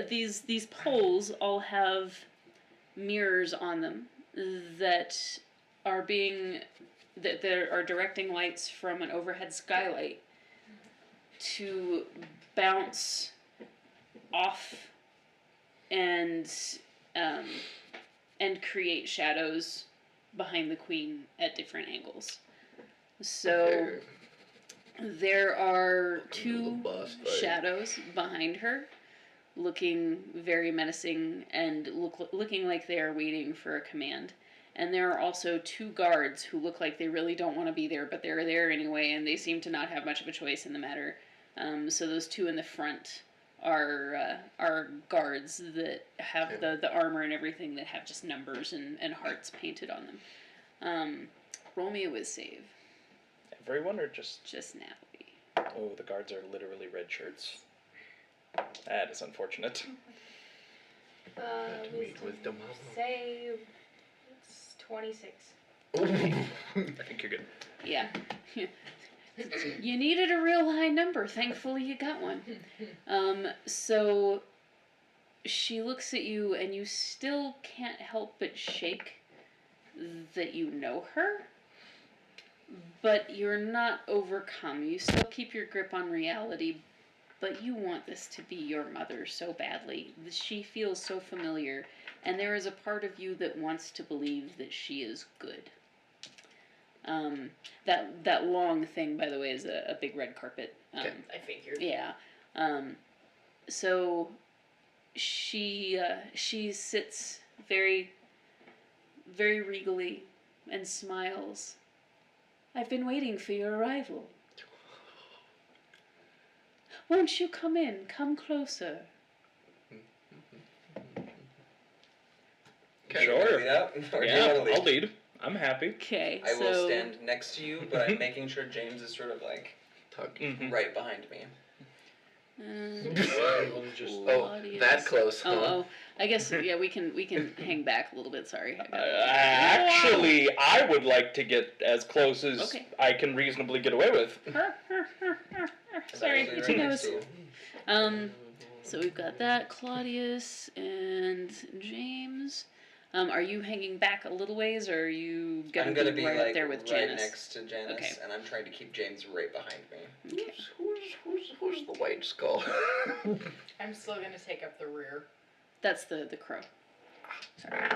these poles all have mirrors on them that are directing lights from an overhead skylight to bounce off and create shadows behind the queen at different angles. So Okay. there are Little two boss fight. shadows behind her, looking very menacing and looking like they are waiting for a command. And there are also two guards who look like they really don't want to be there, but they're there anyway, and they seem to not have much of a choice in the matter. So those two in the front are guards that have Okay. the armor and everything that have just numbers and hearts painted on them. Roll me a whiz save. Everyone or just... Natalie. Oh, the guards are literally red shirts. That is unfortunate. To meet with the mama. Say it's 26. I think you're good. Yeah. You needed a real high number. Thankfully, you got one. So she looks at you, and you still can't help but shake that you know her. But you're not overcome. You still keep your grip on reality, but you want this to be your mother so badly. She feels so familiar, and there is a part of you that wants to believe that she is good. That long thing, by the way, is a big red carpet. Okay. I figured. Yeah. So she sits very, very regally and smiles. I've been waiting for your arrival. Won't you come in? Come closer. Okay. Sure. Lead out? Or do you Yeah, wanna lead? I'll lead. I'm happy. Okay, I so will stand next to you, but I'm making sure James is sort of like Tug. Mm-hmm. right behind me. Oh, that close, huh? Oh, I guess yeah. We can hang back a little bit. Sorry. Actually, I would like to get as close as Okay. I can reasonably get away with. Sorry, Actually, itchy right next nose. to you. So we've got that Claudius and James. Are you hanging back a little ways, or are you I'm gonna be right like up there with right Janice? next to Janice, Okay. and I'm trying to keep James right behind me. Okay. Who's the white skull? I'm still gonna take up the rear. That's the crow. Sorry.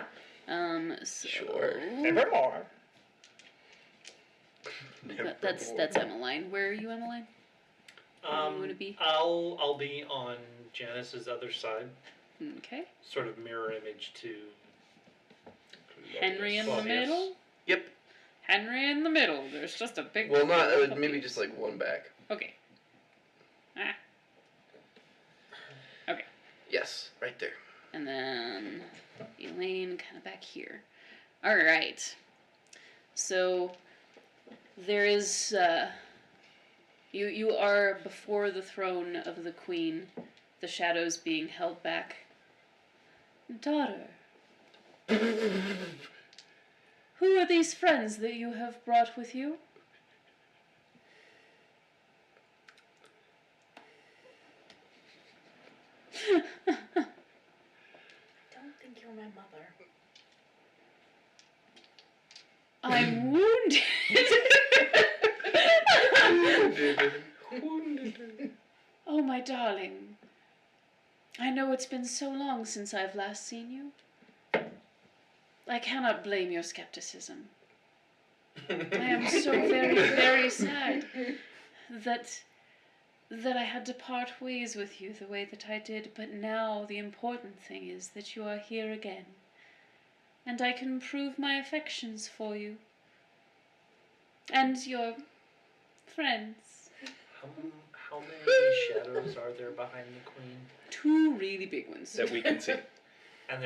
So Sure. Nevermore. that's Emmeline. Where are you, Emmeline? Where do you wanna be? I'll be on Janice's other side, Okay. sort of mirror image to. Henry in the Claudius. middle. Yep. Henry in the middle. There's just a big. Well, not puppy. maybe just like one back. Okay. Ah. Yes, right there. And then Elaine kind of back here. All right. So there is you are before the throne of the queen, the shadows being held back. Daughter, who are these friends that you have brought with you? Don't think you're my mother. I'm wounded. Oh, my darling. I know it's been so long since I've last seen you. I cannot blame your skepticism. I am so very, very sad that I had to part ways with you the way that I did, but now the important thing is that you are here again, and I can prove my affections for you. And your friends. How many shadows are there behind the queen? 2 really big ones. That we can see. And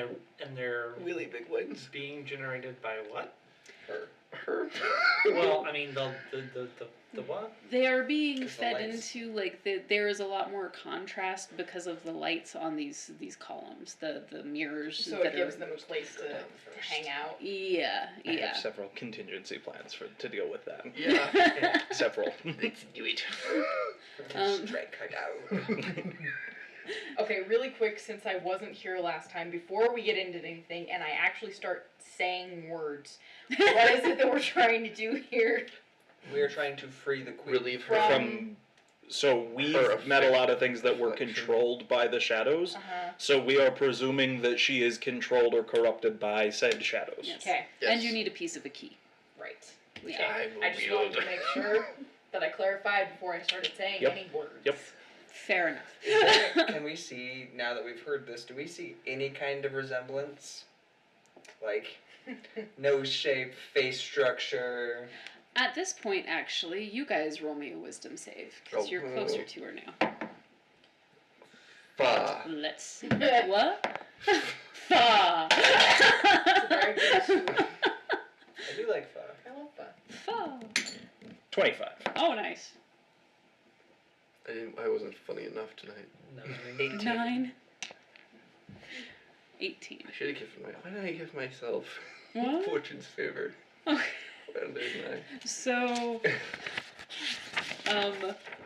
they're Really big ones. being generated by what? Her. Well, I mean the what? They are being 'Cause the fed lights. into there is a lot more contrast because of the lights on these columns, the mirrors So that it gives are. them a place to hang out. Yeah, I yeah. have several contingency plans to deal with that. Yeah. Several. Let's do it. Strike her down. Okay, really quick, since I wasn't here last time, before we get into anything and I actually start saying words, what is it that we're trying to do here? We are trying to free the queen. Relieve her From- From so we've Her met a lot of things that were affection. controlled by the shadows. Uh-huh. So we are presuming that she is controlled or corrupted by said shadows. Yes. Okay, Yes. And you need a piece of a key. right. Yeah. Okay. I will I just wanted wield. to make sure that I clarified before I started saying Yep. any words. Yep. Fair enough. Can we see, now that we've heard this, do we see any kind of resemblance? Like, nose shape, face structure. At this point, actually, you guys roll me a wisdom save because Oh. you're closer to her now. Fa. Let's see. What? Fa. It's a very good I do like pho. I love that. Fa. 25. Oh, nice. I wasn't funny enough tonight. 18. 9. 18. I should have given why did I give myself What? fortune's favor? Okay. And there's my. So,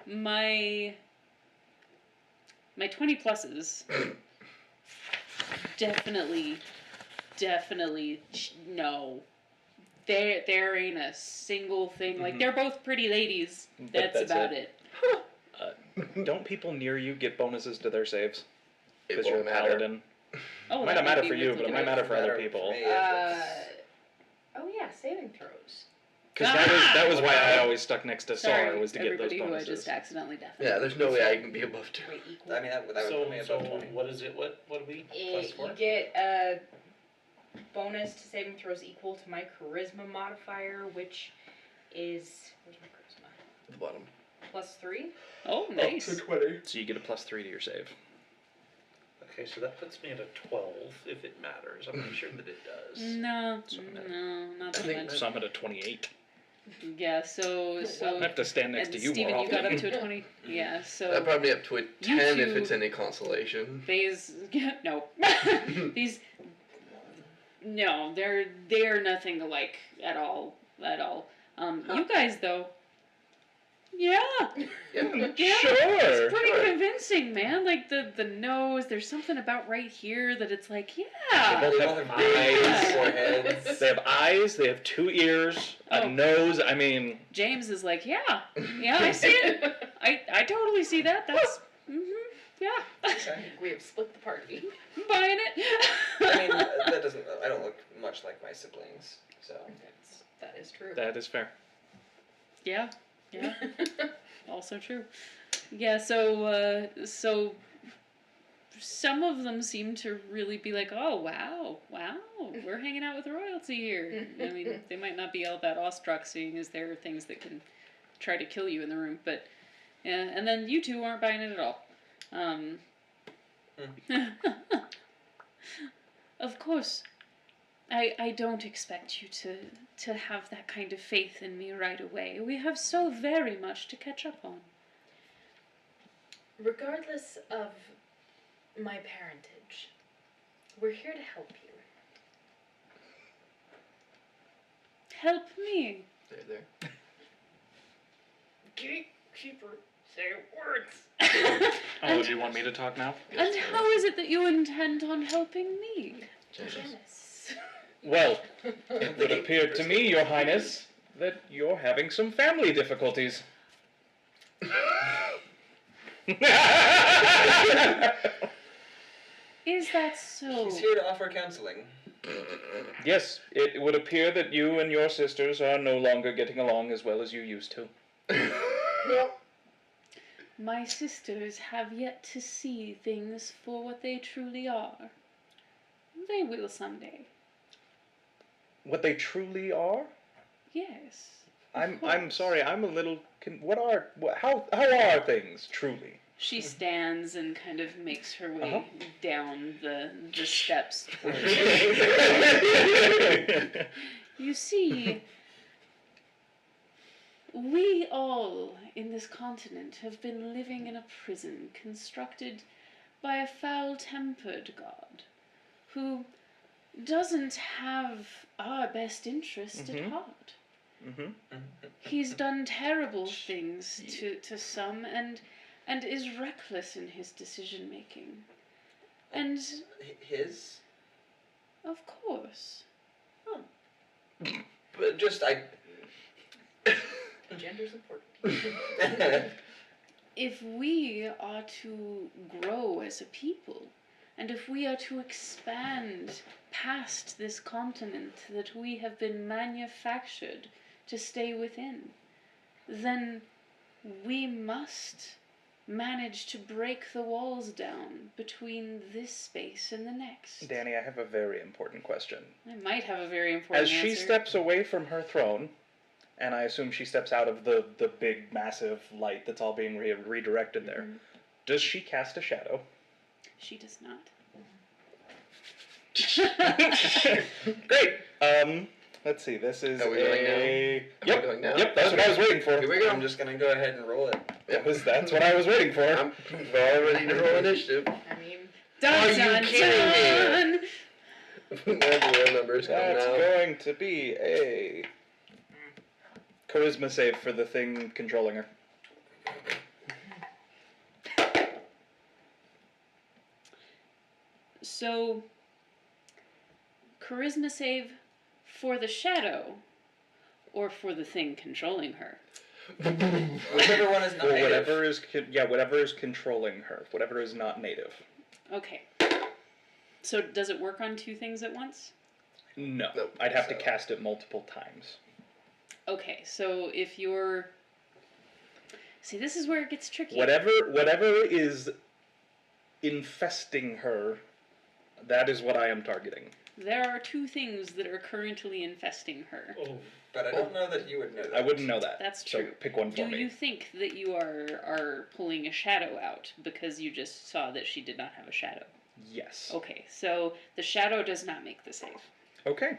my 20 pluses definitely no. There ain't a single thing. Like, they're both pretty ladies. But That's about it. Don't people near you get bonuses to their saves? It Because you're a won't matter. paladin. Oh, Might that not matter be for you, with but it looking might at matter for other For people. me, if it's- Oh yeah, saving throws. Because that was why I always stuck next to Sar, Sorry, was to get those everybody who I bonuses. just accidentally deafened. Yeah, there's no way I can be above 2. Wait, equal. I mean, that would put me So above 20. what is it? What are we? Plus 4? You get a bonus to saving throws equal to my charisma modifier, which is where's my charisma? The bottom. +3. Oh, nice. 20. So you get a +3 to your save. Okay, so that puts me at a 12 if it matters. I'm not sure that it does. No, So I'm at- no, not I so think much. So I'm at a 28. Yeah, so I have to stand next and to you Steven, more you got often. up to a 20. Yeah, so That brought me up to a 10 if two- it's any consolation. these no. These no, they're nothing alike at all. You guys though. Yeah. Yeah. Yeah. Sure. It's pretty Sure. convincing, man. Like the nose, there's something about right here that it's like, They yeah. both They have both have eyes. foreheads. They have eyes. They have 2 ears, a Oh. nose. I mean, James is like, yeah, I see it. I totally see that. That's yeah. Okay. We have split the party. I'm buying it. I mean, that doesn't. I don't look much like my siblings, so. That is true. that is fair. Yeah. Yeah. Also true. Yeah, so some of them seem to really be like, oh wow, we're hanging out with royalty here. I mean, they might not be all that awestruck, seeing as there are things that can try to kill you in the room, but yeah. And then you two aren't buying it at all. Of course, I don't expect you to have that kind of faith in me right away. We have so very much to catch up on. Regardless of my parentage, we're here to help you. Help me. There. Gatekeeper, say words. Oh, do you want me to talk now? And how is it that you intend on helping me? Janice. Well, it would appear to me, Your Highness, that you're having some family difficulties. Is that so? He's here to offer counseling. Yes, it would appear that you and your sisters are no longer getting along as well as you used to. My sisters have yet to see things for what they truly are. They will someday. What they truly are? Yes. I'm sorry. I'm a little. How are things truly? She stands and kind of makes her way Uh-huh. down the steps towards You see, we all in this continent have been living in a prison constructed by a foul-tempered god who doesn't have our best interest at Mhm. heart. Mm-hmm. He's done terrible things to some and is reckless in his decision making. And His? of course, But just, Gender's important. if we are to grow as a people, and if we are to expand past this continent that we have been manufactured to stay within, then we must manage to break the walls down between this space and the next. Danny, I have a very important question. I might have a very important As she answer. steps away from her throne, and I assume she steps out of the big, massive light that's all being redirected there, Mhm. does she cast a shadow? She does not. Great. Let's see. This is Are we going now? a. Are we Yep. going now? Yep. That's what I was waiting for. Here we go. I'm just gonna go ahead and roll it. That's what I was waiting for. We're all ready to roll initiative. I mean, Dun, Are you dun, kidding me? dun! The real numbers come That's now. going to be a charisma save for the thing controlling her. So, charisma save for the shadow, or for the thing controlling her. Whichever one is not Or native. whatever is controlling her. Whatever is not native. Okay. So does it work on two things at once? No. Nope. I'd have to So- cast it multiple times. Okay, so if you're... See, this is where it gets tricky. Whatever is infesting her, that is what I am targeting. There are two things that are currently infesting her. Oh, But I don't know that you would know that. I wouldn't know that. That's So true. pick one for Do me. you think that you are pulling a shadow out because you just saw that she did not have a shadow? Yes. Okay, so the shadow does not make the save. Okay.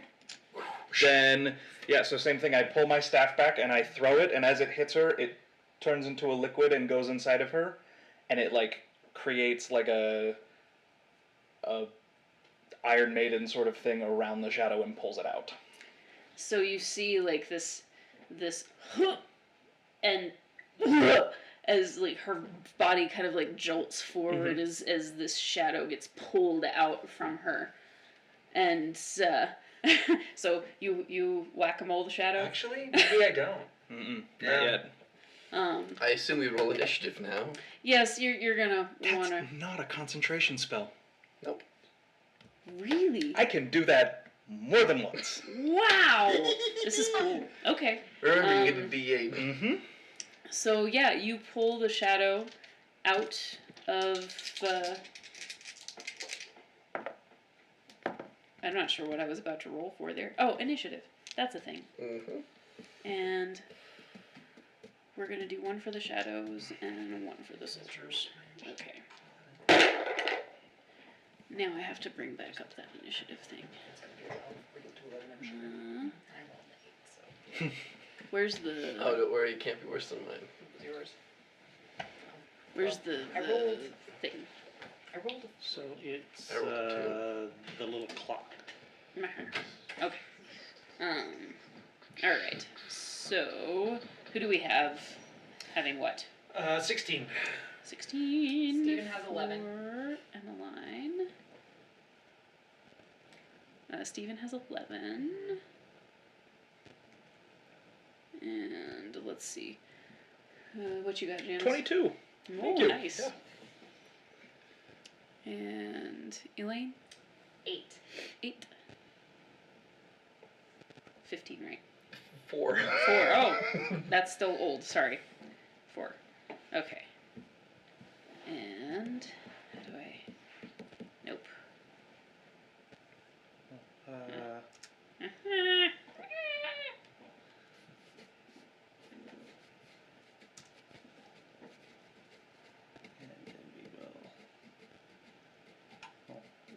then yeah, so same thing. I pull my staff back and I throw it, and as it hits her, it turns into a liquid and goes inside of her, and it like creates like a Iron Maiden sort of thing around the shadow and pulls it out. So you see like this and as like her body kind of like jolts forward as this shadow gets pulled out from her, and so you whack-a-mole the shadow. Actually, maybe I don't. Not Yeah. yet. I assume we roll initiative now. Yes, you're gonna That's wanna not a concentration spell. really. I can do that more than once. Wow, this is cool. Okay. Remember, you get a D8. Mm-hmm. So yeah, you pull the shadow out of. I'm not sure what I was about to roll for there. Oh, initiative. That's a thing. And we're gonna do one for the shadows and one for the soldiers. Okay. Now I have to bring back up that initiative thing. Where's the? Oh, don't worry, it can't be worse than mine. Where's the I rolled. thing? I rolled So it's I rolled the little clock. Okay. All right. So who do we have? Having what? 16. 16. Steven has 11. For Emmeline. Steven has 11. And let's see. What you got, Janice? 22. Oh, Thank you. nice. Yeah. And Elaine? 8. 8. 15, right? 4. 4. Oh, that's still old. Sorry. 4. Okay. And how do I? Nope.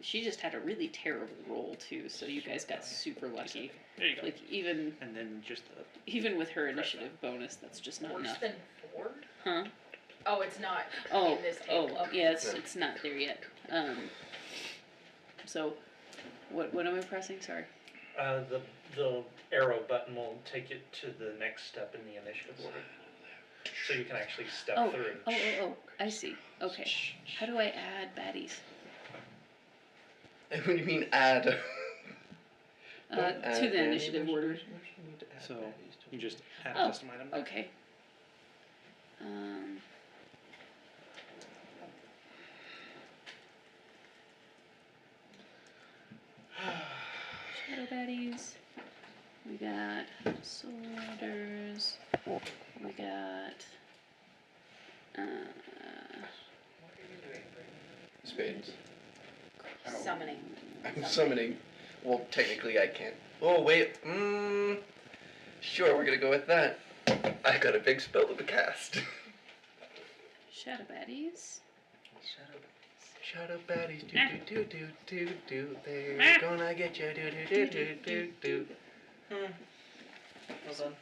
She just had a really terrible roll too, so you guys got super lucky. There you go. Like even And then just with her initiative bonus, that's just not Worse enough. than 4? Huh? Oh, it's not Oh, in this oh, table. Okay. yeah, it's not there yet. So, what am I pressing? Sorry. the arrow button will take it to the next step in the initiative order. So you can actually step Oh, through. oh, I see. Okay. How do I add baddies? What do you mean add? To the initiative order. So you just add Oh, a custom item. Okay. Shadow baddies. We got soldiers. We got. Spades. Summoning. I'm summoning. Well, technically I can't. Oh, wait. Sure, we're gonna go with that. I got a big spell to cast. Shadow baddies. Shadow baddies, do. They're gonna get you, do. Well done.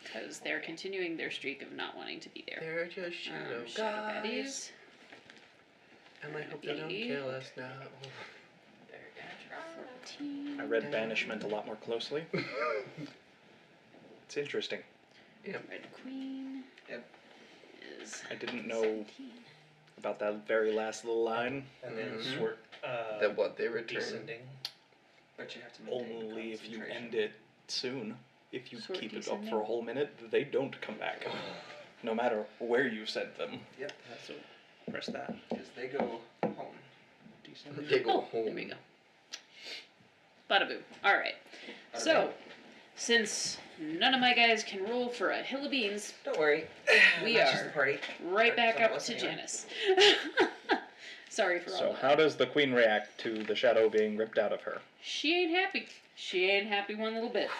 Because they're continuing their streak of not wanting to be there. They're just shadow Shadow guys. baddies. And I hope they don't kill us now. They're gonna try. 14. I read Banishment a lot more closely. It's interesting. Yep. Red Queen. Yep. Is I didn't know 17. about that very last little line. And then Mhm. sword That what they return. descending. But you have to maintain Only if you concentration. end it soon. If you Sword keep it up descending? for a whole minute, they don't come back. No matter where you sent them. Yep. So press that. Because they go home. Descending. They go Oh, home. there we go. Bada boo. Alright. So, since none of my guys can roll for a hill of beans, Don't worry. We That's are. just the party. right Or back someone up to listening, Janice. Sorry for all So that. how does the queen react to the shadow being ripped out of her? She ain't happy. She ain't happy one little bit.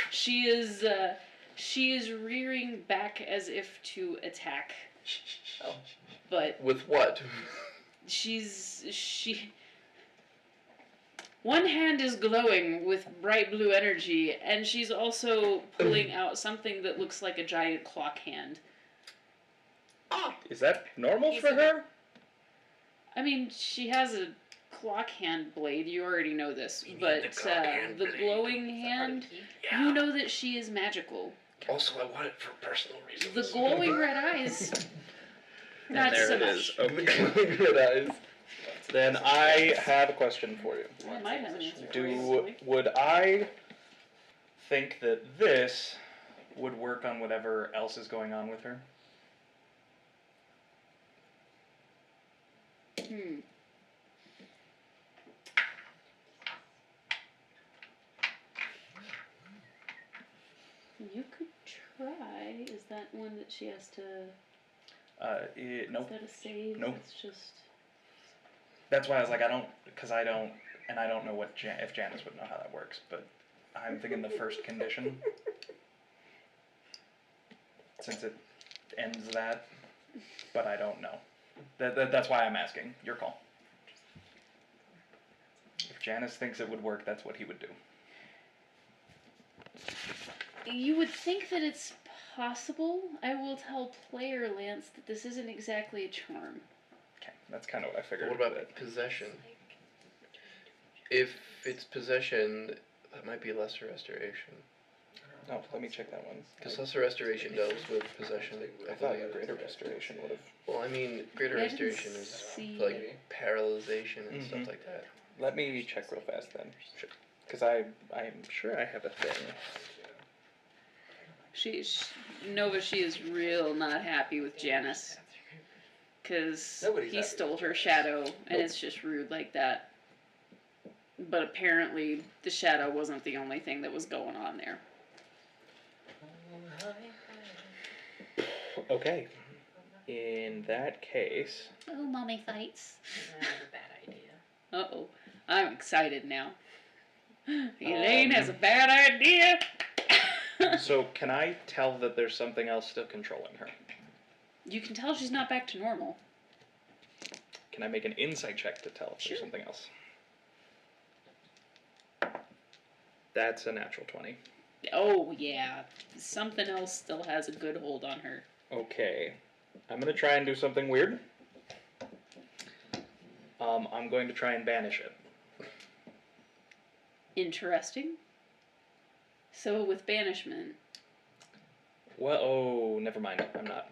She is rearing back as if to attack. Oh. But With what? she One hand is glowing with bright blue energy, and she's also pulling out something that looks like a giant clock hand. Is that normal He's for a- her? I mean, she has a clock hand blade. You already know this, You need but the clock hand the blade. glowing Is that part of hand. the key? You know that she is magical. Also, I want it for personal reasons. The glowing red eyes. Not there so it much. is. The Okay. glowing red eyes. Then I have a question for you. I might have an answer for you. Would I think that this would work on whatever else is going on with her? Hmm. You could try. Is that one that she has to? Nope. Is that a save? Nope. It's just. That's why I was like, I don't know what if Janice would know how that works, but I'm thinking the first condition, since it ends that, but I don't know. That's why I'm asking. Your call. If Janice thinks it would work, that's what he would do. You would think that it's possible. I will tell player Lance that this isn't exactly a charm. Okay, that's kind of what I figured. What about possession? If it's possession, that might be lesser restoration. Oh, let me check that one. Because lesser restoration deals with possession. I thought greater restoration would have. Well, I mean, greater Yeah, I didn't restoration is see- like paralyzation and Mhm. stuff like that. Let me check real fast then. Sure. Because I'm sure I have a thing. Nova, she is real not happy with Janice. Because Nobody's he happy stole with her Janice. shadow, and Nope. it's just rude like that. But apparently, the shadow wasn't the only thing that was going on there. Okay. In that case, Oh, mommy fights. That's a bad idea. Uh-oh. I'm excited now. Elaine has a bad idea. so can I tell that there's something else still controlling her? You can tell she's not back to normal. Can I make an insight check to tell if Sure. there's something else? That's a natural 20. Oh, yeah. Something else still has a good hold on her. Okay. I'm going to try and do something weird. I'm going to try and banish it. Interesting. So with banishment, Well, oh, never mind. I'm not.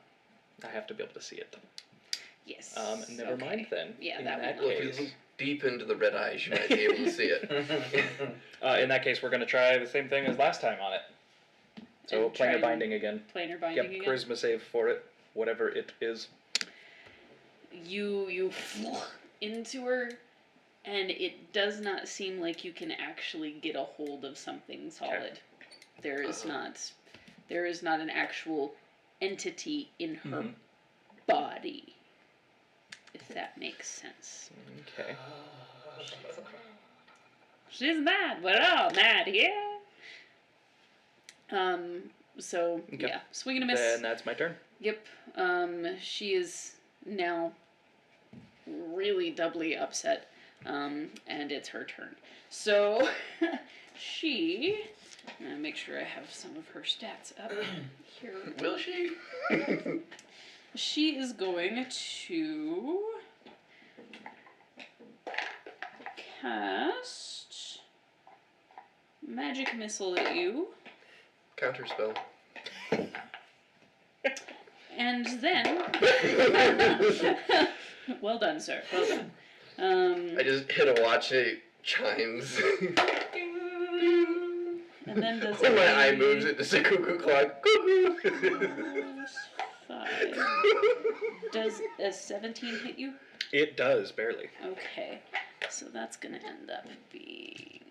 I have to be able to see it. yes. Never okay. mind then. Yeah, In that that will Well, if case, you look deep into the red eyes, you might be able to see it. in that case, we're going to try the same thing as last time on it. So And try planar and- binding again. Planar binding Yep, again. charisma save for it, whatever it is. You into her, and it does not seem like you can actually get a hold of something solid. There is not an actual entity in her Mhm. body. If that makes sense. Okay. She's mad. We're all mad here. So Okay. yeah, swing and a miss. Then that's my turn. Yep. She is now really doubly upset. And it's her turn. So she. I'm gonna make sure I have some of her stats up here. Will she? She is going to cast magic missile at you, Counterspell. and then. Well done, sir. Well done. I just hit a watch and it chimes. And then does When my a eye moves, it does a cuckoo clock. Cuckoo. 5. Does a 17 hit you? It does, barely. Okay. So that's gonna end up being.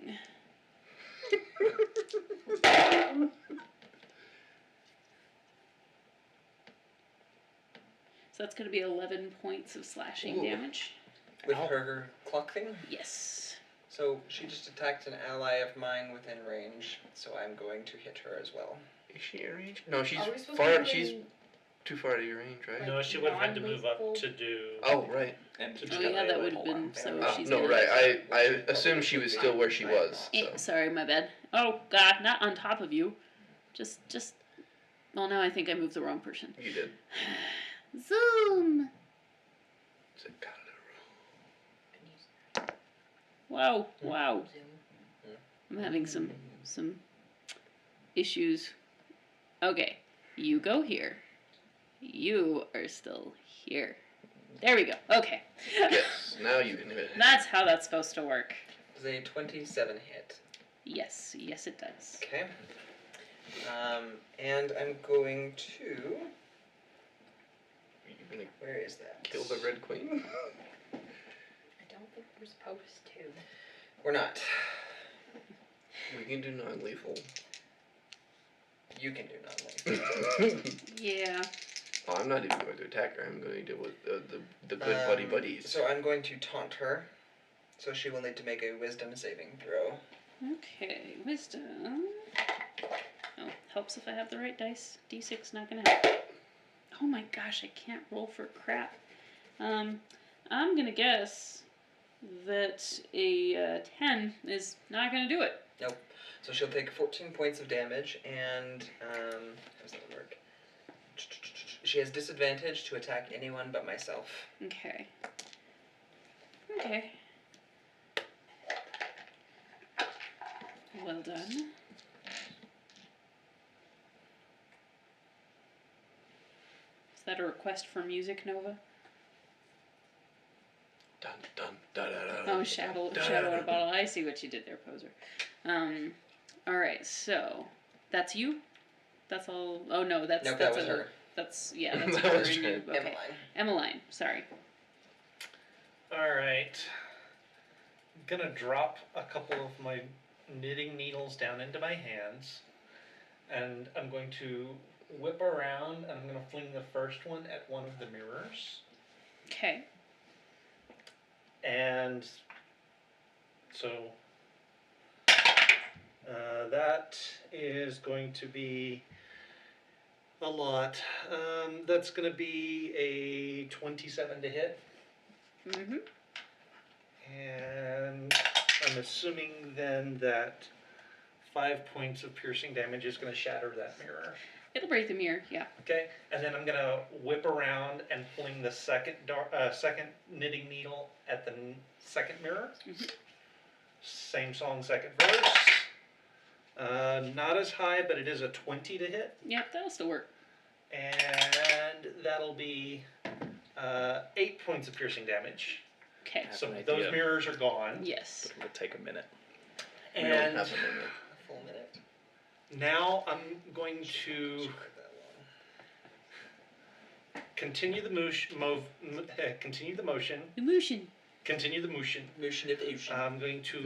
So that's gonna be 11 points of slashing Ooh. damage. With her clock thing? Yes. So she just attacked an ally of mine within range, so I'm going to hit her as well. Is she in range? No, she's Are we supposed far. to She's too far out of your range, right? No, she would have had to move up non-lethal? to do. Oh, right. And To Oh do yeah, that would have hold been on, so. fair. She's no, gonna, right. I assumed she was still where she was. So. Sorry, my bad. Oh God, not on top of you. Just. Well, now I think I moved the wrong person. You did. Zoom. Is it got Wow. I'm having some issues. Okay, you go here. You are still here. There we go. Okay. Yes. Now you can hit it. That's how that's supposed to work. Does a 27 hit? Yes, it does. Okay. And I'm going to. You're gonna Where is that? kill the Red Queen. I don't think we're supposed to. We're not. We can do non-lethal. You can do non-lethal. Yeah. Oh, I'm not even going to attack her. I'm going to deal with the good buddy buddies. So I'm going to taunt her. So she will need to make a wisdom saving throw. Okay, wisdom. Oh, helps if I have the right dice. D6 not gonna help. Oh my gosh, I can't roll for crap. I'm gonna guess that a 10 is not gonna do it. Nope. So she'll take 14 points of damage, and how's that work? She has disadvantage to attack anyone but myself. Okay. Well done. Is that a request for music, Nova? Dun, dun, dun, dun, dun, Oh, dun, shadow dun, in a dun. bottle. I see what you did there, poser. All right. So that's you. That's all. Oh no, that's Nope, that's that was a- her. That's that's That her was and you. her. Okay. Emmeline. Emmeline. Sorry. Alright. I'm gonna drop a couple of my knitting needles down into my hands. And I'm going to whip around and I'm gonna fling the first one at one of the mirrors. Okay. And so that is going to be a lot. That's going to be a 27 to hit. Mhm. And I'm assuming then that 5 points of piercing damage is going to shatter that mirror. It'll break the mirror. Yeah. Okay, and then I'm gonna whip around and fling the second second knitting needle at the second mirror. Mhm. Same song, second verse. Not as high, but it is a 20 to hit, Yep. That'll still work. and that'll be 8 points of piercing damage. Okay. Have So an those idea. mirrors are gone, Yes. It'll take a minute. We don't and have a minute. A full minute. now I'm going to Took that long. continue the continue the motion. Emotion. Continue the motion. Motion of ocean. I'm going to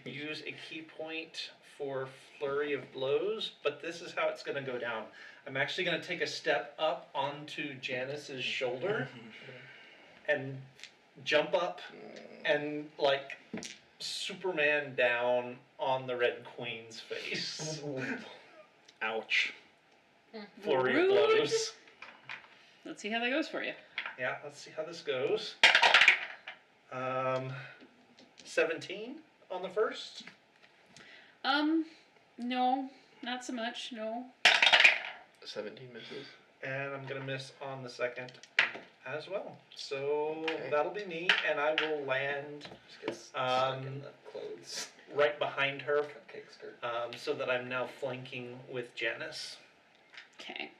use a key point for flurry of blows, but this is how it's going to go down. I'm actually going to take a step up onto Janice's shoulder and jump up and like Superman down on the Red Queen's face. Ouch. Flurry of Rude. blows. Let's see how that goes for you. Yeah, let's see how this goes. 17 on the first. No, not so much. No. 17 misses. And I'm gonna miss on the second as well. So Okay. that'll be me, and I will land Just gets stuck in Um, the clothes. right behind her, Cupcake skirt. so that I'm now flanking with Janice. Okay.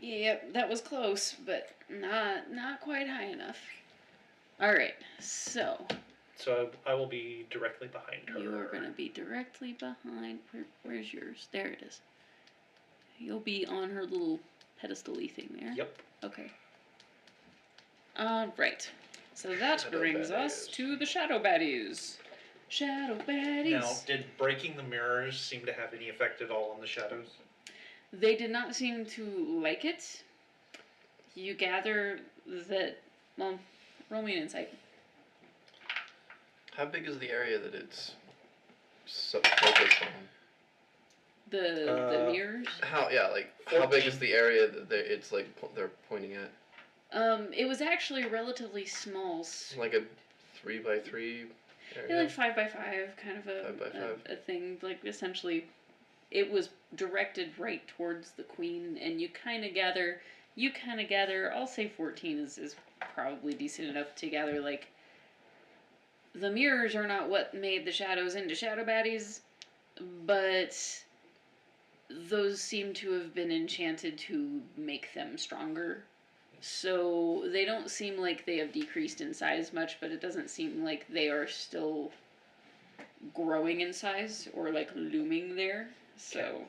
Yep, that was close, but not quite high enough. All right, so So I will be directly behind her. you are gonna be directly behind. Where's yours? There it is. You'll be on her little pedestal-y thing there. Yep. Okay. All right. So that Shadow brings us baddies. to the shadow baddies. Shadow baddies. Now, did breaking the mirrors seem to have any effect at all on the shadows? They did not seem to like it. You gather that. Well, roll me an insight. How big is the area that it's focused on? The mirrors. How how big is the area that it's like they're pointing at? It was actually relatively small. Like a 3x3 Yeah, area. like 5x5, kind of 5x5. a thing. Like essentially, it was directed right towards the queen, and you kind of gather. I'll say 14 is probably decent enough to gather. Like, the mirrors are not what made the shadows into shadow baddies, but those seem to have been enchanted to make them stronger. So they don't seem like they have decreased in size much, but it doesn't seem like they are still growing in size or like looming there. So,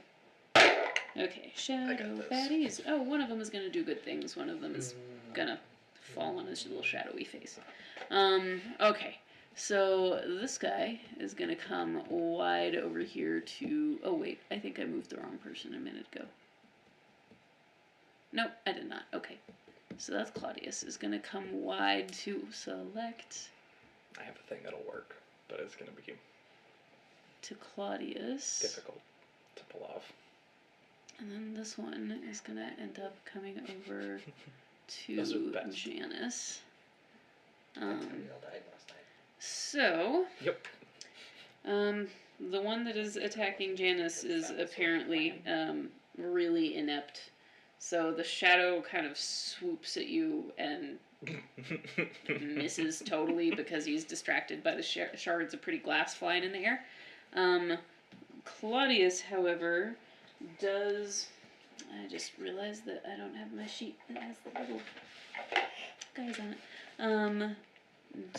okay, shadow this. baddies. Oh, one of them is gonna do good things. One of them is gonna fall on his little shadowy face. Okay. So this guy is gonna come wide over here to. Oh wait, I think I moved the wrong person a minute ago. Nope, I did not. Okay. So that's Claudius is gonna come wide to select I have a thing that'll work, but it's gonna be to Claudius. difficult to pull off. And then this one is gonna end up coming over Those are the to best. Janice. That's how we all died last night. So Yep. the one that is attacking Janice is apparently really inept. So the shadow kind of swoops at you and misses totally because he's distracted by the shards of pretty glass flying in the air. Claudius, however, does. I just realized that I don't have my sheet that has the little guys on it.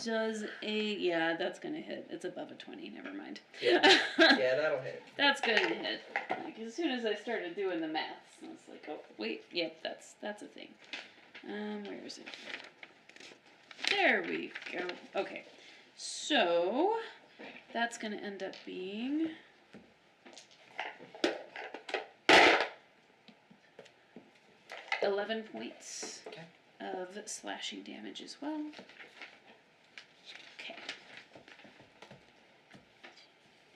Does a. Yeah, that's gonna hit. It's above a 20, never mind. Yeah. Yeah, that'll hit. That's gonna hit. Like, as soon as I started doing the maths, I was like, oh, wait, yep, that's a thing. Where is it? There we go. Okay. So, that's gonna end up being 11 points Okay. of slashing damage as well. Okay.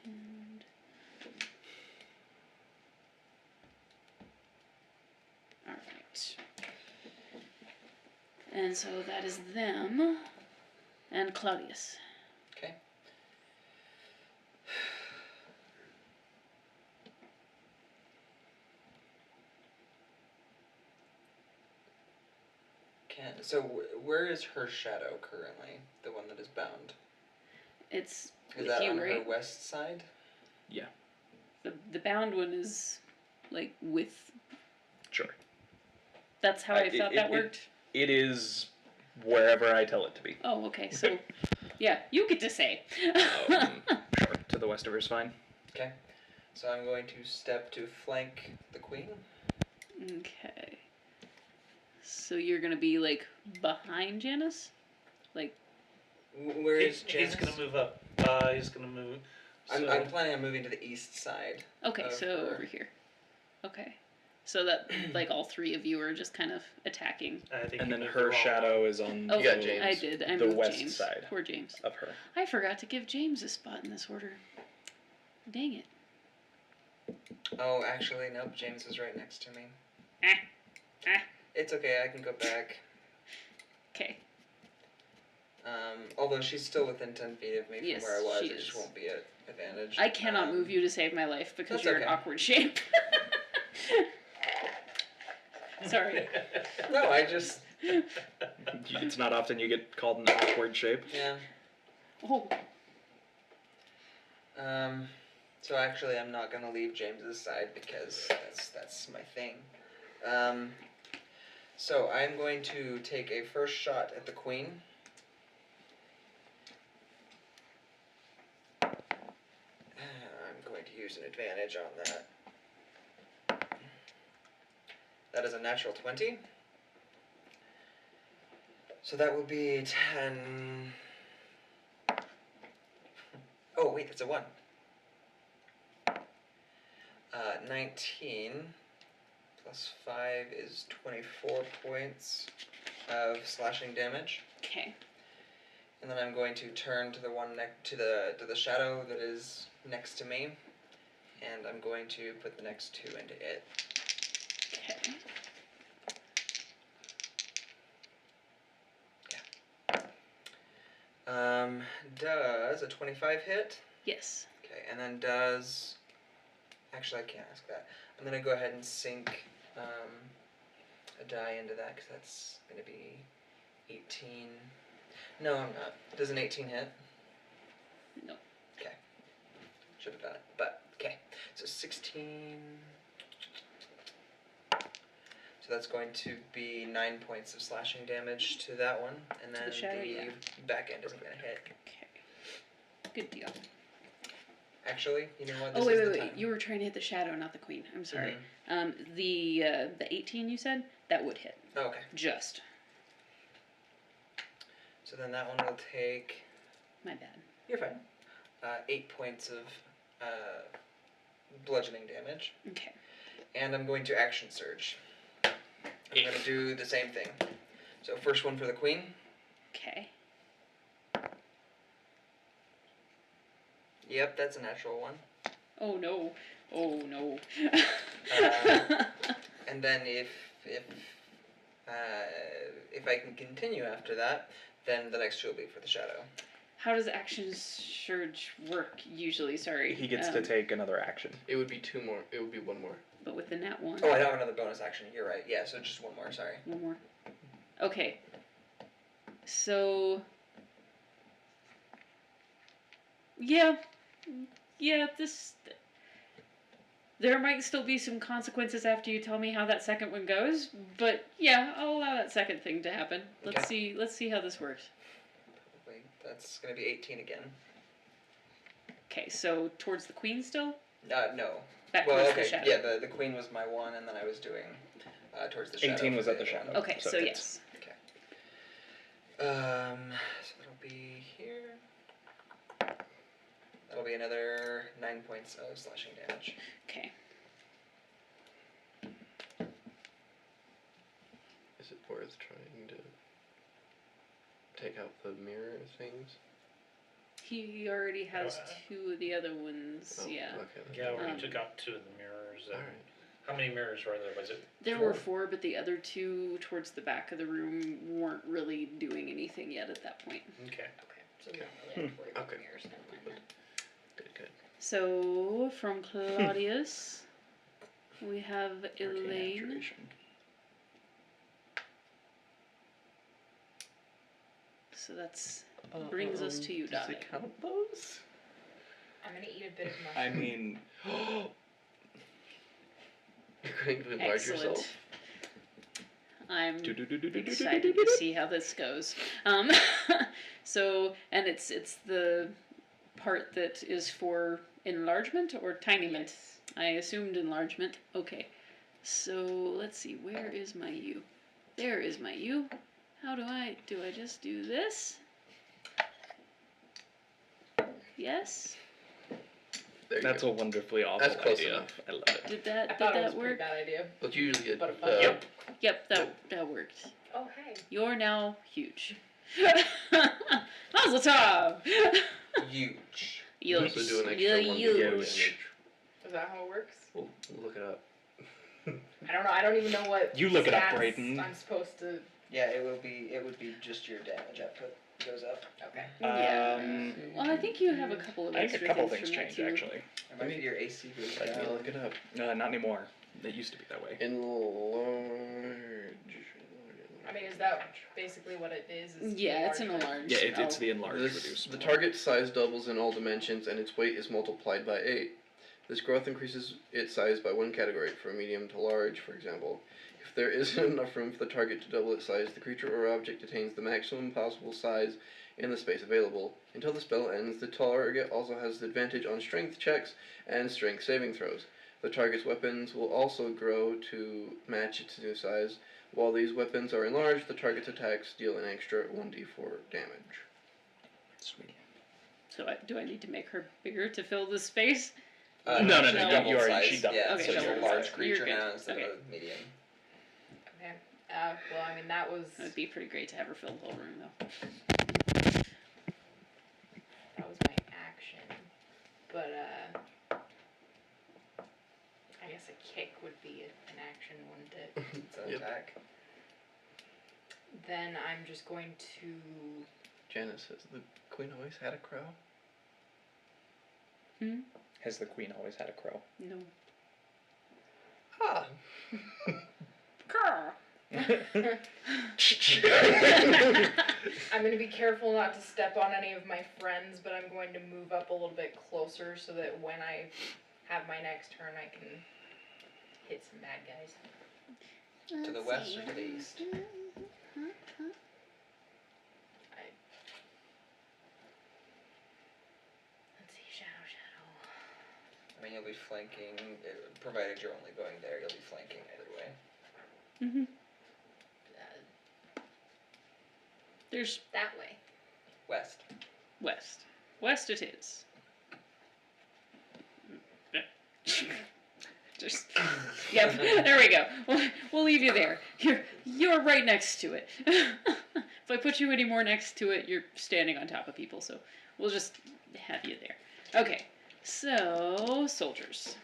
And alright. And so that is them and Claudius. Okay. So where is her shadow currently? The one that is bound. It's Is with that you, on right? her west side? The bound one is like with. Sure. That's how I thought that worked. It is wherever I tell it to be. Oh, okay. So, yeah, you get to say. Sure. To the west of her is fine. Okay. So I'm going to step to flank the queen. Okay. So you're gonna be like behind Janice, like. Where is He's Janice? gonna move up. He's gonna move. I'm so- planning on moving to the east side. Okay, of so her. over here. Okay. So that like all three of you are just kind of attacking. I think And you then moved her the wrong shadow one. is on Oh, got James. I did. I the moved west James. side. Poor James. of her. I forgot to give James a spot in this order. Dang it. Oh, actually, nope. James is right next to me. Ah. It's okay. I can go back. Okay. Although she's still within 10 feet of me Yes, from where I was, she it is. just won't be an advantage. I cannot move you to save my life because that's you're okay. in awkward shape. Sorry. No, I just It's not often you get called an awkward shape. yeah. Oh. So actually, I'm not gonna leave James's side because that's my thing. So I'm going to take a first shot at the queen. I'm going to use an advantage on that. That is a natural 20. So that will be 10. Oh, wait, that's a 1. 19 plus 5 is 24 points of slashing damage. Okay. And then I'm going to turn to the one to the shadow that is next to me, and I'm going to put the next 2 into it. Okay. Does a 25 hit? Yes. Okay, and then does... Actually, I can't ask that. I'm going to go ahead and sink a die into that, because that's going to be 18... No, I'm not. Does an 18 hit? No. Okay. Should have done it, but okay. So 16... So that's going to be 9 points of slashing damage to that one, and To then the shadow, yeah. back end isn't going to hit. Okay. Good deal. Actually, you know what? This Oh, is wait, the wait, time. wait. You were trying to hit the shadow, not the queen. I'm sorry. Mhm. The 18 you said? That would hit. Oh, okay. Just. So then that one will take... My bad. You're fine. 8 points of bludgeoning damage. Okay. And I'm going to action surge. I'm going to do the same thing. So first one for the queen. Okay. Yep, that's a natural one. Oh no. Oh no. And then if I can continue after that, then the next two will be for the shadow. How does action surge work usually? Sorry. He gets to take another action. It would be 2 more. It would be 1 more. But with the nat 1. Oh, I have another bonus action. You're right. Yeah, so just one more. Sorry. One more. Okay. So. Yeah. Yeah, this. There might still be some consequences after you tell me how that second one goes, but yeah, I'll allow that second thing to happen. Let's see how this works. Wait, that's going to be 18 again. Okay, so towards the queen still? No. Back Well, towards okay. the shadow. Yeah, the queen was my one, and then I was doing towards the shadow. 18 was for at the other shadow. one. Okay, So so it yes. So that'll be here. That'll be another 9 points of slashing damage. Okay. Is it worth trying to take out the mirror things? He already has Oh, 2 of the other ones, Oh, yeah. Okay. Yeah, we Um, took out 2 of the mirrors. Alright. How many mirrors were there? Was it There 4? were 4, but the other 2 towards the back of the room weren't really doing anything yet at that point. Okay. Okay, so we don't really have to worry about Okay. mirrors. Never mind that. Good, good. So, from Claudius, we have Arcane Elaine. Abjuration. So that's brings us to you, Does Dottie. it count those? I'm gonna eat a bit of mushroom. I mean, You're going to enlarge Excellent. yourself? I'm do-do-do-do-do-do-do. excited to see how this goes. So, and it's the part that is for enlargement or tiniment. Yes. I assumed enlargement. Okay. So let's see. Where is my U? There is my U. How do I just do this? Yes. There you That's go. a wonderfully awful That's close idea. enough. I love it. Did I that thought it was a pretty work? bad idea. But usually it, But if I- Yep. Yep, that worked. Oh hey. You're now huge. Mazel tov. Huge. You also do an extra 1d4 Huge. damage. Is that how it works? We'll look it up. I don't know. I don't even know what. You look it up, stats Brayden. I'm supposed to. Yeah, it would be just your damage output goes up. Okay. Yeah. Well, I think you have a couple of I think extra a couple things things from that changed too. actually. Or maybe your AC goes Let me down. look it up. Not anymore. It used to be that way. Enlarge. I mean, is that basically what it is? Yeah, it's an enlargement? enlarged. Yeah, it's spell. the enlarged This, reduce. the target size doubles in all dimensions and its weight is multiplied by 8. This growth increases its size by 1 category, from medium to large, for example. If there isn't enough room for the target to double its size, the creature or object attains the maximum possible size in the space available. Until the spell ends, the target also has the advantage on strength checks and strength saving throws. The target's weapons will also grow to match its new size. While these weapons are enlarged, the target's attacks deal an extra 1d4 damage. Sweet. So do I need to make her bigger to fill the space? No, she no, doubled you already- size. she doubled. Yeah, Okay, so you're a doubled large size. creature You're good. now instead Okay. of a medium. Okay. Well, I mean, that was It would be pretty great to have her fill the whole room though. my action, but guess a kick would be an action, wouldn't it? It's an Yep. attack. Then I'm just going to. Janice says the queen always had a crow. Has the queen always had a crow? No. Ah. Grr. I'm going to be careful not to step on any of my friends, but I'm going to move up a little bit closer so that when I have my next turn, I can hit some bad guys. To the west or to the east? Let's see, shadow. I mean, you'll be flanking, provided you're only going there, you'll be flanking either way. Mm-hmm. There's That way. West. west. West it is. Just, yep, there we go. We'll leave you there. You're right next to it. If I put you any more next to it, you're standing on top of people, so we'll just have you there. Okay, so soldiers.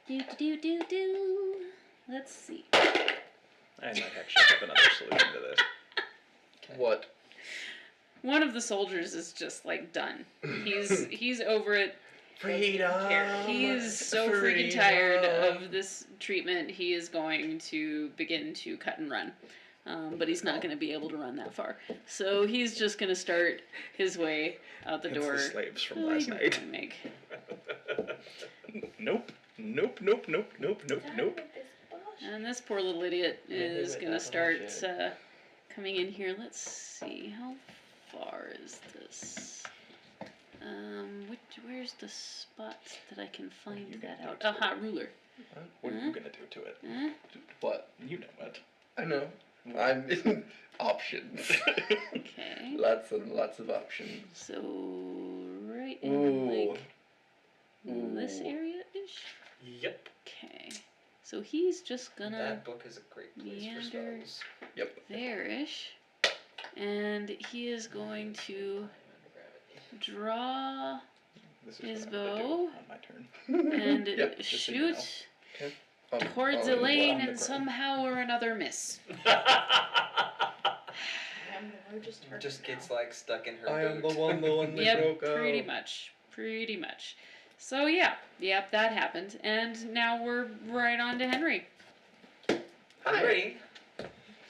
Do. Let's see. I might actually have another solution to this. What? One of the soldiers is just like done. He's over it. Freedom. He is so freaking tired of this treatment. He is going to begin to cut and run. But he's not going to be able to run that far. So he's just going to start his way out the It's door. the slaves from Oh, last you're night. gonna make- Nope. And this poor little idiot is wait, going to that's start not coming in here. Let's see. How far is this? Where's the spot that I can find you that gonna out? do to Aha, it? ruler. What are you gonna do to it? Huh? What? You know it. I know. I'm options. Okay. Lots and lots of options. So right in Ooh. like this Ooh. area-ish? Yep. Okay. So he's just gonna That book is a great place for meander. spells. there-ish. And he is going to draw This is his what I'm gonna do bow on my turn. and Yep, just so you know. shoot On- towards on Elaine on the and crow. somehow or another miss. I'm the largest target Just now. gets like stuck in her I am boot. the one that Yep, broke out. pretty much. So yep, that happened. And now we're right on to Henry. Henry.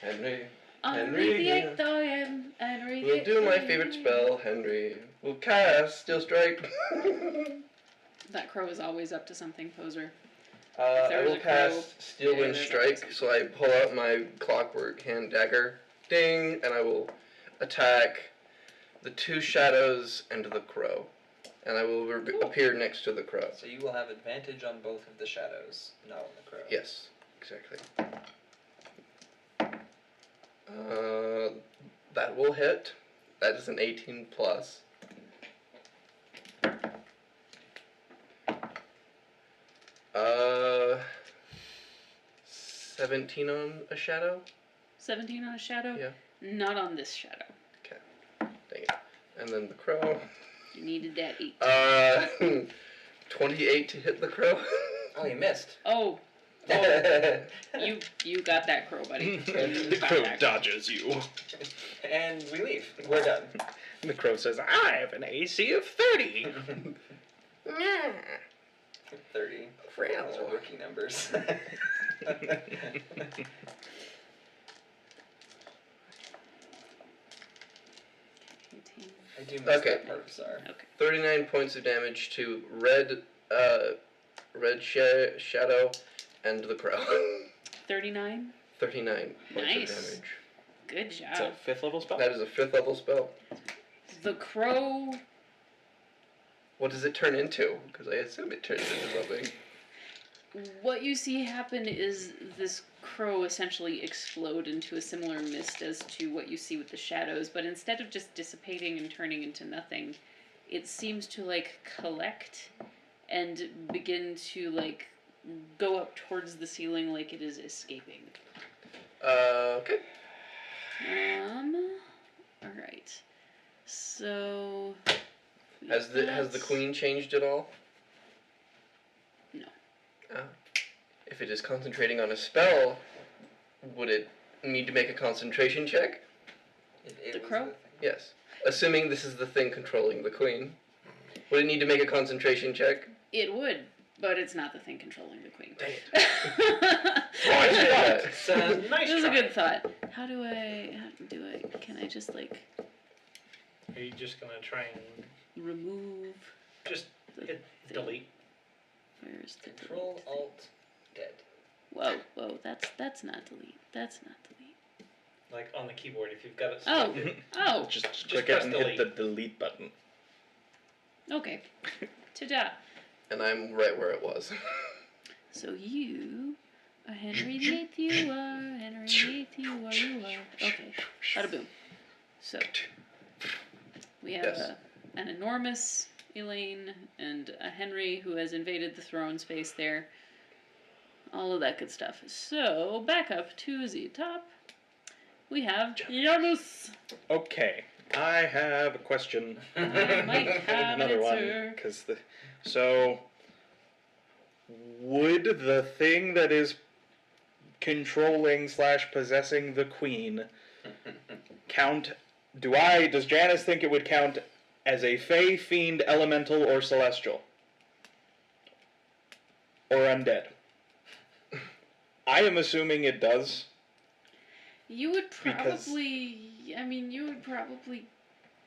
Henry. Henry the yeah. Eighth, I am Henry the We'll Eighth. do my I am. favorite spell, Henry. We'll cast Steel Strike. That crow is always up to something, poser. I There was will a crow. cast Steel Yeah, Wind there's Strike, always so I pull out my clockwork hand dagger, ding, and I will attack the two shadows and the crow. And I will appear next to the crow. So you will have advantage on both of the shadows, not on the crow. Yes, exactly. That will hit. That is an 18 plus. Uh, 17 on a shadow. 17 on a shadow? Yeah. Not on this shadow. Dang it. And then the crow. You needed that 8. 28 to hit the crow. Oh, you missed. Oh, you got that crow, buddy. You The got crow that. dodges you. And we leave. We're done. The crow says, I have an AC of 30. 30. Those are rookie numbers. I do miss Okay. that part of Tsar. 39 points of damage to red shadow and the crow. 39? 39 points Nice. of damage. Good It's job. a 5th level spell. That is a 5th level spell. The crow, What does it turn into? Because I assume it turns into something. what you see happen is this crow essentially explode into a similar mist as to what you see with the shadows, but instead of just dissipating and turning into nothing, it seems to like collect and begin to like go up towards the ceiling like it is escaping. Okay. Alright. So Has the queen changed at all? No. If it is concentrating on a spell, would it need to make a concentration check? It The was crow? thing. Yes. Assuming this is the thing controlling the queen. Would it need to make a concentration check? It would, but it's not the thing controlling the queen. Dang it. Nice Yeah. It's a nice This is a try. good thought. How do I can I just like Are you just gonna try and remove just the hit thing? delete? Where's the Control delete? Alt dead. Whoa, that's not delete. That's not delete. Like on the keyboard, if you've got it Oh. selected. Oh, Just Just click it press and delete. hit the delete button. okay. Ta-da. And I'm right where it was. So you are Henry VIII, you are Henry VIII, you are. Okay, bada boom. So we have Yes. an enormous Elaine and a Henry who has invaded the throne space there. All of that good stuff. So back up to the top, we have Janus. Okay, I have a question. I might have Another an one, answer. because so would the thing that is controlling / possessing the queen count? Does Janice think it would count as a fey, fiend, elemental, or celestial, or undead? I am assuming it does. You would Because- probably, you would probably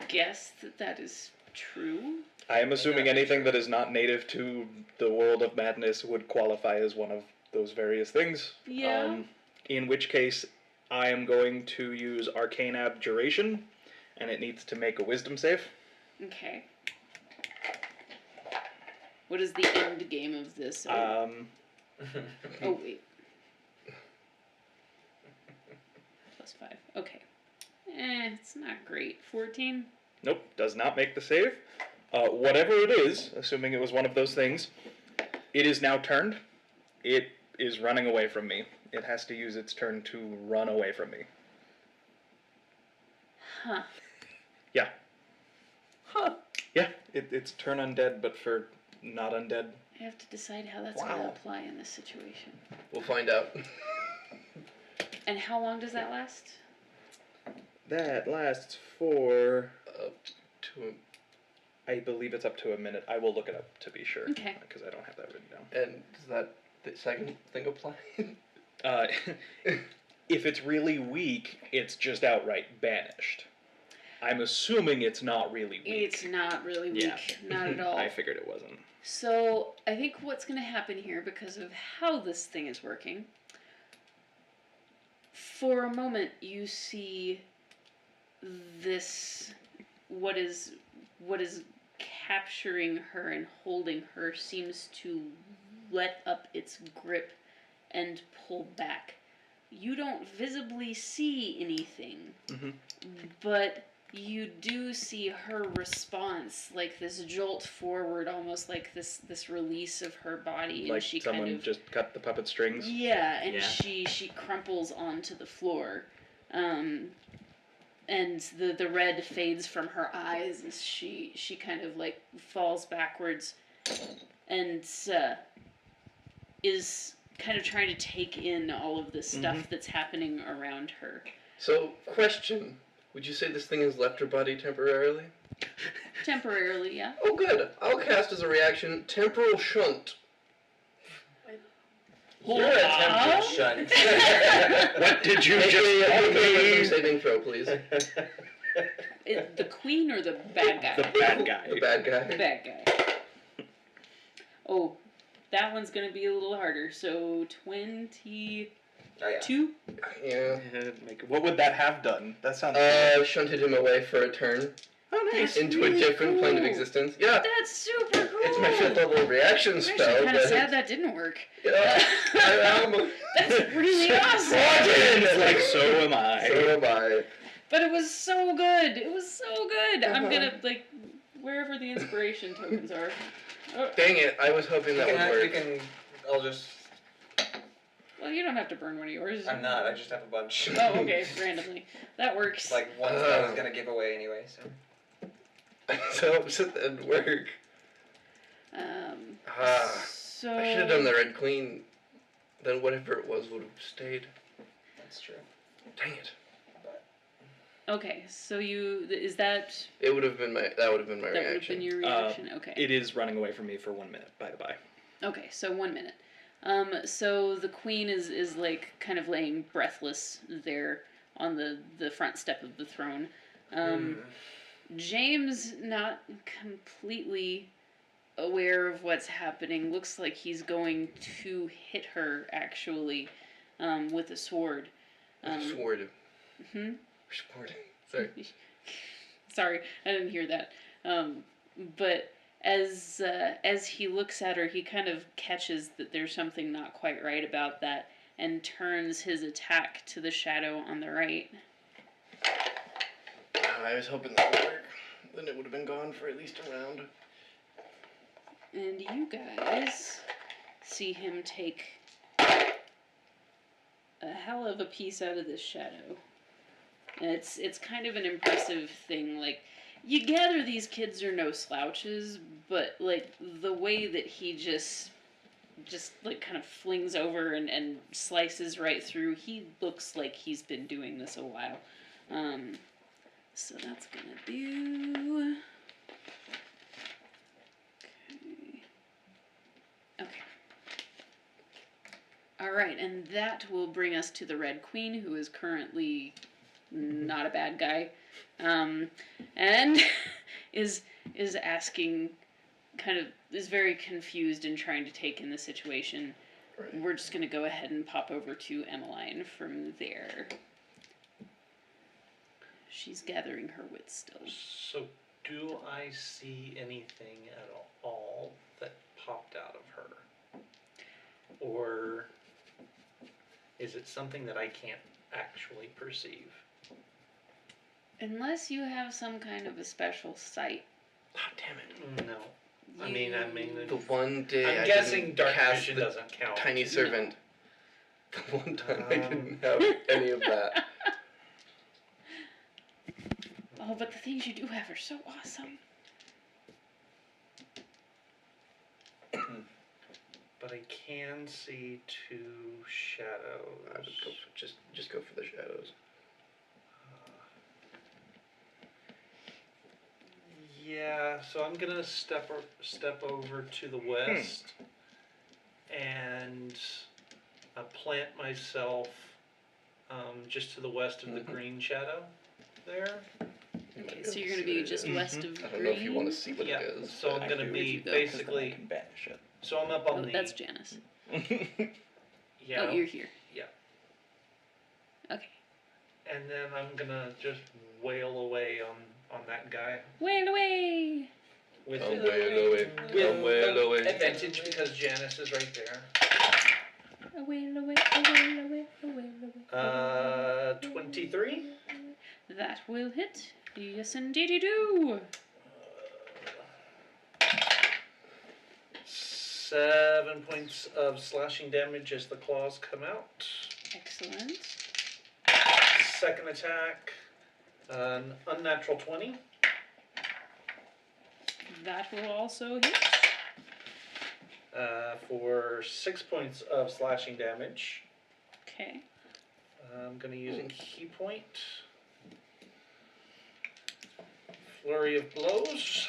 guess that is true. I am assuming Yeah. anything that is not native to the world of madness would qualify as one of those various things. Yeah. In which case, I am going to use Arcane Abjuration, and it needs to make a Wisdom save. Okay. What is the end game of this? Uh, Oh, wait. +5. Okay. It's not great. 14? Nope, does not make the save. Whatever it is, assuming it was one of those things, it is now turned. It is running away from me. It has to use its turn to run away from me. Huh. Yeah. Yeah, it's turn undead, but for not undead. I have to decide how that's going to Wow. apply in this situation. We'll find out. And how long does that last? That lasts for, Up to I believe it's up to a minute. I will look it up to be sure. Okay. Because I don't have that written down. and does that the second thing apply? If it's really weak, it's just outright banished. I'm assuming it's not really weak. It's not really weak. Yeah. Not at all. I figured it wasn't. So, I think what's going to happen here, because of how this thing is working, for a moment you see this, what is capturing her and holding her seems to let up its grip and pull back. You don't visibly see anything, Mhm. but you do see her response, like this jolt forward, almost like this release of her body, and Like she someone kind of just cut the puppet strings. yeah, and Yeah. she crumples onto the floor, and the red fades from her eyes as she kind of like falls backwards, and is kind of trying to take in all of this stuff that's happening around her. So, question. Would you say this thing has left her body temporarily? Temporarily, yeah. Oh, good. I'll cast as a reaction Temporal Shunt. You're a tempered shunt. What did you Make just a call wisdom me? saving throw, please. The queen or the bad guy? The bad guy. The bad The guy. bad guy. Oh, that one's gonna be a little harder. So 22. Oh, yeah. Yeah. What would that have done? That sounds. Shunted him away for a turn Oh, That's into really a different plane of cool. existence. Yeah. That's super cool. It's my 5th level reaction I'm spell, actually kind of but sad that didn't work. yeah, I am. That's really awesome. It's like, so am I. So am I. But it was so good. It was so good. I'm gonna like wherever the inspiration tokens are. Oh, Dang it! I was hoping that would We work. can. I'll just. well, you don't have to burn one of yours. I'm not. I just have a bunch. Oh, okay, randomly. That works. Like ones that I was gonna give away anyway. So. So upset that didn't work. Um. Ah. So I should have done the Red Queen. Then whatever it was would have stayed. That's true. Dang it. Okay, so is that It would have been my. That would have been my that would have reaction. been your reaction? Okay. It is running away from me for 1 minute, by the by. Okay, so 1 minute. So the queen is like kind of laying breathless there on the front step of the throne. James, not completely aware of what's happening, looks like he's going to hit her actually, with a sword. Sword. Hmm? Sword. Sorry. Sorry, I didn't hear that. But as he looks at her, he kind of catches that there's something not quite right about that, and turns his attack to the shadow on the right. I was hoping that would work. Then it would have been gone for at least a round. And you guys see him take a hell of a piece out of this shadow. And it's kind of an impressive thing. Like, you gather these kids are no slouches, but like the way that he just like kind of flings over and slices right through, he looks like he's been doing this a while. So that's gonna do. Okay. Alright, and that will bring us to the Red Queen, who is currently not a bad guy. And is asking, is very confused and trying to take in the situation. Right. We're just gonna go ahead and pop over to Emmeline from there. She's gathering her wits still. So, do I see anything at all that popped out of her? Or is it something that I can't actually perceive? Unless you have some kind of a special sight. Oh, damn it. No. I mean, The one day I'm I guessing didn't dark cast vision the doesn't count. tiny servant. The one time I didn't have any of that. Oh, but the things you do have are so awesome. But I can see two shadows. I would go for, just go for the shadows. Yeah, so I'm gonna step over to the west and plant myself just to the west of the green shadow there. Okay, so you're gonna be just west of I don't know if you want to green. see what Yeah, it is. so I'm I gonna do. be Where'd you go? basically. Can banish it. So I'm up on Oh, the. that's Janice. Yeah. Oh, you're here. Yeah. Okay. And then I'm gonna just wail away on that guy Wail away! with I'm way away. I'm way away. advantage because Janice is right there. A wail away, a wail away, a wail away. 23. That will hit. Yes, indeed you do. 7 points of slashing damage as the claws come out. Excellent. Second attack, an unnatural 20. That will also hit. For 6 points of slashing damage. Okay. I'm going to use a key point. Flurry of blows.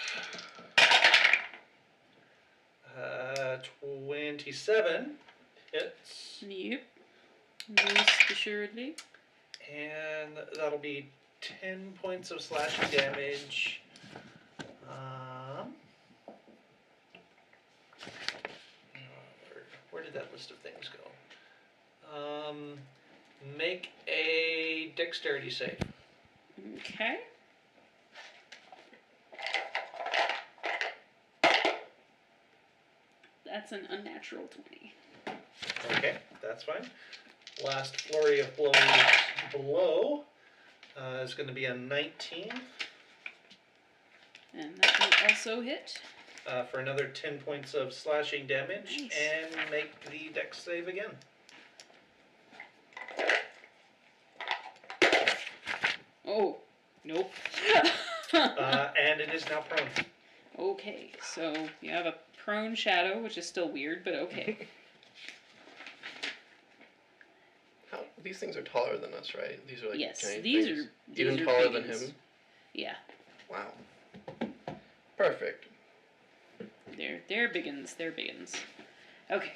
27 hits. Yep. Most assuredly. And that'll be 10 points of slashing damage. Where did that list of things go? Make a dexterity save. Okay. That's an unnatural 20. Okay, that's fine. Last flurry of blows below is going to be a 19 And that will also hit. for another 10 points of slashing damage. Nice. And make the dex save again. Oh, nope. And it is now prone. Okay, so you have a prone shadow, which is still weird, but okay. How, these things are taller than us, right? These are like Yes, giant these things. are Even these are taller than biggins. him. Yeah, Wow. Perfect. they're biggins. They're biggins. Okay,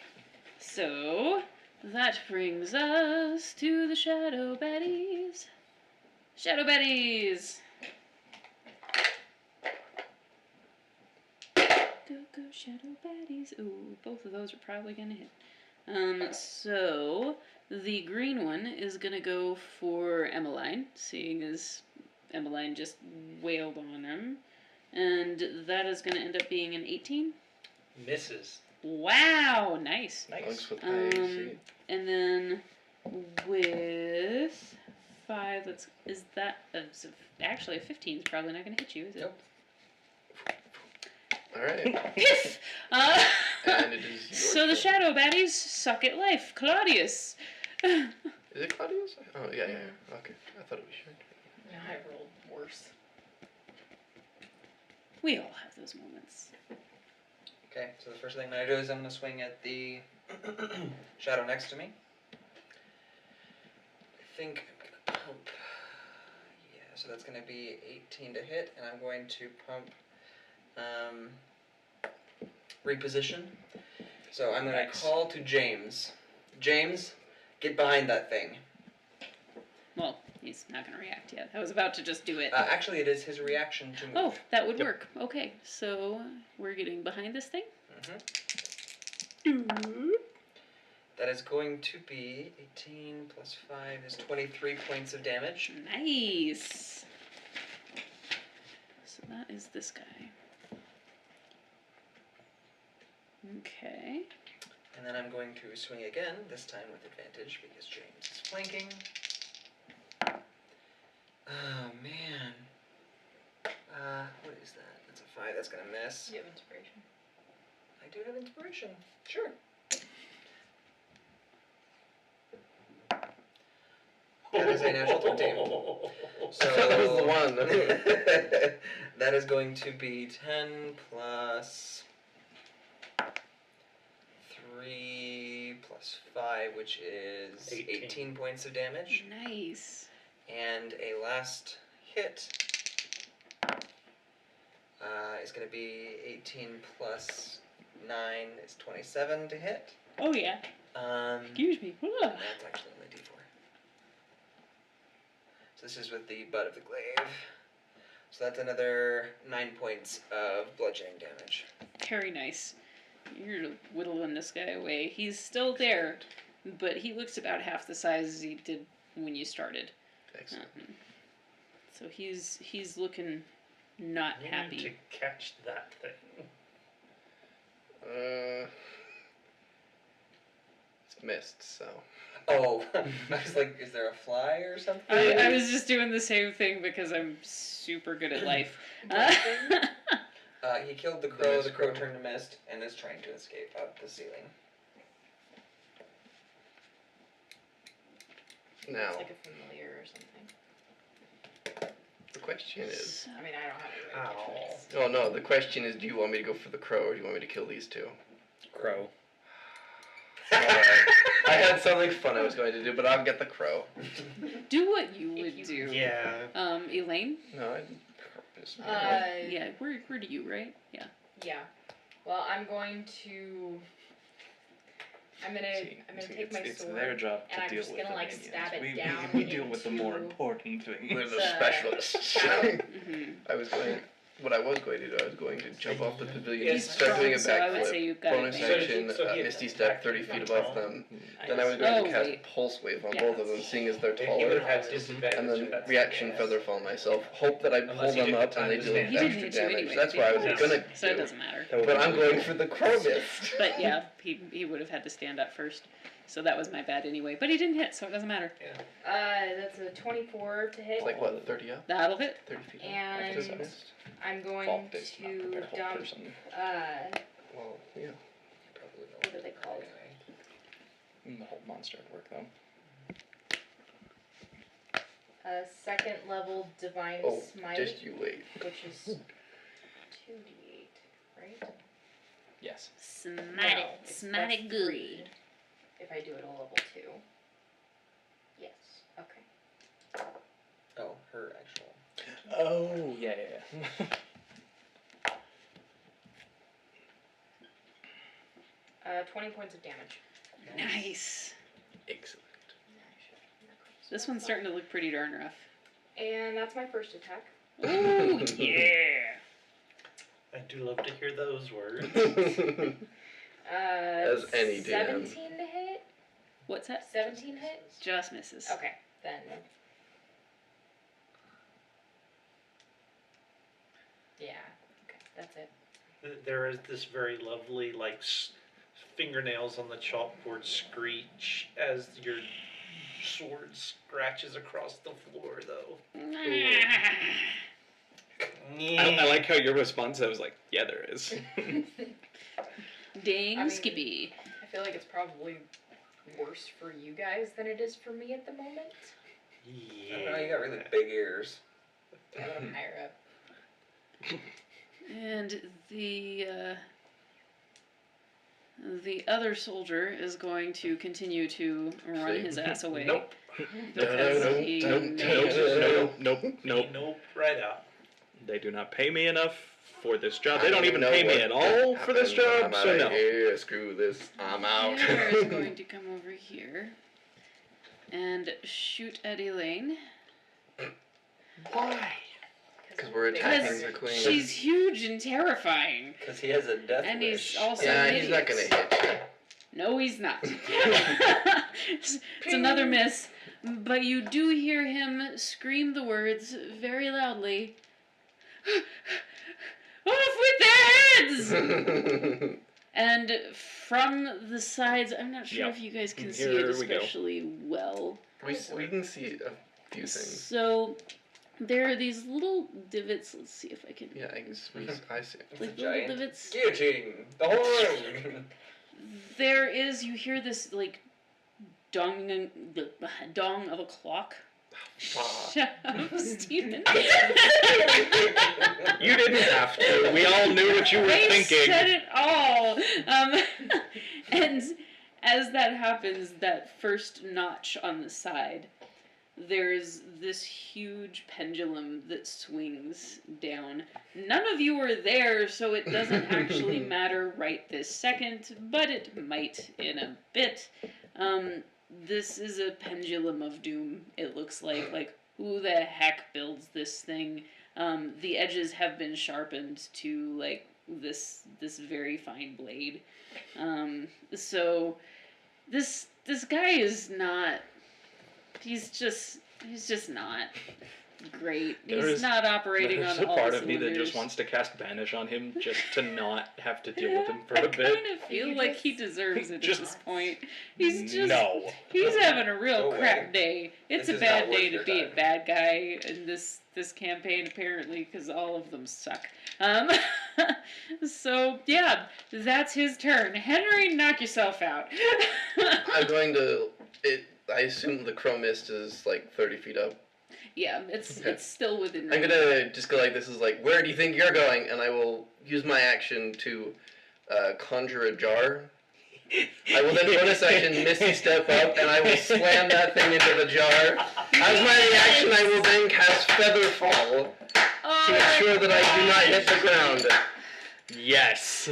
so that brings us to the shadow baddies. Shadow baddies. Go go shadow baddies. Ooh, both of those are probably gonna hit. So the green one is gonna go for Emmeline, seeing as Emmeline just wailed on him, and that is gonna end up being an 18. Misses. Wow, nice. Monks with Um, high AC. And then with 5, actually a 15 is probably not gonna hit you, is it? Nope. Alright. Piff! And it is your So the turn. shadow baddies suck at life. Claudius. Is it Claudius? Oh, yeah, yeah. Okay. I thought it was your turn. No, I rolled worse. We all have those moments. Okay, so the first thing I'm gonna do is I'm gonna swing at the shadow next to me. I think I'm gonna pump. Yeah, so that's gonna be 18 to hit, and I'm going to pump reposition. So I'm gonna Nice. call to James. James, get behind that thing. Well, he's not going to react yet. I was about to just do it. Actually, it is his reaction to move. Oh, that would Yep. work. Okay, so we're getting behind this thing. That is going to be 18 plus 5 is 23 points of damage. Nice. So that is this guy. Okay. And then I'm going to swing again, this time with advantage because James is flanking. Oh man. What is that? That's a 5, that's gonna miss. You have inspiration. I do have inspiration. Sure. That is a natural 20. So I thought that was the one. that is going to be 10 plus 3 plus 5, which is 18 points of damage. Nice. And a last hit is going to be 18 plus 9 is 27 to hit. Oh, yeah. Excuse me. Ugh. That's actually only D4. So this is with the butt of the glaive. So that's another 9 points of bludgeoning damage. Very nice. You're whittling this guy away. He's still there, but he looks about half the size as he did when you started. Excellent. So he's looking not You happy. need to catch that thing. It's missed, so. Oh, I was like, is there a fly or something? I was just doing the same thing because I'm super good at life. He killed the The crow, mist the crow crow. turned to mist, and is trying to escape up the ceiling. Now, It's like a familiar or something. the question is. I mean, I don't have any way to catch this. Oh no, the question is, do you want me to go for the crow or do you want me to kill these two? Crow. Alright. I had something fun I was going to do, but I'll get the crow. Do what you would do. Yeah. Elaine? No, I didn't purpose. Yeah, we're to you, right? Yeah. Yeah. Well, I'm going to. I'm gonna take my it's sword. their job to and I'm deal just with gonna, the like, minions. stab it we, down we deal with the more into important things. We're the the specialists. shadow. Mm-hmm. I was going to jump off the pavilion, He's start doing a strong, so I would say backflip, you've got bonus advantage. action, So he Misty attacked Step you 30 feet from above tall. them. Then I was going Oh, to cast wait. Pulse Wave on Yeah. both of them, seeing as they're He taller. would have had disadvantage. And if then that's reaction the case. Featherfall myself. Hope that I pull Unless he them didn't up and they have deal time to He extra didn't hit you damage. anyway, That's what I was No. gonna So it do. doesn't matter. That would But be I'm really going for the crow mist. But yeah, he would have had to stand up first. So that was my bad anyway. But he didn't hit, so it doesn't matter. That's a 24 to hit. It's like what, 30 up? That'll hit. 30 feet up? And After the mist? I'm going Fault is not to prepared whole dump. person. Well, yeah. Probably know What are they called? The whole monster at work though. A second level divine Oh, smite, just you wait. which is 2d8. right? Yes. Smack No, it. it's Smack plus it good. 3 if I do it a level 2. Yes. Okay. Oh, her actual. Oh, yeah. 20 points of damage. Nice. Excellent. This one's starting to look pretty darn rough. And that's my first attack. Ooh, yeah. I do love to hear those words. As any DM. 17 to hit? What's that? 17 hit? Just misses. Okay, then. Yeah, okay, that's it. There is this very lovely, like, fingernails on the chalkboard screech as your sword scratches across the floor, though. I like how your response, I was like, yeah, there is. Dang, I mean- Skippy. I feel like it's probably worse for you guys than it is for me at the moment. I don't know, you got really big ears. Yeah, but I'm higher up. And the other soldier is going to continue to run his ass away. Nope. Because he Nope. Nope, right out. They do not pay me enough for this job. They I don't don't even know pay me what at all for this job, I'm so outta no. Here, screw this. I'm out. Bear is going to come over here and shoot at Elaine. Why? Because we're Because attacking the queen. she's huge and terrifying. Because he has a death And wish. he's also Yeah, an he's not idiot. gonna hit you. No, he's not. It's another miss, but you do hear him scream the words very loudly. Off with their heads! And from the sides, I'm not sure Yep. if you guys can see Here it we go. especially well. we can see a few things. So there are these little divots. Let's see if I can. Yeah, I see. It's Like a little giant divots. guillotine. The horn. There is. You hear this like dong of a clock. Shut up, Steven. You didn't have to. We all knew what you were They thinking. said it all. And as that happens, that first notch on the side, there's this huge pendulum that swings down. None of you are there, so it doesn't actually matter right this second, but it might in a bit. This is a pendulum of doom, it looks like. Like, who the heck builds this thing? The edges have been sharpened to, like, this very fine blade. So, this guy is not... He's just not great. There He's is- not operating There's on a all part the of me that just cylinders. wants to cast Banish on him just to not have to deal with him for I a bit. kind of feel You like just- he deserves it Just- at this point. He's just No. he's having a real Go crap away. day. It's This a is bad not worth day to your be a time. bad guy in this campaign apparently because all of them suck. So yeah, that's his turn. Henry, knock yourself out. I'm going to. I assume the crow mist is like 30 feet up. Yeah, it's Okay. it's still within I'm range. gonna just go like this is like, where do you think you're going? And I will use my action to conjure a jar. I will then bonus action Misty Step up, and I will slam that thing into the jar. As my reaction, I will then cast Feather Fall Oh to ensure that I do not hit the ground. Yes.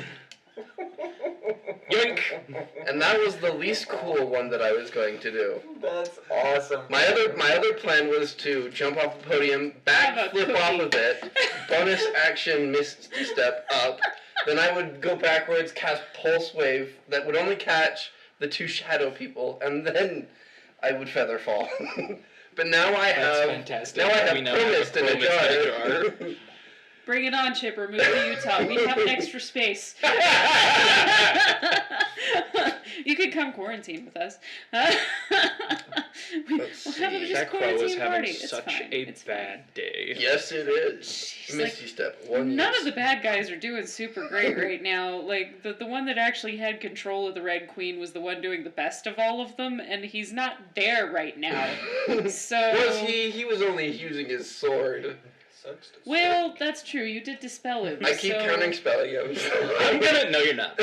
Yoink. And that was the least cool one that I was going to do. That's awesome. My other plan was to jump off the podium, Have a backflip off cookie. of it, bonus action Misty Step up. Then I would go backwards, cast Pulse Wave that would only catch the two shadow people, and then I would Feather Fall. But now I That's have fantastic. now I have We now Promist have a in a Promist jar. Bring it on, Chipper. Move to Utah. We have extra space. You could come quarantine with us. We'll have a just That crow quarantine is having party. It's such fine. a It's fine. bad day. Yes, it is. She's Misty like, Step. One none use. of the bad guys are doing super great right now. Like, the one that actually had control of the Red Queen was the one doing the best of all of them, and he's not there right now. So... Was he? He was only using his sword. sucks to Well, that's true. You did dispel him. I keep so... counting spelling him. I'm gonna. No, you're not.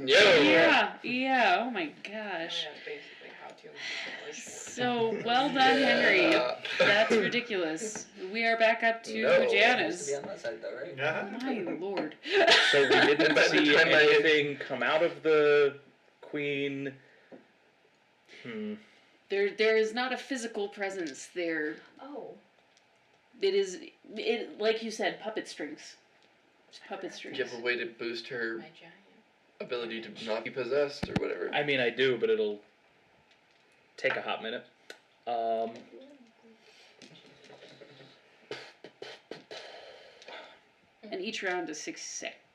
Yeah, yeah. Oh my I mean, gosh. that's basically how to. So well done, Henry. That's ridiculous. We are back up to No. Supposed to Janice. be on that side though, right? Uh-huh. My lord. So we didn't By the see time I- anything come out of the queen. There is not a physical presence there. Oh. It like you said, puppet strings. It's puppet Do strings. you have a way to boost her My giant. ability to not be possessed or whatever? I mean, I do, but it'll take a hot minute. And each round is 6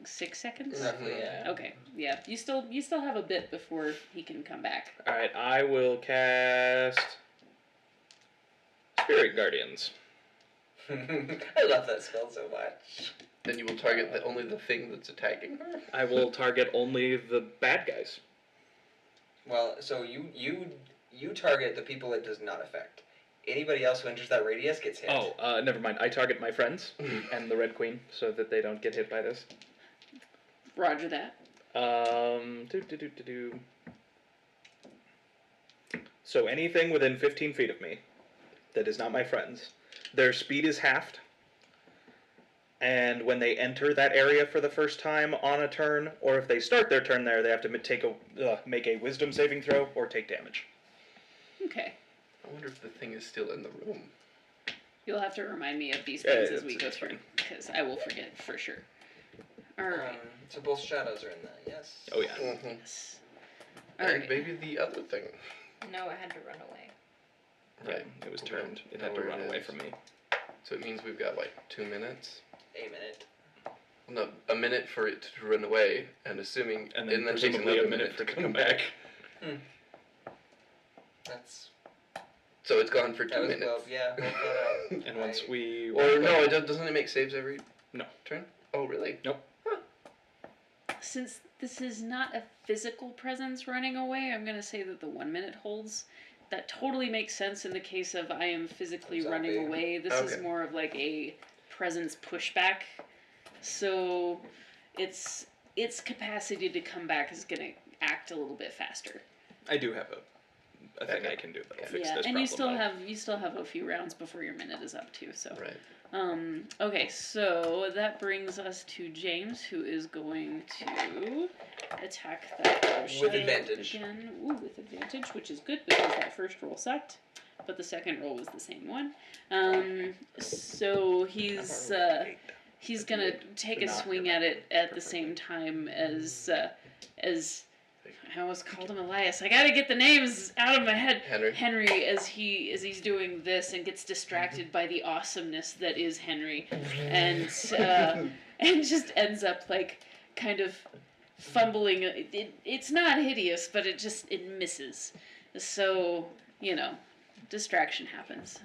seconds. Roughly, yeah. Okay, yeah. You still have a bit before he can come back. All right, I will cast Spirit Guardians. I love that spell so much. Then you will target only the thing that's attacking her. I will target only the bad guys. Well, so you target the people it does not affect. Anybody else who enters that radius gets hit. Oh, never mind. I target my friends and the Red Queen so that they don't get hit by this. Roger that. So anything within 15 feet of me that is not my friends, their speed is halved. And when they enter that area for the first time on a turn, or if they start their turn there, they have to make a Wisdom saving throw or take damage. Okay. I wonder if the thing is still in the room. You'll have to remind me of these Yeah, things as we go it's through, fine. because I will forget for sure. Alright. So both shadows are in that, yes? Oh yeah. Mm-hmm. Yes. And Alright. maybe the other thing. No, it had to run away. Right. It was Okay. turned. It Know had to where run it away is. from me. So it means we've got like 2 minutes. A minute. No, a minute for it to run away, and assuming, And then takes presumably another a minute for it to come back. That's So it's gone for that 2 was minutes. well, yeah. Well thought out. And once we... Or no, doesn't it make saves every No. turn? Oh, really? Since this is not a physical presence running away, I'm going to say that the 1 minute holds. That totally makes sense in the case of I am physically Zombie. running away. This is Okay. more of like a presence pushback. So its capacity to come back is going to act a little bit faster. I do have a thing Okay. I can do that'll Yeah. fix Yeah, this and problem. you still have a few rounds before your minute is up too. So Right. okay, so that brings us to James, who is going to attack that With shadow advantage. again. Ooh, with advantage, which is good because that first roll sucked, but the second roll was the same one. So he's gonna take a swing at it at the same time as I almost called him Elias. I gotta get the names out of my head. Henry. As he's doing this and gets distracted by the awesomeness that is Henry, and just ends up like kind of fumbling. It's not hideous, but it misses. So distraction happens.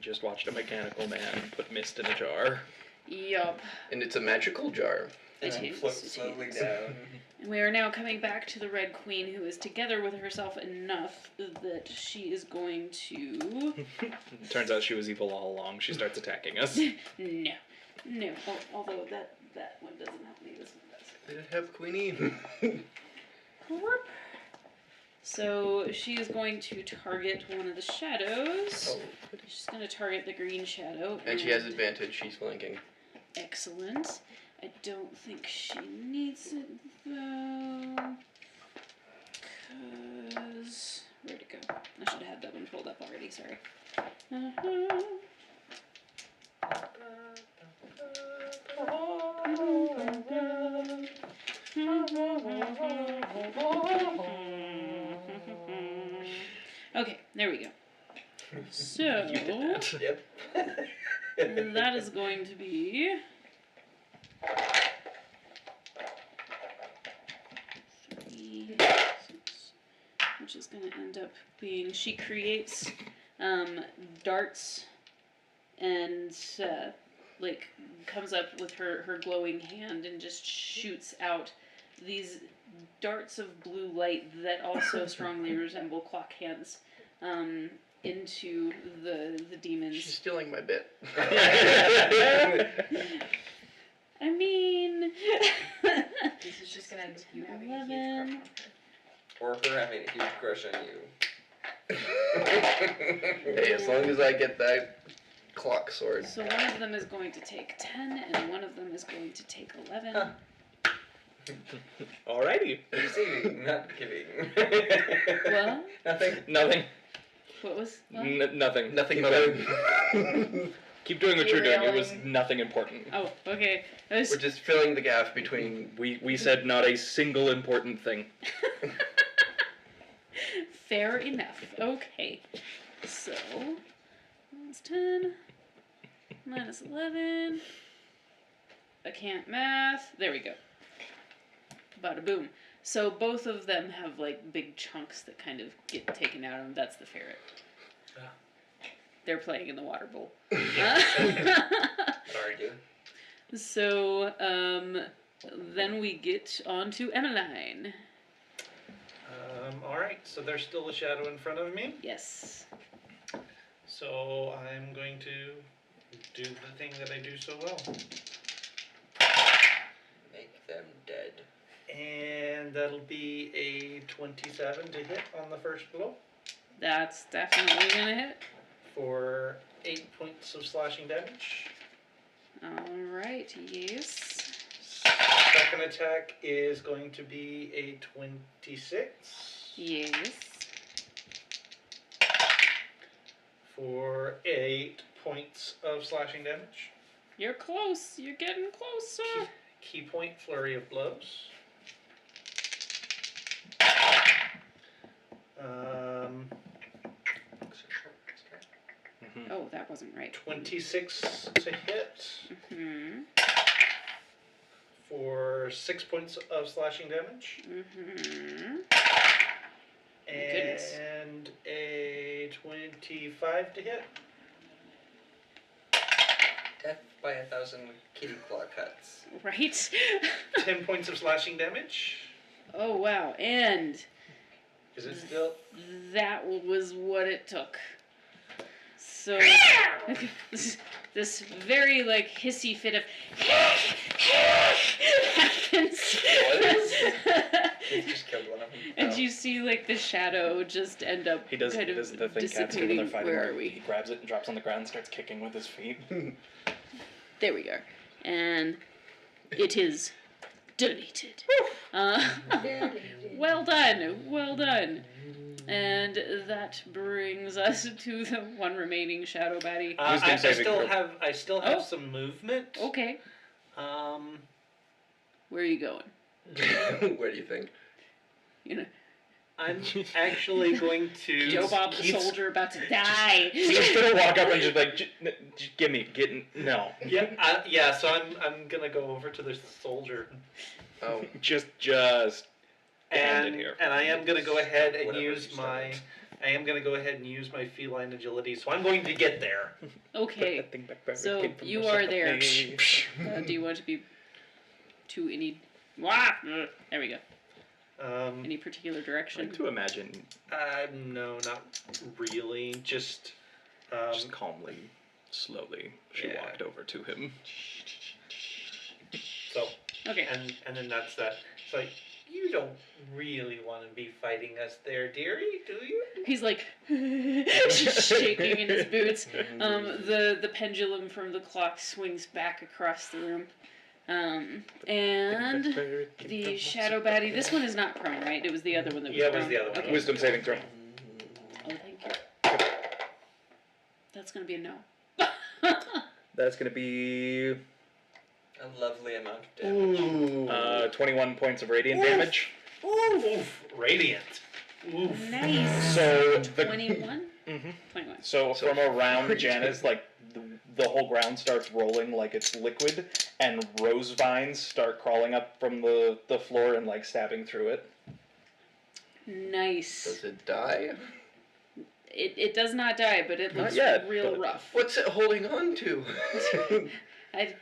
Just watched a mechanical man put mist in a jar. Yup. And it's a magical jar. It And is, float it slowly is. down. And we are now coming back to the Red Queen, who is together with herself enough that she is going to... Turns out she was evil all along. She starts attacking us. No. Although that one doesn't help me, this one does. Did it have Queenie? Whoop. So she is going to target one of the shadows. Oh. She's going to target the green shadow. And she has advantage. She's flanking. Excellent. I don't think she needs it though. Cause where'd it go? I should have had that one pulled up already, sorry. Okay, there we go. So You did that. Yep. that is going to be 3, 6, which is going to end up being she creates darts and comes up with her glowing hand and just shoots out these darts of blue light that also strongly resemble clock hands into the She's demons. stealing my bit. I mean, This is just gonna end with you having 11. Or her having a huge crush on you. Hey, as long as I get that clock sword. So one of them is going to take 10, and one of them is going to take 11. Huh. Alrighty. Receiving, not giving. Well? Nothing. Nothing. What was? What? Nothing. Nothing Keep but going. Keep doing what you're doing. It was Derailing. nothing important. Oh, okay. I was, We're just filling the gap between. We said not a single important thing. fair enough. Okay. So, minus 10, minus 11. I can't math. There we go. Bada boom. So both of them have like big chunks that kind of get taken out of them. That's the ferret. Ah. They're playing in the water bowl. Argue. So, then we get on to Emmeline. Alright, so there's still a shadow in front of me. Yes. So I'm going to do the thing that I do so well. Make them dead. And that'll be a 27 to hit on the first blow That's definitely gonna hit. for 8 points of slashing damage. Alright, yes. Second attack is going to be a 26 Yes. for 8 points of slashing damage. You're close. You're getting closer. Key point, flurry of blows. Oh, that wasn't right. 26 to hit Mm-hmm. for 6 points of slashing damage. Mm-hmm. Goodness. And a 25 to hit. Death by 1,000 kitty claw cuts. Right? 10 points of slashing damage. Oh, wow. And Is it still? that was what it took. So, this very, like, hissy fit of happens. He just killed one of them. And you see, like, the shadow just end up He does kind of the thing cats do when dissipating. they're fighting. Where Where are we? He grabs it and drops on the ground and starts kicking with his feet. There we are. And it is deleted. Well done, well done. And that brings us to the one remaining shadow baddie. Wisdom I saving still throw. have. I still have Oh. some movement. Okay, where are you going? Where do you think? You know, I'm actually going to. Joe Bob the he's- soldier about to die. He's gonna walk up and just like, give me, no. Yeah, yeah. So I'm gonna go over to the soldier, Oh, Just and it here. and I am gonna go ahead and Whatever use you my. started. I am gonna go ahead and use my feline agility. So I'm going to get there. Okay, Put that thing back where it so came from, you or are something. there. Do you want to be to any? Wah! There we go. Any particular I direction? like to imagine, No, not really. Just. just calmly, slowly, she yeah. walked over to him. So Okay. and then that's that. It's like you don't really want to be fighting us there, dearie, do you? He's like just shaking in his boots. The pendulum from the clock swings back across the room. And the shadow baddie. This one is not prone, right? It was the other one that was Yeah, it prone. was the other one. Okay. Wisdom saving throw. Oh, thank you. That's gonna be a no. That's gonna be A lovely amount of damage. 21 points of radiant damage. Oof, radiant. Oof. Nice. So 21? Mhm. 21. So So from around pretty Janice, like the whole ground starts rolling like it's liquid, and rose vines start crawling up from the floor and like stabbing through it. Nice. does it die? It does not die, but it Not looks yet, real but- rough. What's it holding on to? I.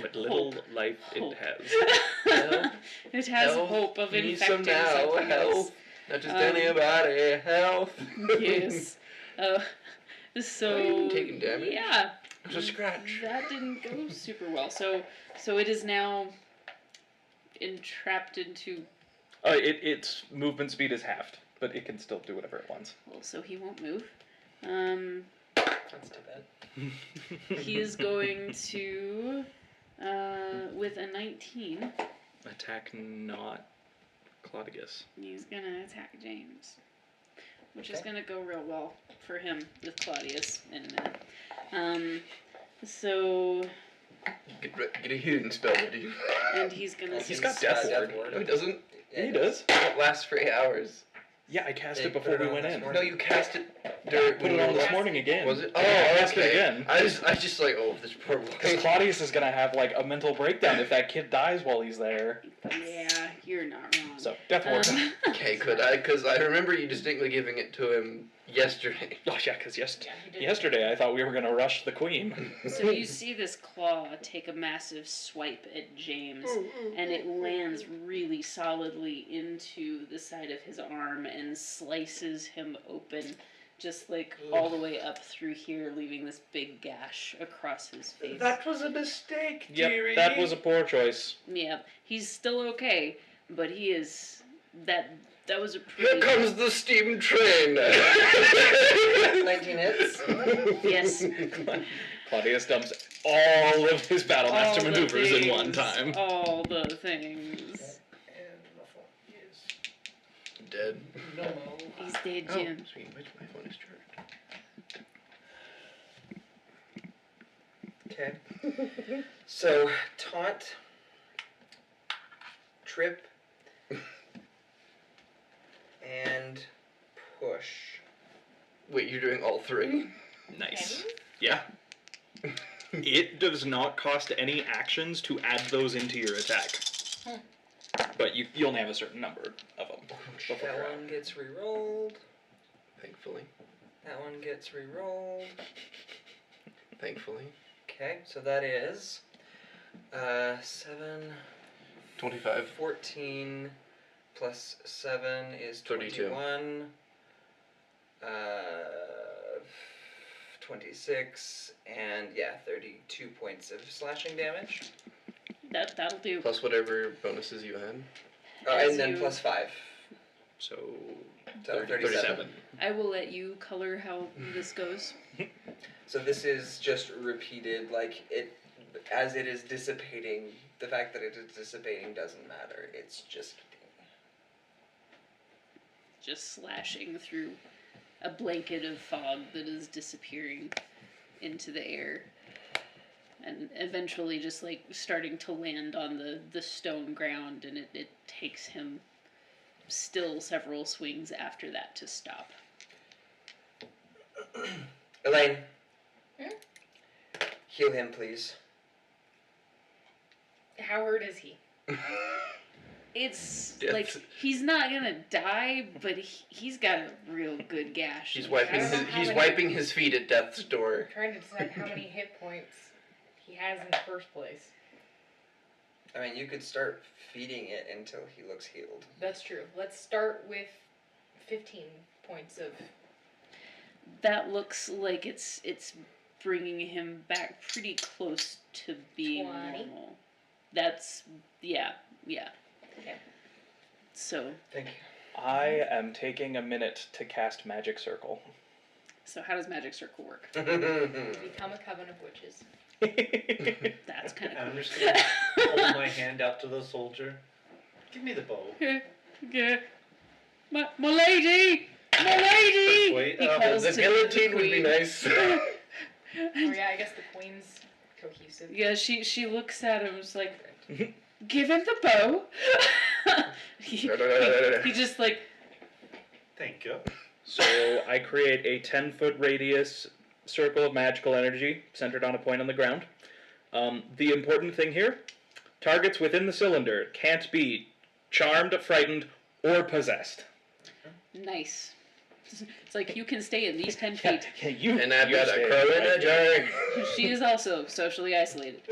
What little life Hope. it has. Help. It has Help. hope of Need some infecting now. something else. Help. Not just Um, anybody. Health. Yes. So you taking damage? yeah, It's a scratch. that didn't go super well. So it is now entrapped into. Its movement speed is halved, but it can still do whatever it wants. Well, so he won't move. That's too bad. He is going to, with a 19, Attack not Claudius. he's gonna attack James, which is Okay. gonna go real well for him with Claudius in a minute. So, Get a healing spell ready. and he's gonna. He's got Death Ward. No, he doesn't. Yeah, he does. It lasts for 8 hours. Yeah, I cast They it put before it we on went this in. morning. No, you cast it I during. put it on this morning again. Was it? Oh, Yeah, I cast it okay. again. I was just like, oh, this poor Because boy. Claudius is gonna have like a mental breakdown if that kid dies while he's there. Yeah, you're not wrong. So Death Ward. Okay, could I? Because I remember you distinctly giving it to him yesterday. Oh yeah, because Yeah, he did. yesterday I thought we were gonna rush the queen. So you see this claw take a massive swipe at James, and it lands really solidly into the side of his arm and slices him open, just like all the way up through here, leaving this big gash across his face. was a mistake, Yep, that was a poor choice. Yeah, he's still okay, but he is that was a Here pretty. comes the steam train. 19 hits. Yes. Claudius dumps all of his battle All master the maneuvers in one things, time. All the things. And my phone is Dead. no. He's dead, Oh, Jim. sweet. My phone is charged. Okay. So, taunt, trip, and push. Wait, you're doing all 3? Nice. Yeah. It does not cost any actions to add those into your attack. But you only have a certain number of them. That one gets re-rolled. Thankfully. That one gets re-rolled. Thankfully. Okay, so that is 7, 25. 14 plus 7 is 32. 21. 26 and 32 points of slashing damage. That'll do. Plus whatever bonuses you had. As And then you- plus 5. So So 37. I will let you color how this goes. So this is just repeated, like it, as it is dissipating. The fact that it is dissipating doesn't matter. It's just. Just slashing through a blanket of fog that is disappearing into the air. And eventually just like starting to land on the stone ground, and it takes him still several swings after that to stop. Elaine. Hmm? Heal him, please. How hurt is he? It's Death. like he's not gonna die, but he's got a real good gash. He's in wiping his I don't his know how he's many- wiping his feet at death's door. I'm trying to decide how many hit points he has in the first place. I mean, you could start feeding it until he looks healed. That's true. Let's start with 15 points of. That looks like it's bringing him back pretty close to being 20? normal. That's yeah. Okay. So Thank you. I am taking a minute to cast Magic Circle. how does Magic Circle work? Become a coven of witches. That's kind of I'm cool. just gonna hold my hand out to the soldier. Give me the bow. Yeah. My lady! My lady! Wait, He the calls The to guillotine would be queen. nice. Oh yeah, I guess the queen's cohesive. Yeah, she looks at him, just like, give him the bow. he just like, Thank you. So I create a 10-foot radius circle of magical energy centered on a point on the ground. The important thing here, targets within the cylinder can't be charmed, frightened, or possessed. nice. It's like you can stay in these 10 feet. Yeah, you, And I've you got stay a crow in a right there. jar. She is also socially isolated.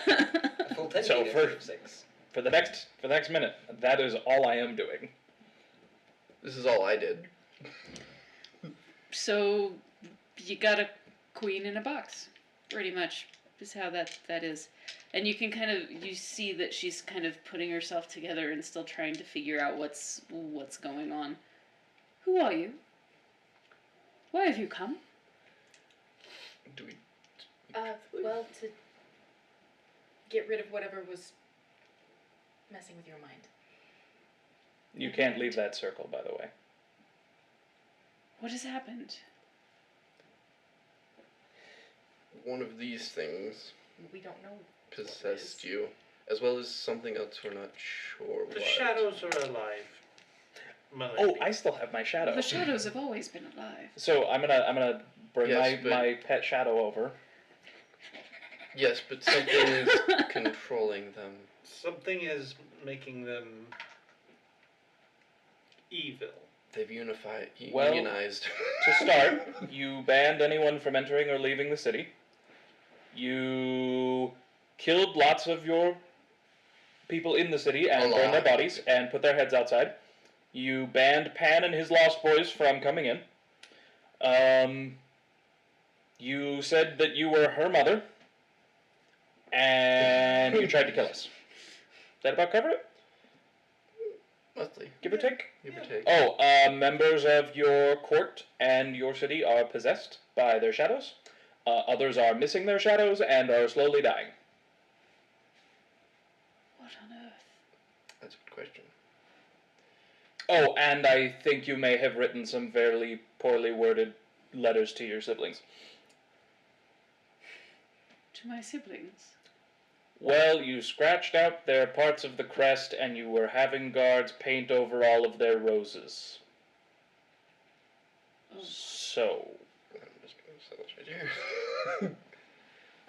A full 10 So feet for- instead of 6. For the next minute, that is all I am doing. This is all I did. So you got a queen in a box, pretty much is how that is. And you can you see that she's kind of putting herself together and still trying to figure out what's going on. Who are you? Why have you come? Do we? Well, to get rid of whatever was messing with your mind. You can't leave that circle, by the way. What has happened? One of these things We don't know. possessed you, as well as something else we're not sure The what. shadows are alive. Oh, I still have my shadow. The shadows have always been alive. So I'm gonna bring Yes, but- my pet shadow over. Yes, but something is controlling them. Something is making them evil. They've Well- unionized. To start, you banned anyone from entering or leaving the city. You killed lots of your people in the city and burned their Alive. bodies and put their heads outside. You banned Pan and his Lost Boys from coming in. You said that you were her mother, and you tried to kill us. That about cover it? Mostly, Give or take? give or take. Oh, members of your court and your city are possessed by their shadows. Others are missing their shadows and are slowly dying. What on earth? That's a good question. Oh, and I think you may have written some fairly poorly worded letters to your siblings. To my siblings? Well, you scratched out their parts of the crest and you were having guards paint over all of their roses. Oh. So, I'm just gonna set this right here.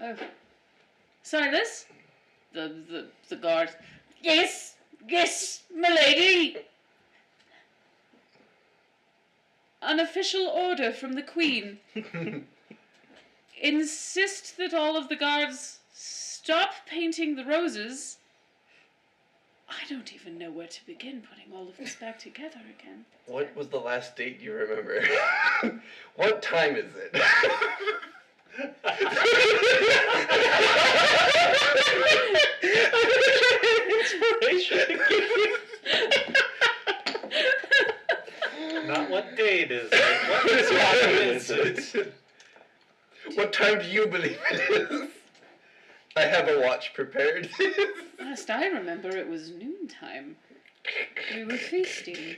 Oh. Silas? The guard. Yes! Yes, milady! An official order from the Queen. Insist that all of the guards stop painting the roses. I don't even know where to begin putting all of this back together again. What was the last date you remember? What time is it? inspiration. Not what date is it? What time is it? What time do you believe it is? I have a watch prepared. Last I remember, it was noontime. We were feasting.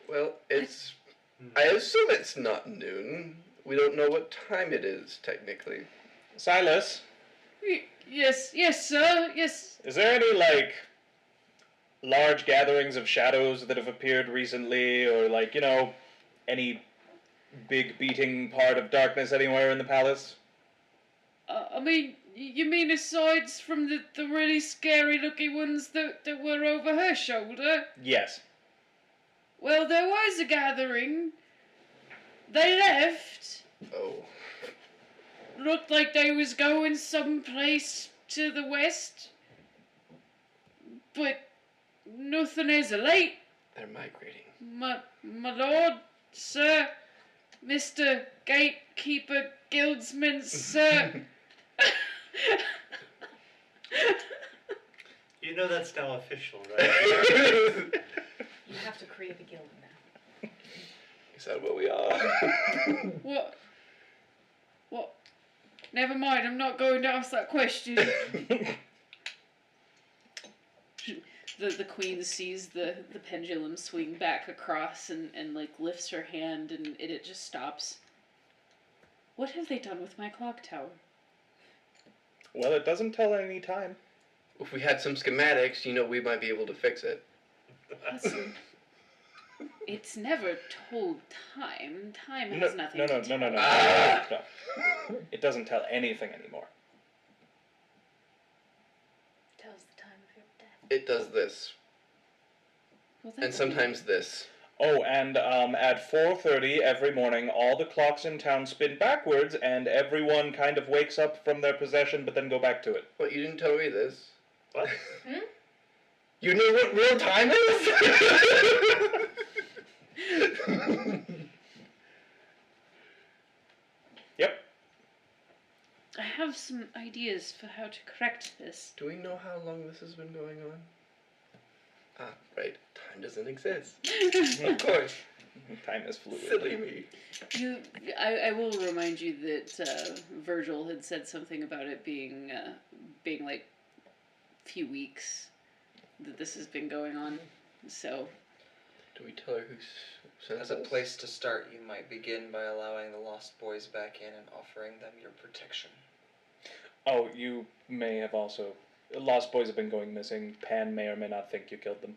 Well, it's. I assume it's not noon. We don't know what time it is, technically. Silas, Yes, sir, yes. is there any, large gatherings of shadows that have appeared recently, or, any big beating part of darkness anywhere in the palace? I mean, you mean aside from the really scary looking ones that were over her shoulder? Yes. Well, there was a gathering. They left. Oh. Looked like they was going someplace to the west. But nothing as of late. They're migrating. My lord, sir, Mr. Gatekeeper Guildsman, sir. You know that's now official, right? You have to create a guild now. Is that what we are? What? Never mind, I'm not going to ask that question. The queen sees the pendulum swing back across and lifts her hand and it just stops. What have they done with my clock tower? Well, it doesn't tell any time. If we had some schematics, we might be able to fix it. Listen, it's never told time. Time No, has nothing no, to no, tell. no, no, no, Ah! no. It doesn't tell anything anymore. Tells the time of your death. It does this. Well, And that's sometimes this. Oh, and at 4:30 every morning, all the clocks in town spin backwards, and everyone kind of wakes up from their possession, but then go back to it. What, you didn't tell me this? What? You know what real time is? Yep. I have some ideas for how to correct this. Do we know how long this has been going on? Ah, right. Time doesn't exist. Of course. Time is fluid. Silly me. I will remind you that Virgil had said something about it being like few weeks that this has been going on. So Do we tell her who sent As a us? place to start, you might begin by allowing the Lost Boys back in and offering them your protection. Oh, you may have also. Lost Boys have been going missing. Pan may or may not think you killed them.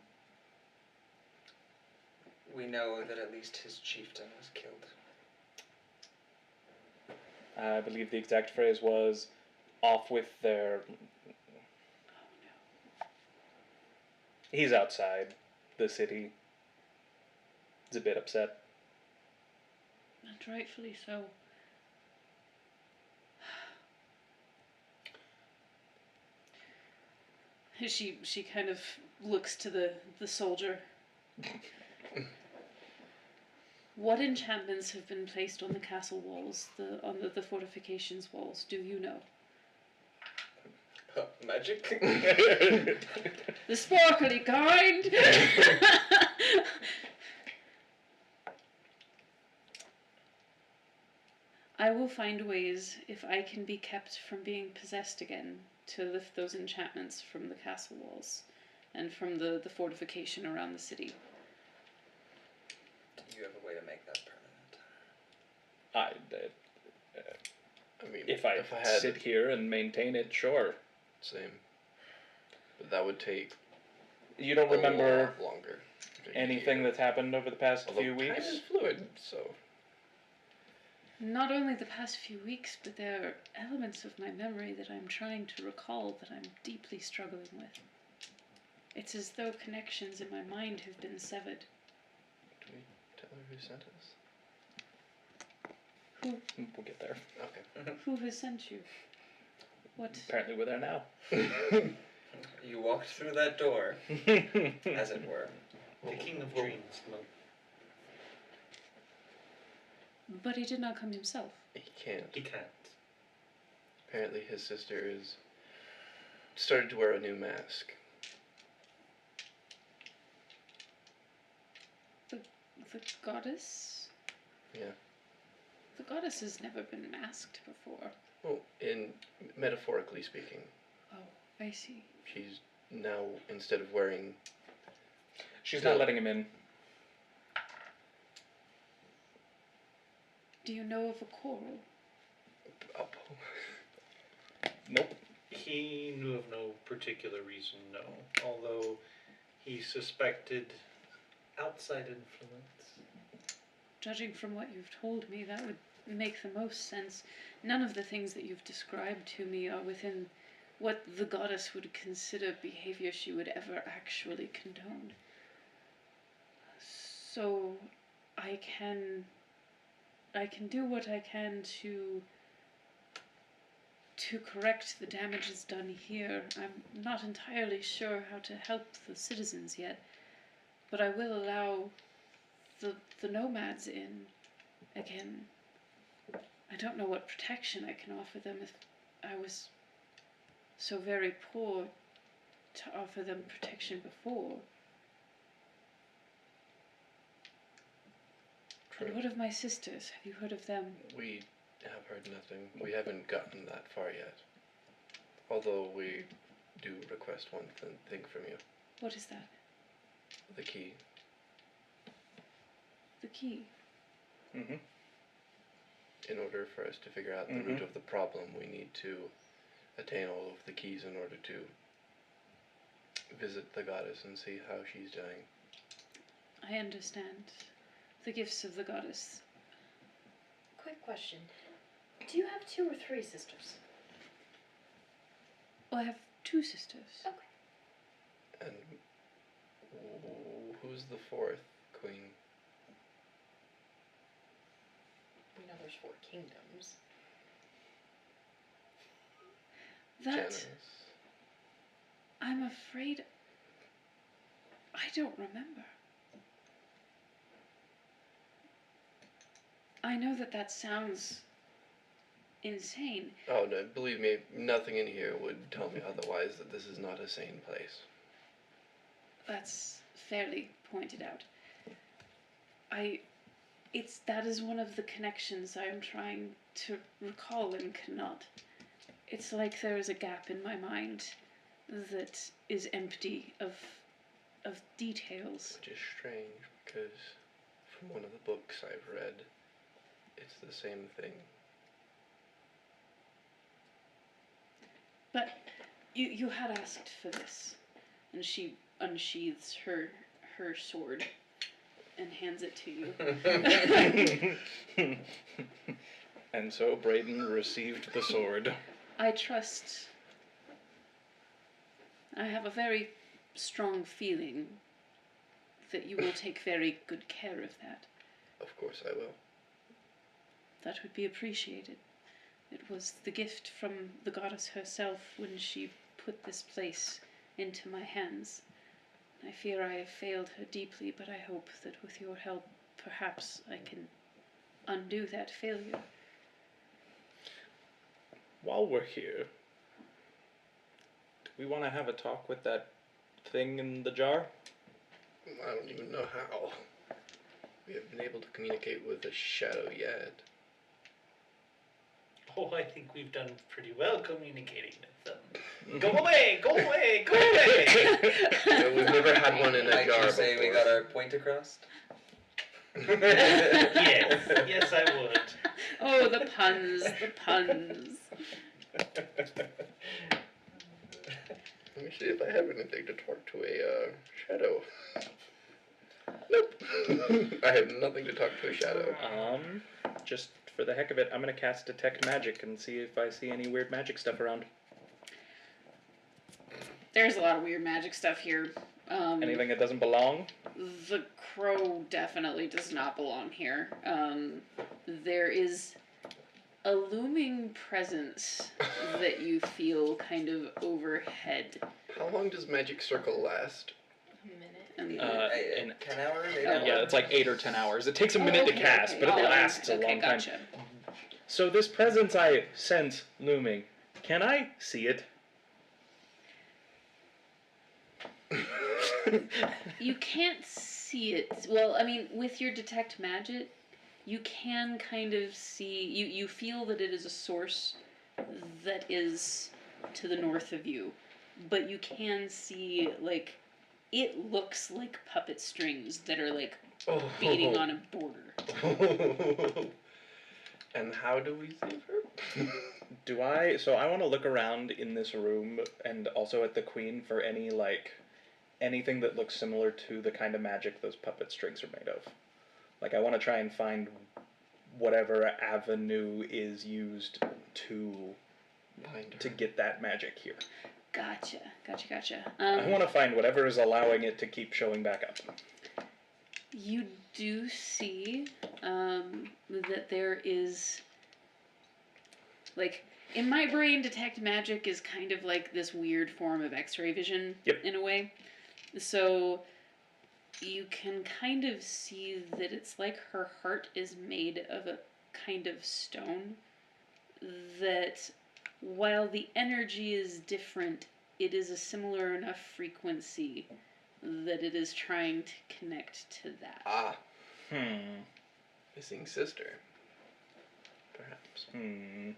We know that at least his chieftain was killed. I believe the exact phrase was, off with their. He's outside the city. He's a bit upset. and rightfully so. She kind of looks to the soldier. What enchantments have been placed on the castle walls, on the fortifications walls? Do you know? Magic? The sparkly kind. I will find ways, if I can be kept from being possessed again, to lift those enchantments from the castle walls and from the fortification around the city. Do you have a way to make that permanent? I mean, If I had sit here and maintain it, sure. same, but that would take You don't a remember lot longer. Like a anything year. that's happened over the past Although few time weeks? is fluid, so Not only the past few weeks, but there are elements of my memory that I'm trying to recall that I'm deeply struggling with. It's as though connections in my mind have been severed. do we tell her who sent us? We'll get there. Okay. Who has sent you? What? Apparently we're there now. You walked through that door, as it were. The King of Dreams. But he did not come himself. He can't. He can't. Apparently, his sister is started to wear a new mask. The goddess? Yeah. The goddess has never been masked before. Well, in metaphorically speaking, Oh, I see. she's now instead of wearing. She's No. not letting him in. Do you know of a quarrel? Up. Nope. He knew of no particular reason, no. Although he suspected outside influence. Judging from what you've told me, that would make the most sense. None of the things that you've described to me are within what the goddess would consider behavior she would ever actually condone. So I can do what I can to correct the damages done here. I'm not entirely sure how to help the citizens yet, but I will allow the nomads in again. I don't know what protection I can offer them if I was so very poor to offer them protection before. True. And what of my sisters? Have you heard of them? We have heard nothing. We haven't gotten that far yet. Although we do request one thing from you: What is that? the key. The key. Mm-hmm. In order for us to figure out the root of the problem, we need to attain all of the keys in order to visit the goddess and see how she's doing. I understand. The gifts of the goddess. Quick question. Do you have 2 or 3 sisters? Oh, I have 2 sisters. Okay. And who's the 4th queen? We know there's 4 kingdoms. That Janice. I'm afraid I don't remember. I know that that sounds insane. Oh, no, believe me, nothing in here would tell me otherwise that this is not a sane place. That's fairly pointed out. That is one of the connections I am trying to recall and cannot. It's like there is a gap in my mind that is empty of details. Which is strange, because from one of the books I've read, it's the same thing. But you had asked for this, and she unsheathes her sword and hands it to you. And so Braden received the sword. I trust. I have a very strong feeling that you will take very good care of that. Of course I will. That would be appreciated. It was the gift from the goddess herself when she put this place into my hands. I fear I have failed her deeply, but I hope that with your help, perhaps I can undo that failure. While we're here, do we want to have a talk with that thing in the jar? I don't even know how. We haven't been able to communicate with the shadow yet. Oh, I think we've done pretty well communicating with them. Go away! Go away! Go away! Yeah, we've never had one in a Like jar you say, we before. got our point across. Yes, I would. Oh, the puns, the puns. Let me see if I have anything to talk to a shadow. Nope. I have nothing to talk to a shadow. Just for the heck of it, I'm gonna cast Detect Magic and see if I see any weird magic stuff around. There's a lot of weird magic stuff here. Anything that doesn't belong? The crow definitely does not belong here. There is a looming presence that you feel kind of overhead. How long does Magic Circle last? A minute. And 10 hours? 8 Oh, hours? Yeah, it's like 8 or 10 hours. It takes a minute to okay, cast, okay. but it Oh, lasts a okay, long time. gotcha. So this presence I sense looming, can I see it? You can't see it. Well, I mean, with your detect magic, you can kind of see. You feel that it is a source that is to the north of you, but you can see like it looks like puppet strings that are like beating on a border. And how do we save her? So I want to look around in this room and also at the queen for any anything that looks similar to the kind of magic those puppet strings are made of. Like I want to try and find whatever avenue is used to get that magic here. Gotcha. I want to find whatever is allowing it to keep showing back up. You do see that there is, like, in my brain, detect magic is kind of like this weird form of X-ray vision, in a way. So you can kind of see that it's like her heart is made of a kind of stone that, while the energy is different, it is a similar enough frequency that it is trying to connect to that. Ah. Missing sister. Perhaps. We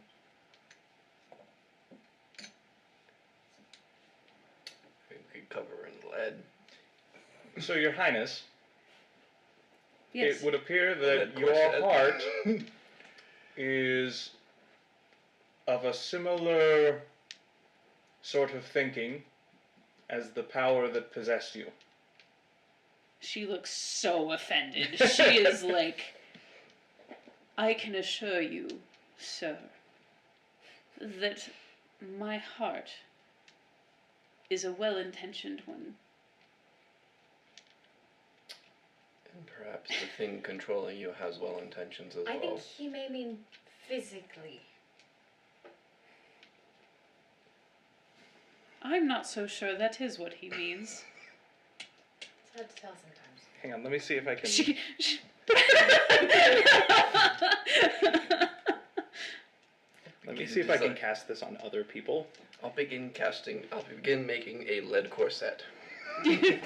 could cover her in lead. So, Your Highness, Yes. it would appear Lead that your corset. heart is of a similar sort of thinking as the power that possessed you. She looks so offended. She is like, I can assure you, sir, that my heart is a well-intentioned one. Perhaps the thing controlling you has well intentions as I well. think he may mean physically. I'm not so sure that is what he means. It's hard to tell sometimes. Hang on, let me see if I can. She Let me see if I can cast this on other people. I'll begin making a lead corset. I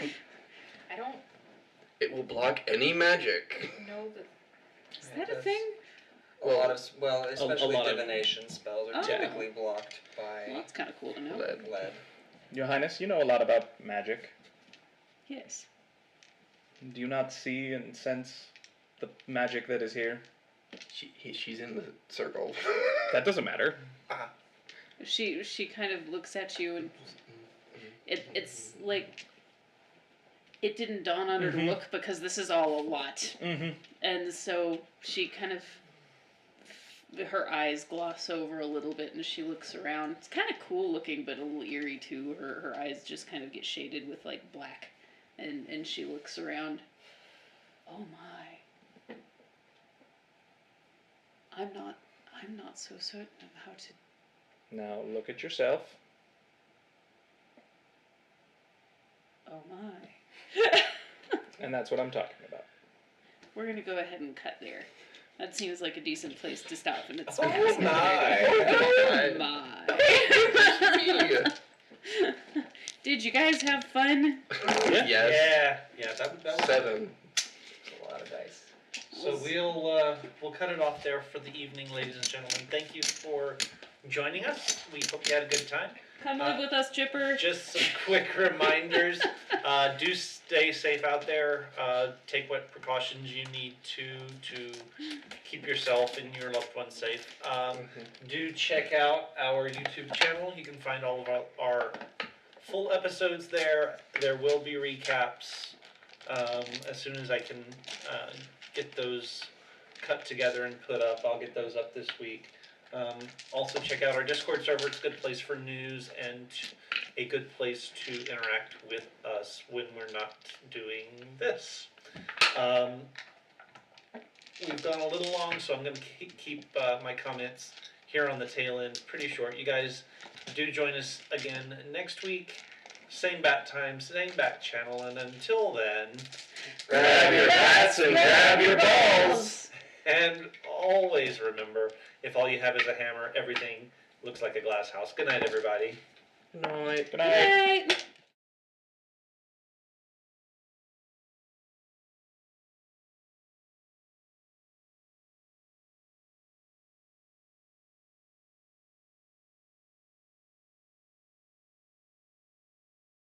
don't It will block any magic. know that. Is that a thing? Especially lot of- divination spells are Oh. typically blocked Well, by that's kind of cool to know. Lead. lead. Your Highness, you know a lot about magic. Yes. Do you not see and sense the magic that is here? She's in the circle. That doesn't matter. She kind of looks at you and it's like it didn't dawn on her to Mhm. look because this is all a lot. Mm-hmm. And so she kind of her eyes gloss over a little bit and she looks around. It's kind of cool looking but a little eerie too. Her eyes just kind of get shaded with like black and she looks around. Oh my. I'm not so certain of how to. Now look at yourself. Oh my. And that's what I'm talking about. We're gonna go ahead and cut there. That seems like a decent place to stop, and it's. Oh my! Yeah. Did you guys have fun? Yes. Yeah, that was 7. It's a lot of dice. So we'll cut it off there for the evening, ladies and gentlemen. Thank you for joining us. We hope you had a good time. Come live with us, Chipper. Just some quick reminders. Do stay safe out there. Take what precautions you need to keep yourself and your loved ones safe. Do check out our YouTube channel. You can find all of our full episodes there. There will be recaps as soon as I can get those cut together and put up. I'll get those up this week. Also check out our Discord server. It's a good place for news and a good place to interact with us when we're not doing this. We've gone a little long, so I'm going to keep my comments here on the tail end pretty short. You guys do join us again next week. Same bat time, same bat channel, and until then, Grab your bats and grab your balls. and always remember, if all you have is a hammer, everything looks like a glass house. Good night, everybody. Night. Good night. Night.